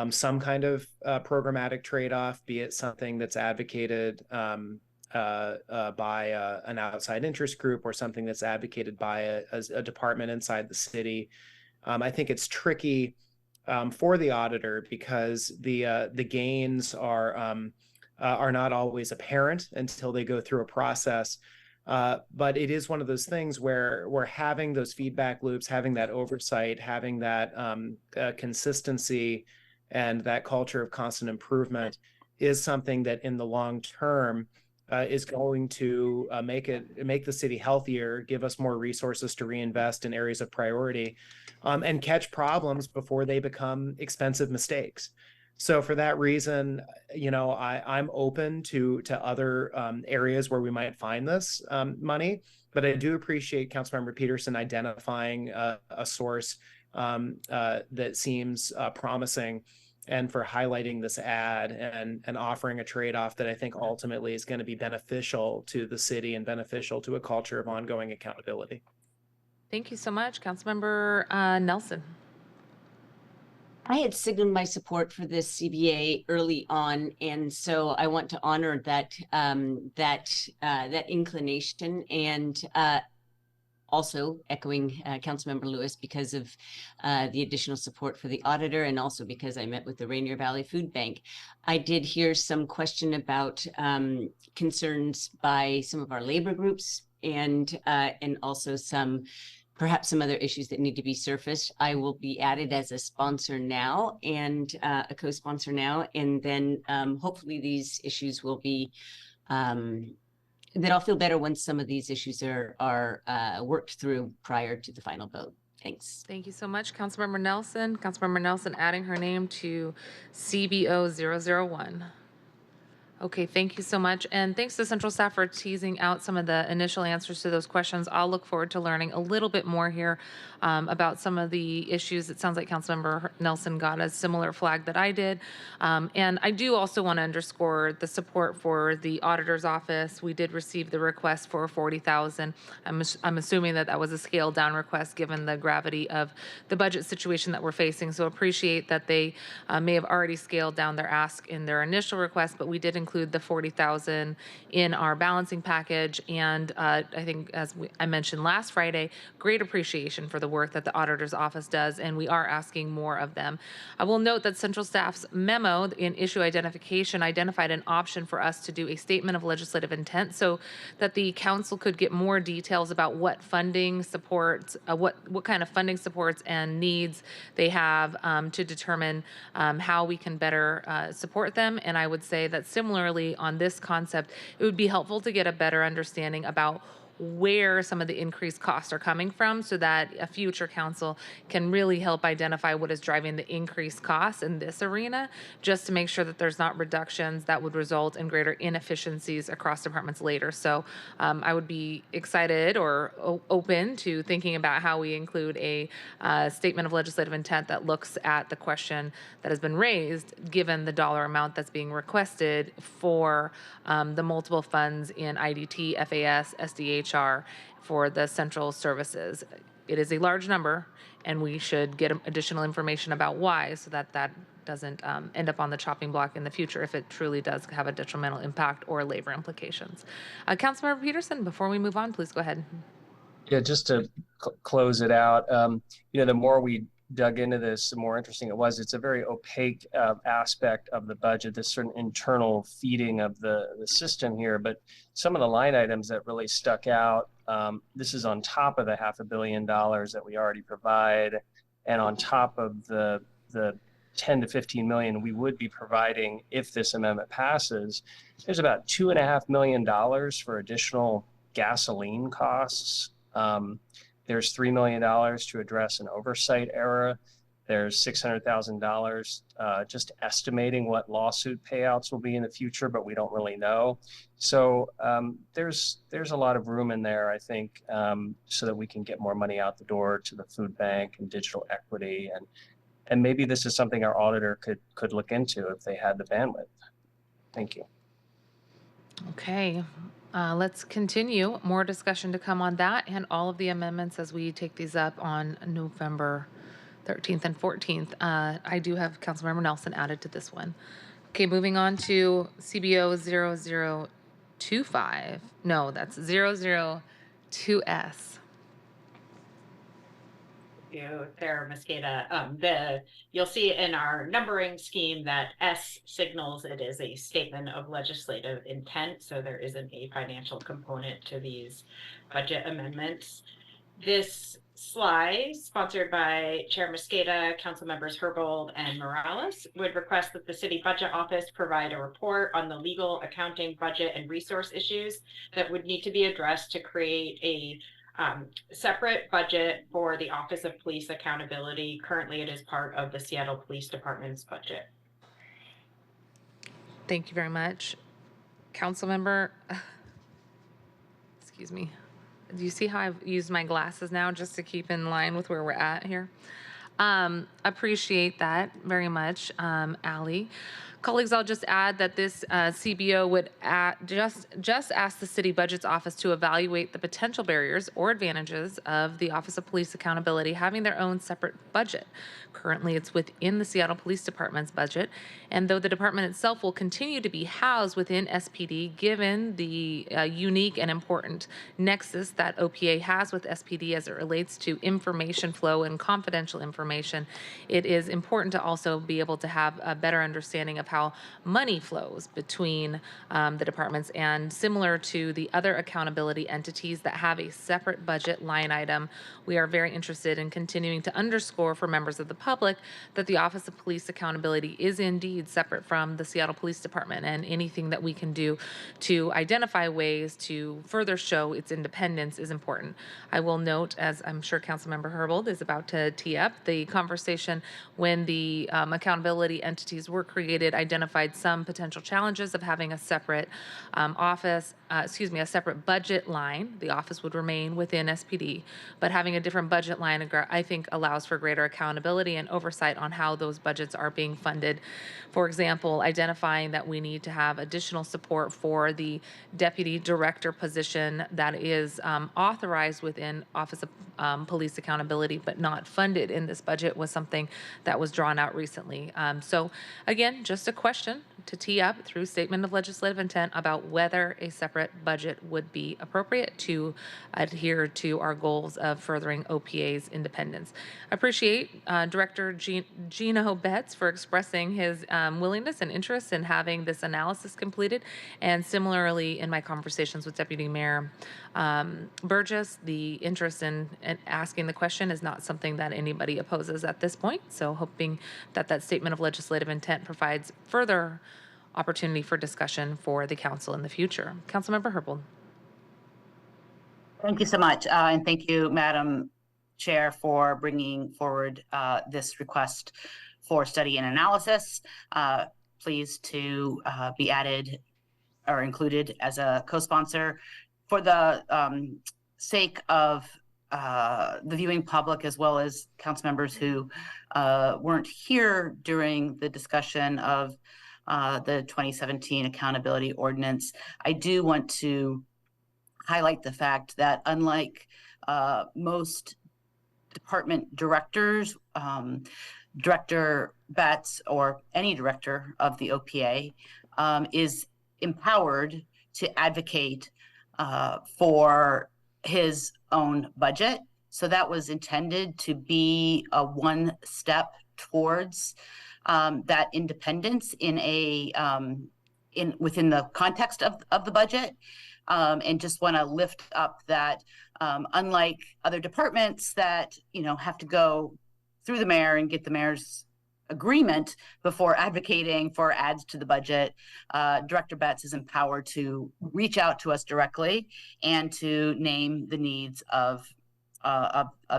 Speaker 12: some kind of programmatic trade-off, be it something that's advocated by an outside interest group or something that's advocated by a department inside the city. I think it's tricky for the auditor because the gains are not always apparent until they go through a process. But it is one of those things where we're having those feedback loops, having that oversight, having that consistency and that culture of constant improvement is something that in the long term is going to make the city healthier, give us more resources to reinvest in areas of priority, and catch problems before they become expensive mistakes. So for that reason, I'm open to other areas where we might find this money, but I do appreciate Councilmember Peterson identifying a source that seems promising, and for highlighting this ad and offering a trade-off that I think ultimately is going to be beneficial to the city and beneficial to a culture of ongoing accountability.
Speaker 6: Thank you so much, Councilmember Nelson.
Speaker 10: I had signaled my support for this CBA early on, and so I want to honor that that inclination, and also echoing Councilmember Lewis because of the additional support for the auditor, and also because I met with the Rainier Valley Food Bank. I did hear some question about concerns by some of our labor groups, and also perhaps some other issues that need to be surfaced. I will be added as a sponsor now and a co-sponsor now, and then hopefully these issues will be that I'll feel better once some of these issues are worked through prior to the final vote. Thanks.
Speaker 6: Thank you so much, Councilmember Nelson. Councilmember Nelson adding her name to CBO 001. Okay, thank you so much. And thanks to Central Staff for teasing out some of the initial answers to those questions. I'll look forward to learning a little bit more here about some of the issues. It sounds like Councilmember Nelson got a similar flag that I did. And I do also want to underscore the support for the auditor's office. We did receive the request for $40,000. I'm assuming that was a scaled down request given the gravity of the budget situation that we're facing. So appreciate that they may have already scaled down their ask in their initial request, but we did include the $40,000 in our balancing package. And I think, as I mentioned last Friday, great appreciation for the work that the auditor's office does, and we are asking more of them. I will note that Central Staff's memo in issue identification identified an option for us to do a statement of legislative intent so that the council could get more details about what funding supports, what kind of funding supports and needs they have to determine how we can better support them. And I would say that similarly on this concept, it would be helpful to get a better understanding about where some of the increased costs are coming from so that a future council can really help identify what is driving the increased costs in this arena, just to make sure that there's not reductions that would result in greater inefficiencies across departments later. So I would be excited or open to thinking about how we include a statement of legislative intent that looks at the question that has been raised, given the dollar amount that's being requested for the multiple funds in IDT, FAS, SDHR for the central services. It is a large number, and we should get additional information about why, so that that doesn't end up on the chopping block in the future if it truly does have a detrimental impact or labor implications. Councilmember Peterson, before we move on, please go ahead.
Speaker 14: Yeah, just to close it out, the more we dug into this, the more interesting it was. It's a very opaque aspect of the budget, this certain internal feeding of the system here. But some of the line items that really stuck out, this is on top of the $500 million that we already provide, and on top of the 10 to 15 million we would be providing if this amendment passes, there's about $2.5 million for additional gasoline costs. There's $3 million to address an oversight error. There's $600,000 just estimating what lawsuit payouts will be in the future, but we don't really know. So there's a lot of room in there, I think, so that we can get more money out the door to the food bank and digital equity, and maybe this is something our auditor could look into if they had the bandwidth. Thank you.
Speaker 6: Okay, let's continue. More discussion to come on that and all of the amendments as we take these up on November 13th and 14th. I do have Councilmember Nelson added to this one. Okay, moving on to CBO 0025. No, that's 002S.
Speaker 1: You there, Mosqueda. You'll see in our numbering scheme that S signals it is a statement of legislative intent, so there isn't a financial component to these budget amendments. This slide, sponsored by Chair Mosqueda, Council Members Herbold and Morales, would request that the City Budget Office provide a report on the legal, accounting, budget, and resource issues that would need to be addressed to create a separate budget for the Office of Police Accountability. Currently, it is part of the Seattle Police Department's budget.
Speaker 6: Thank you very much. Councilmember, excuse me. Do you see how I've used my glasses now just to keep in line with where we're at here? Appreciate that very much, Allie. Colleagues, I'll just add that this CBO would just ask the City Budget's Office to evaluate the potential barriers or advantages of the Office of Police Accountability having their own separate budget. Currently, it's within the Seattle Police Department's budget, and though the department itself will continue to be housed within SPD, given the unique and important nexus that OPA has with SPD as it relates to information flow and confidential information, it is important to also be able to have a better understanding of how money flows between the departments, and similar to the other accountability entities that have a separate budget line item, we are very interested in continuing to underscore for members of the public that the Office of Police Accountability is indeed separate from the Seattle Police Department, and anything that we can do to identify ways to further show its independence is important. I will note, as I'm sure Councilmember Herbold is about to tee up, the conversation when the accountability entities were created identified some potential challenges of having a separate a separate budget line. The office would remain within SPD, but having a different budget line, I think, allows for greater accountability and oversight on how those budgets are being funded. For example, identifying that we need to have additional support for the deputy director position that is authorized within Office of Police Accountability, but not funded in this budget, was something that was drawn out recently. So again, just a question to tee up through statement of legislative intent about whether a separate budget would be appropriate to adhere to our goals of furthering OPA's independence. I appreciate Director Gino Betts for expressing his willingness and interest in having this analysis completed, and similarly in my conversations with Deputy Mayor Burgess, the interest in asking the question is not something that anybody opposes at this point, so hoping that that statement of legislative intent provides further opportunity for discussion for the council in the future. Councilmember Herbold.
Speaker 8: Thank you so much, and thank you, Madam Chair, for bringing forward this request for study and analysis. Pleased to be added or included as a co-sponsor. For the sake of the viewing public, as well as council members who weren't here during the discussion of the 2017 accountability ordinance, I do want to highlight the fact that unlike most department directors, Director Betts or any director of the OPA is empowered to advocate for his own budget. So that was intended to be a one step towards that independence in a within the context of the budget, and just want to lift up that unlike other departments that have to go through the mayor and get the mayor's agreement before advocating for adds to the budget. Director Betts is empowered to reach out to us directly and to name the needs of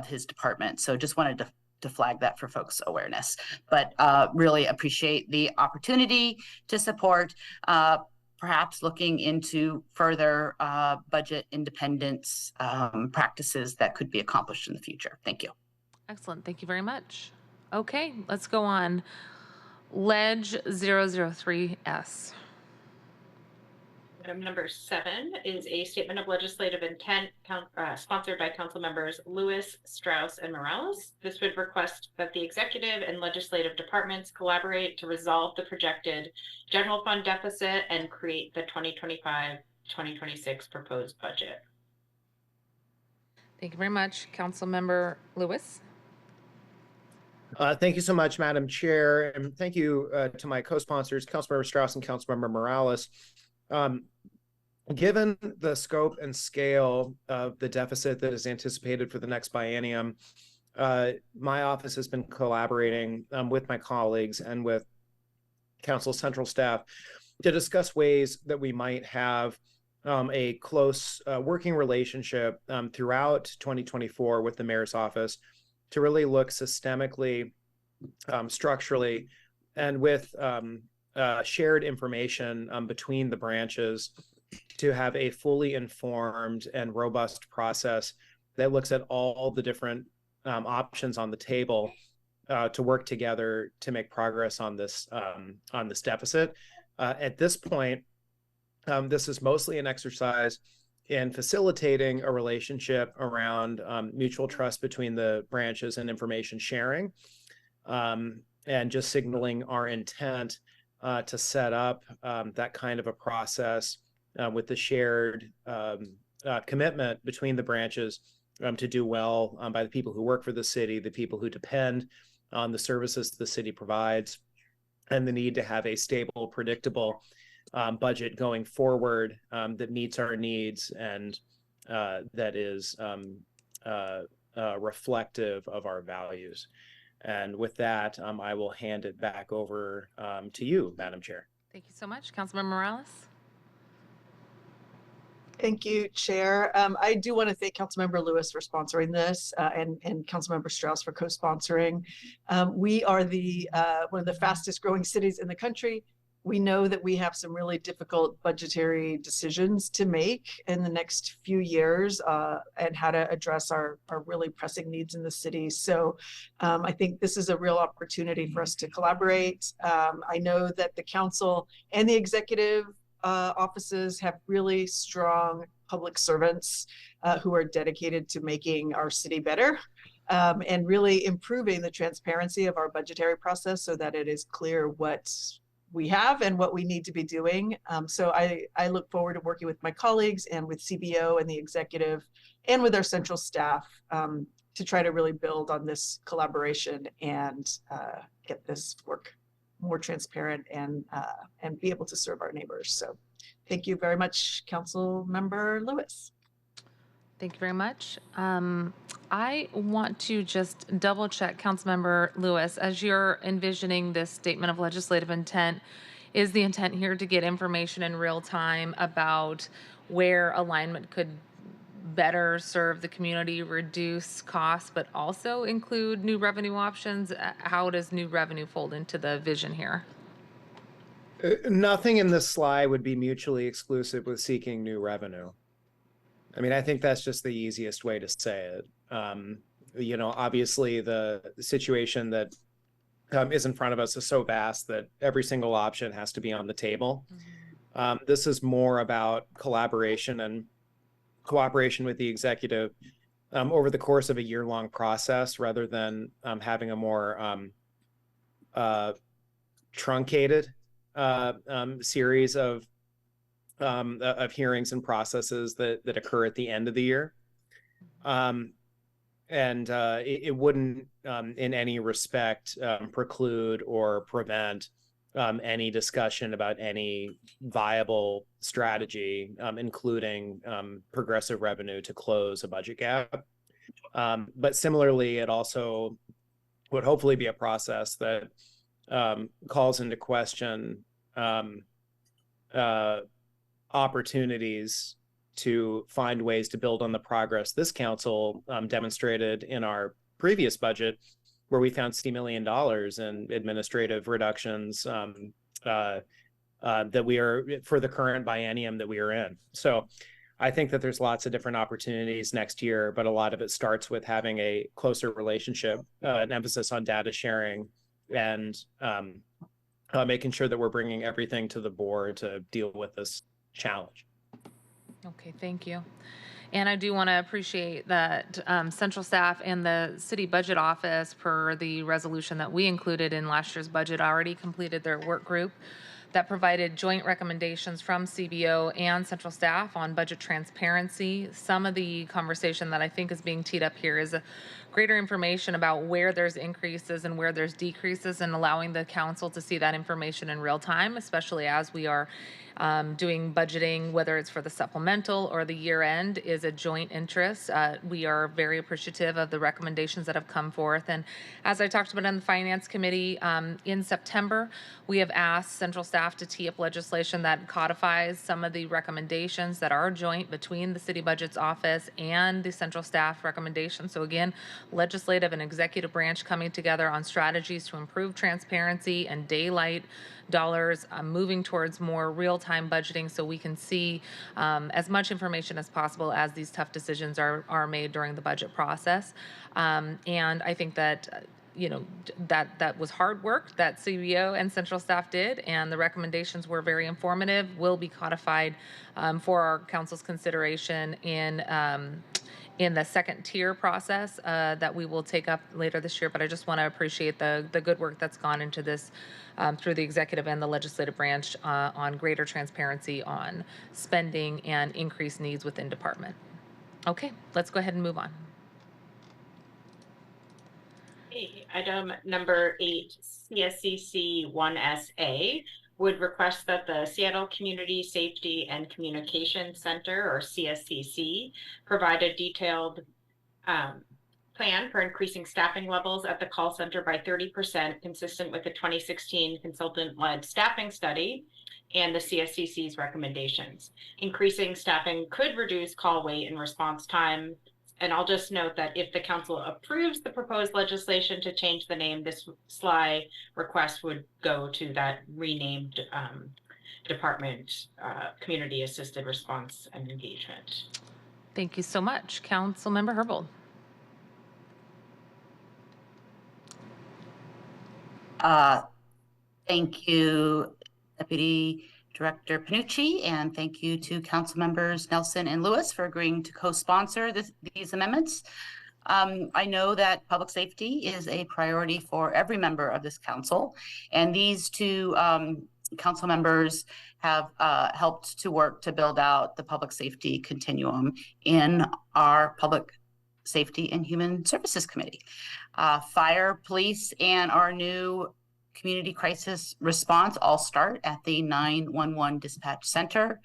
Speaker 8: his department. So just wanted to flag that for folks' awareness, but really appreciate the opportunity to support, perhaps looking into further budget independence practices that could be accomplished in the future. Thank you.
Speaker 6: Excellent. Thank you very much. Okay, let's go on. Ledge 003S.
Speaker 1: Item number 7 is a statement of legislative intent sponsored by council members Lewis, Strauss, and Morales. This would request that the executive and legislative departments collaborate to resolve the projected general fund deficit and create the 2025-2026 proposed budget.
Speaker 6: Thank you very much. Councilmember Lewis.
Speaker 12: Thank you so much, Madam Chair, and thank you to my co-sponsors, Councilmember Strauss and Councilmember Morales. Given the scope and scale of the deficit that is anticipated for the next biennium, my office has been collaborating with my colleagues and with Council Central staff to discuss ways that we might have a close working relationship throughout 2024 with the mayor's office to really look systemically, structurally, and with shared information between the branches to have a fully informed and robust process that looks at all the different options on the table to work together to make progress on this deficit. At this point, this is mostly an exercise in facilitating a relationship around mutual trust between the branches and information sharing, and just signaling our intent to set up that kind of a process with the shared commitment between the branches to do well by the people who work for the city, the people who depend on the services the city provides, and the need to have a stable, predictable budget going forward that meets our needs and that is reflective of our values. And with that, I will hand it back over to you, Madam Chair.
Speaker 6: Thank you so much. Councilmember Morales.
Speaker 11: Thank you, Chair. I do want to thank Councilmember Lewis for sponsoring this and Councilmember Strauss for co-sponsoring. We are one of the fastest growing cities in the country. We know that we have some really difficult budgetary decisions to make in the next few years and how to address our really pressing needs in the city. So I think this is a real opportunity for us to collaborate. I know that the council and the executive offices have really strong public servants who are dedicated to making our city better and really improving the transparency of our budgetary process so that it is clear what we have and what we need to be doing. So I look forward to working with my colleagues and with CBO and the executive and with our central staff to try to really build on this collaboration and get this work more transparent and be able to serve our neighbors. So thank you very much, Councilmember Lewis.
Speaker 6: Thank you very much. I want to just double check, Councilmember Lewis, as you're envisioning this statement of legislative intent, is the intent here to get information in real time about where alignment could better serve the community, reduce costs, but also include new revenue options? How does new revenue fold into the vision here?
Speaker 12: Nothing in this slide would be mutually exclusive with seeking new revenue. I mean, I think that's just the easiest way to say it. You know, obviously the situation that is in front of us is so vast that every single option has to be on the table. Mm-hmm. This is more about collaboration and cooperation with the executive over the course of a year-long process rather than having a more truncated series of hearings and processes that occur at the end of the year. It wouldn't in any respect preclude or prevent any discussion about any viable strategy, including progressive revenue to close a budget gap. But similarly, it also would hopefully be a process that calls into question opportunities to find ways to build on the progress this council demonstrated in our previous budget, where we found $60 million in administrative reductions that we are for the current biennium that we are in. So I think that there's lots of different opportunities next year, but a lot of it starts with having a closer relationship, an emphasis on data sharing, and making sure that we're bringing everything to the board to deal with this challenge.
Speaker 6: Okay, thank you. And I do want to appreciate that central staff and the city budget office, per the resolution that we included in last year's budget, already completed their work group that provided joint recommendations from CBO and central staff on budget transparency. Some of the conversation that I think is being teed up here is a greater information about where there's increases and where there's decreases, and allowing the council to see that information in real time, especially as we are doing budgeting, whether it's for the supplemental or the year end, is a joint interest. We are very appreciative of the recommendations that have come forth. And as I talked about in the Finance Committee, in September, we have asked central staff to tee up legislation that codifies some of the recommendations that are joint between the City Budget's office and the central staff recommendations. So again, legislative and executive branch coming together on strategies to improve transparency and daylight dollars, moving towards more real-time budgeting so we can see as much information as possible as these tough decisions are made during the budget process. And I think that that was hard work that CBO and central staff did, and the recommendations were very informative, will be codified for our council's consideration in the second tier process that we will take up later this year. But I just want to appreciate the good work that's gone into this through the executive and the legislative branch on greater transparency on spending and increased needs within department. Okay, let's go ahead and move on.
Speaker 1: Okay, item number 8, CSCC 1SA would request that the Seattle Community Safety and Communication Center, or CSCC, provide a detailed plan for increasing staffing levels at the call center by 30%, consistent with the 2016 consultant-led staffing study and the CSCC's recommendations. Increasing staffing could reduce call wait and response time. And I'll just note that if the council approves the proposed legislation to change the name, this SLI request would go to that renamed department, Community Assisted Response and Engagement.
Speaker 6: Thank you so much. Councilmember Herbold.
Speaker 8: Thank you, Deputy Director Panucci, and thank you to Council Members Nelson and Lewis for agreeing to co-sponsor these amendments. I know that public safety is a priority for every member of this council, and these two council members have helped to work to build out the public safety continuum in our Public Safety and Human Services Committee. Fire, police, and our new community crisis response all start at the 911 Dispatch Center.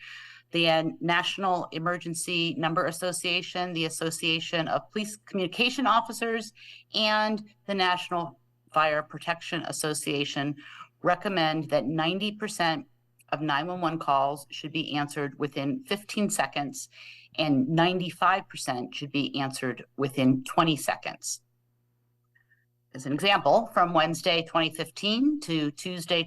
Speaker 8: The National Emergency Number Association, the Association of Police Communication Officers, and the National Fire Protection Association recommend that 90% of 911 calls should be answered within 15 seconds and 95% should be answered within 20 seconds. As an example, from Wednesday 2015 to Tuesday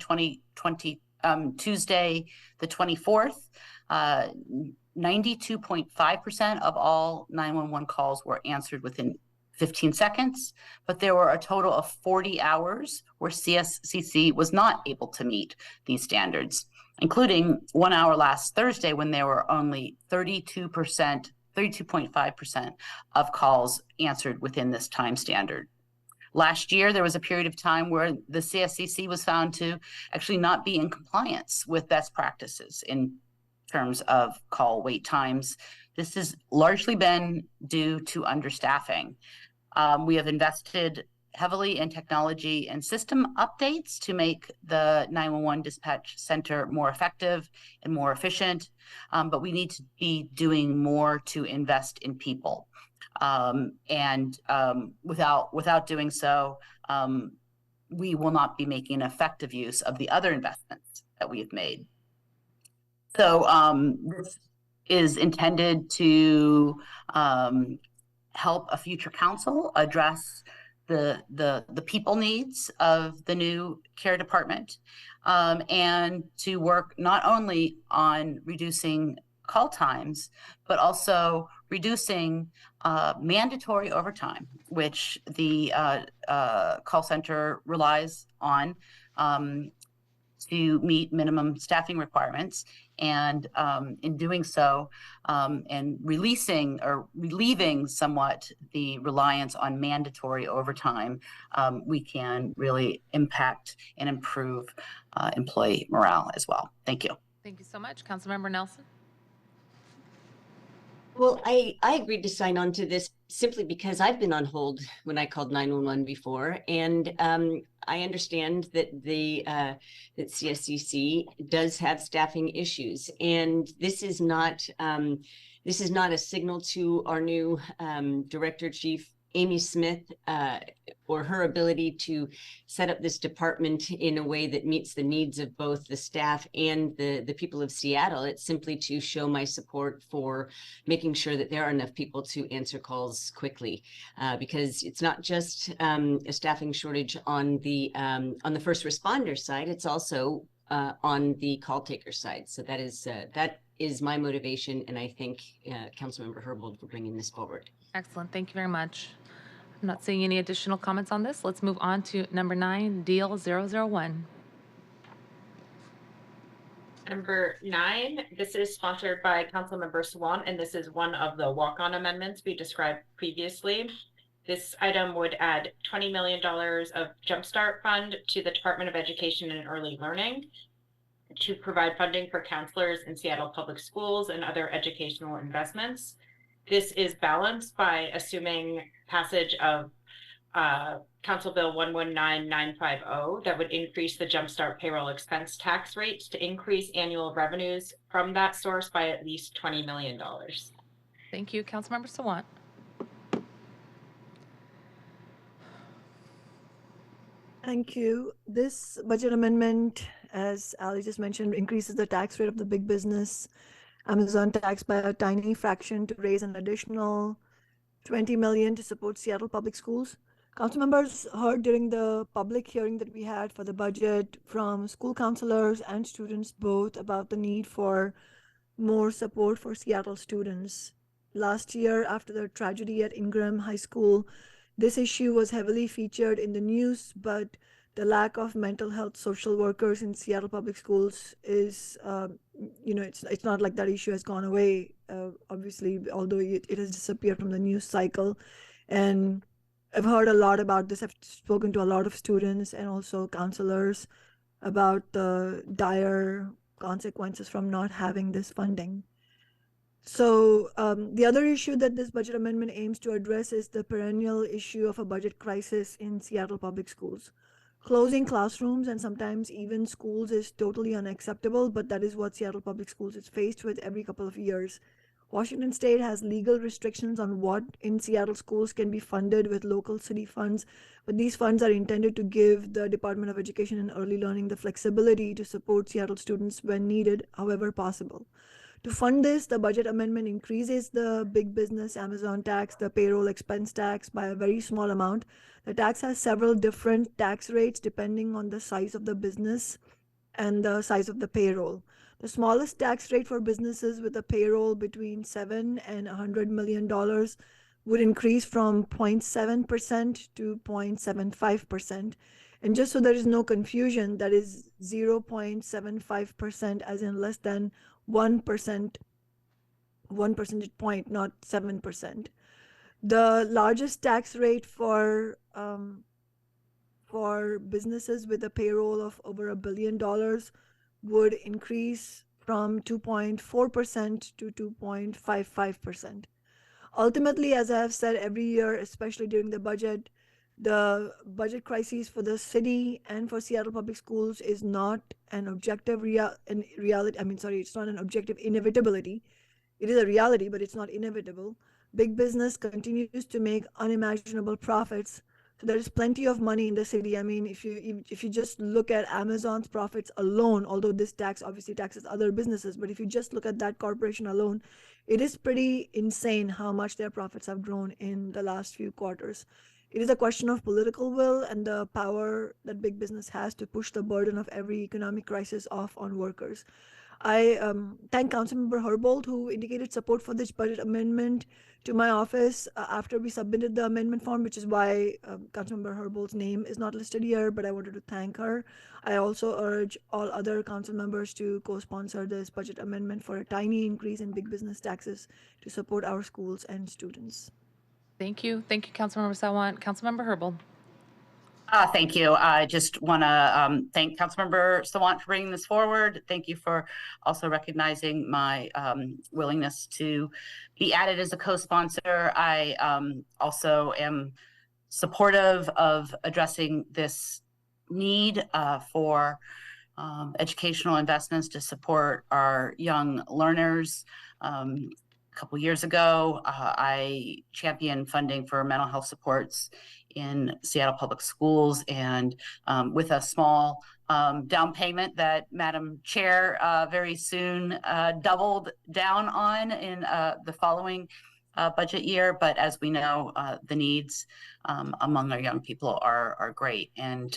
Speaker 8: Tuesday the 24th, 92.5% of all 911 calls were answered within 15 seconds, but there were a total of 40 hours where CSCC was not able to meet these standards, including 1 hour last Thursday when there were only 32.5% of calls answered within this time standard. Last year, there was a period of time where the CSCC was found to actually not be in compliance with best practices in terms of call wait times. This has largely been due to understaffing. We have invested heavily in technology and system updates to make the 911 dispatch center more effective and more efficient, but we need to be doing more to invest in people. Without doing so, we will not be making effective use of the other investments that we have made. So this is intended to help a future council address the people needs of the new care department, and to work not only on reducing call times, but also reducing mandatory overtime, which the call center relies on to meet minimum staffing requirements. And in doing so, and releasing or relieving somewhat the reliance on mandatory overtime, we can really impact and improve employee morale as well. Thank you.
Speaker 6: Thank you so much. Councilmember Nelson.
Speaker 10: Well, I agreed to sign on to this simply because I've been on hold when I called 911 before, and I understand that that CSCC does have staffing issues, and this is not a signal to our new Director Chief Amy Smith or her ability to set up this department in a way that meets the needs of both the staff and the people of Seattle. It's simply to show my support for making sure that there are enough people to answer calls quickly, because it's not just a staffing shortage on the first responder side, it's also on the call taker side. So that is my motivation, and I thank Councilmember Herbold for bringing this forward.
Speaker 6: Excellent. Thank you very much. I'm not seeing any additional comments on this. Let's move on to number 9, Deal 001.
Speaker 1: Number 9, this is sponsored by Councilmember Swan, and this is one of the walk-on amendments we described previously. This item would add $20 million of Jumpstart Fund to the Department of Education and Early Learning to provide funding for counselors in Seattle Public Schools and other educational investments. This is balanced by assuming passage of Council Bill 119950 that would increase the Jumpstart payroll expense tax rates to increase annual revenues from that source by at least $20 million.
Speaker 6: Thank you. Councilmember Sawant.
Speaker 17: Thank you. This budget amendment, as Ali just mentioned, increases the tax rate of the big business Amazon tax by a tiny fraction to raise an additional $20 million to support Seattle Public Schools. Council members heard during the public hearing that we had for the budget from school counselors and students both about the need for more support for Seattle students. Last year, after the tragedy at Ingram High School, this issue was heavily featured in the news, but the lack of mental health social workers in Seattle Public Schools is, it's not like that issue has gone away, obviously, although it has disappeared from the news cycle. And I've heard a lot about this. I've spoken to a lot of students and also counselors about the dire consequences from not having this funding. So the other issue that this budget amendment aims to address is the perennial issue of a budget crisis in Seattle Public Schools. Closing classrooms and sometimes even schools is totally unacceptable, but that is what Seattle Public Schools is faced with every couple of years. Washington State has legal restrictions on what in Seattle schools can be funded with local city funds, but these funds are intended to give the Department of Education and Early Learning the flexibility to support Seattle students when needed, however possible. To fund this, the budget amendment increases the big business Amazon tax, the payroll expense tax, by a very small amount. The tax has several different tax rates depending on the size of the business and the size of the payroll. The smallest tax rate for businesses with a payroll between $7 and $100 million would increase from 0.7% to 0.75%. And just so there is no confusion, that is 0.75% as in less than 1%, 1 percentage point, not 7%. The largest tax rate for businesses with a payroll of over $1 billion would increase from 2.4% to 2.55%. Ultimately, as I have said every year, especially during the budget crisis for the city and for Seattle Public Schools is not an objective reality. It's not an objective inevitability. It is a reality, but it's not inevitable. Big business continues to make unimaginable profits So there is plenty of money in the city. I mean, if you just look at Amazon's profits alone, although this tax obviously taxes other businesses, but if you just look at that corporation alone, it is pretty insane how much their profits have grown in the last few quarters. It is a question of political will and the power that big business has to push the burden of every economic crisis off on workers. I thank Councilmember Herbold, who indicated support for this budget amendment to my office after we submitted the amendment form, which is why Councilmember Herbold's name is not listed here, but I wanted to thank her. I also urge all other council members to co-sponsor this budget amendment for a tiny increase in big business taxes to support our schools and students.
Speaker 6: Thank you. Thank you, Councilmember Sawant. Councilmember Herbold.
Speaker 8: Thank you. I just want to thank Councilmember Sawant for bringing this forward. Thank you for also recognizing my willingness to be added as a co-sponsor. I also am supportive of addressing this need for educational investments to support our young learners. A couple years ago, I championed funding for mental health supports in Seattle Public Schools, and with a small down payment that Madam Chair very soon doubled down on in the following budget year. But as we know, the needs among our young people are great, and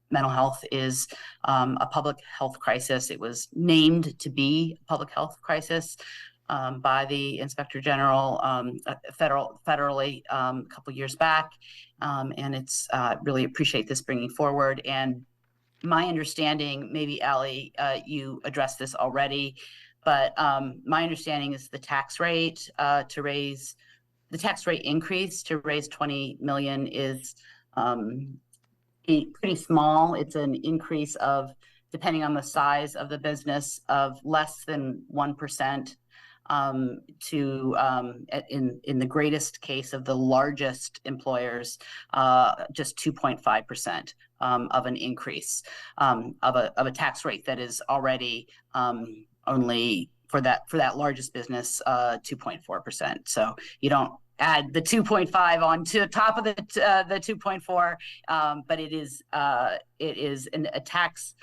Speaker 8: mental health is a public health crisis. It was named to be a public health crisis by the Inspector General federally a couple years back, and it's really appreciate this bringing forward. And my understanding, maybe Ali, you addressed this already, but my understanding is the tax rate increase to raise 20 million is pretty small. It's an increase of, depending on the size of the business, of less than 1%. To in the greatest case of the largest employers, just 2.5% of an increase of a tax rate that is already only for that largest business 2.4%. So you don't add the 2.5 on to the top of the 2.4, but it is a tax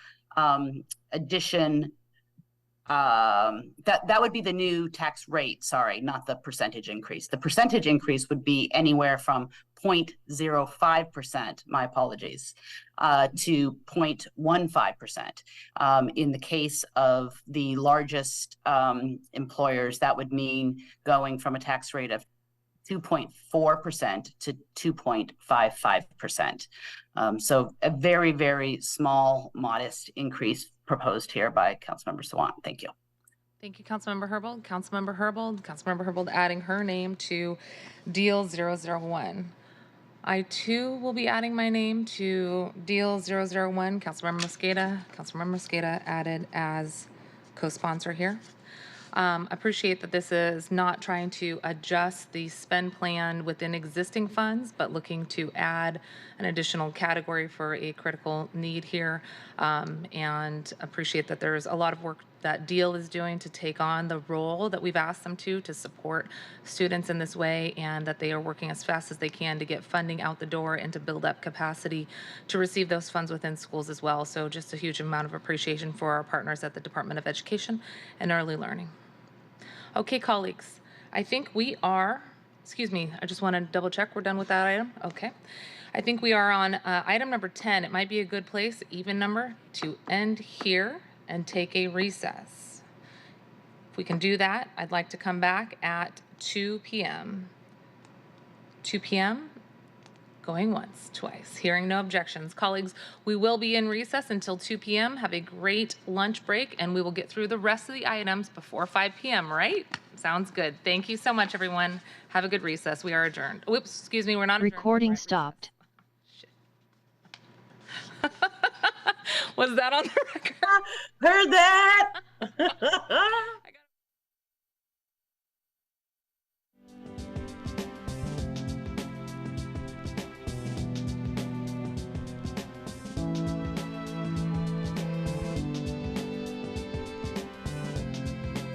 Speaker 8: addition. That would be the new tax rate, sorry, not the percentage increase. The percentage increase would be anywhere from 0.05%, my apologies, to 0.15%. In the case of the largest employers, that would mean going from a tax rate of 2.4% to 2.55%. So a very, very small, modest increase proposed here by Councilmember Sawant. Thank you.
Speaker 6: Thank you, Councilmember Herbold. Councilmember Herbold adding her name to Deal 001. I too will be adding my name to Deal 001. Councilmember Mosqueda added as co-sponsor here. Appreciate that this is not trying to adjust the spend plan within existing funds, but looking to add an additional category for a critical need here. And appreciate that there's a lot of work that Deal is doing to take on the role that we've asked them to support students in this way, and that they are working as fast as they can to get funding out the door and to build up capacity to receive those funds within schools as well. So just a huge amount of appreciation for our partners at the Department of Education and Early Learning. Okay, colleagues, I think we are, excuse me, I just want to double check we're done with that item. Okay. I think we are on item number 10. It might be a good place, even number, to end here and take a recess. If we can do that, I'd like to come back at 2 p.m. 2 p.m. Going once, twice. Hearing no objections. Colleagues, we will be in recess until 2 p.m. Have a great lunch break, and we will get through the rest of the items before 5 p.m., right? Sounds good. Thank you so much, everyone. Have a good recess. We are adjourned. Whoops, excuse me, we're not adjourned.
Speaker 18: Recording stopped.
Speaker 6: Was that on the record?
Speaker 8: Heard that?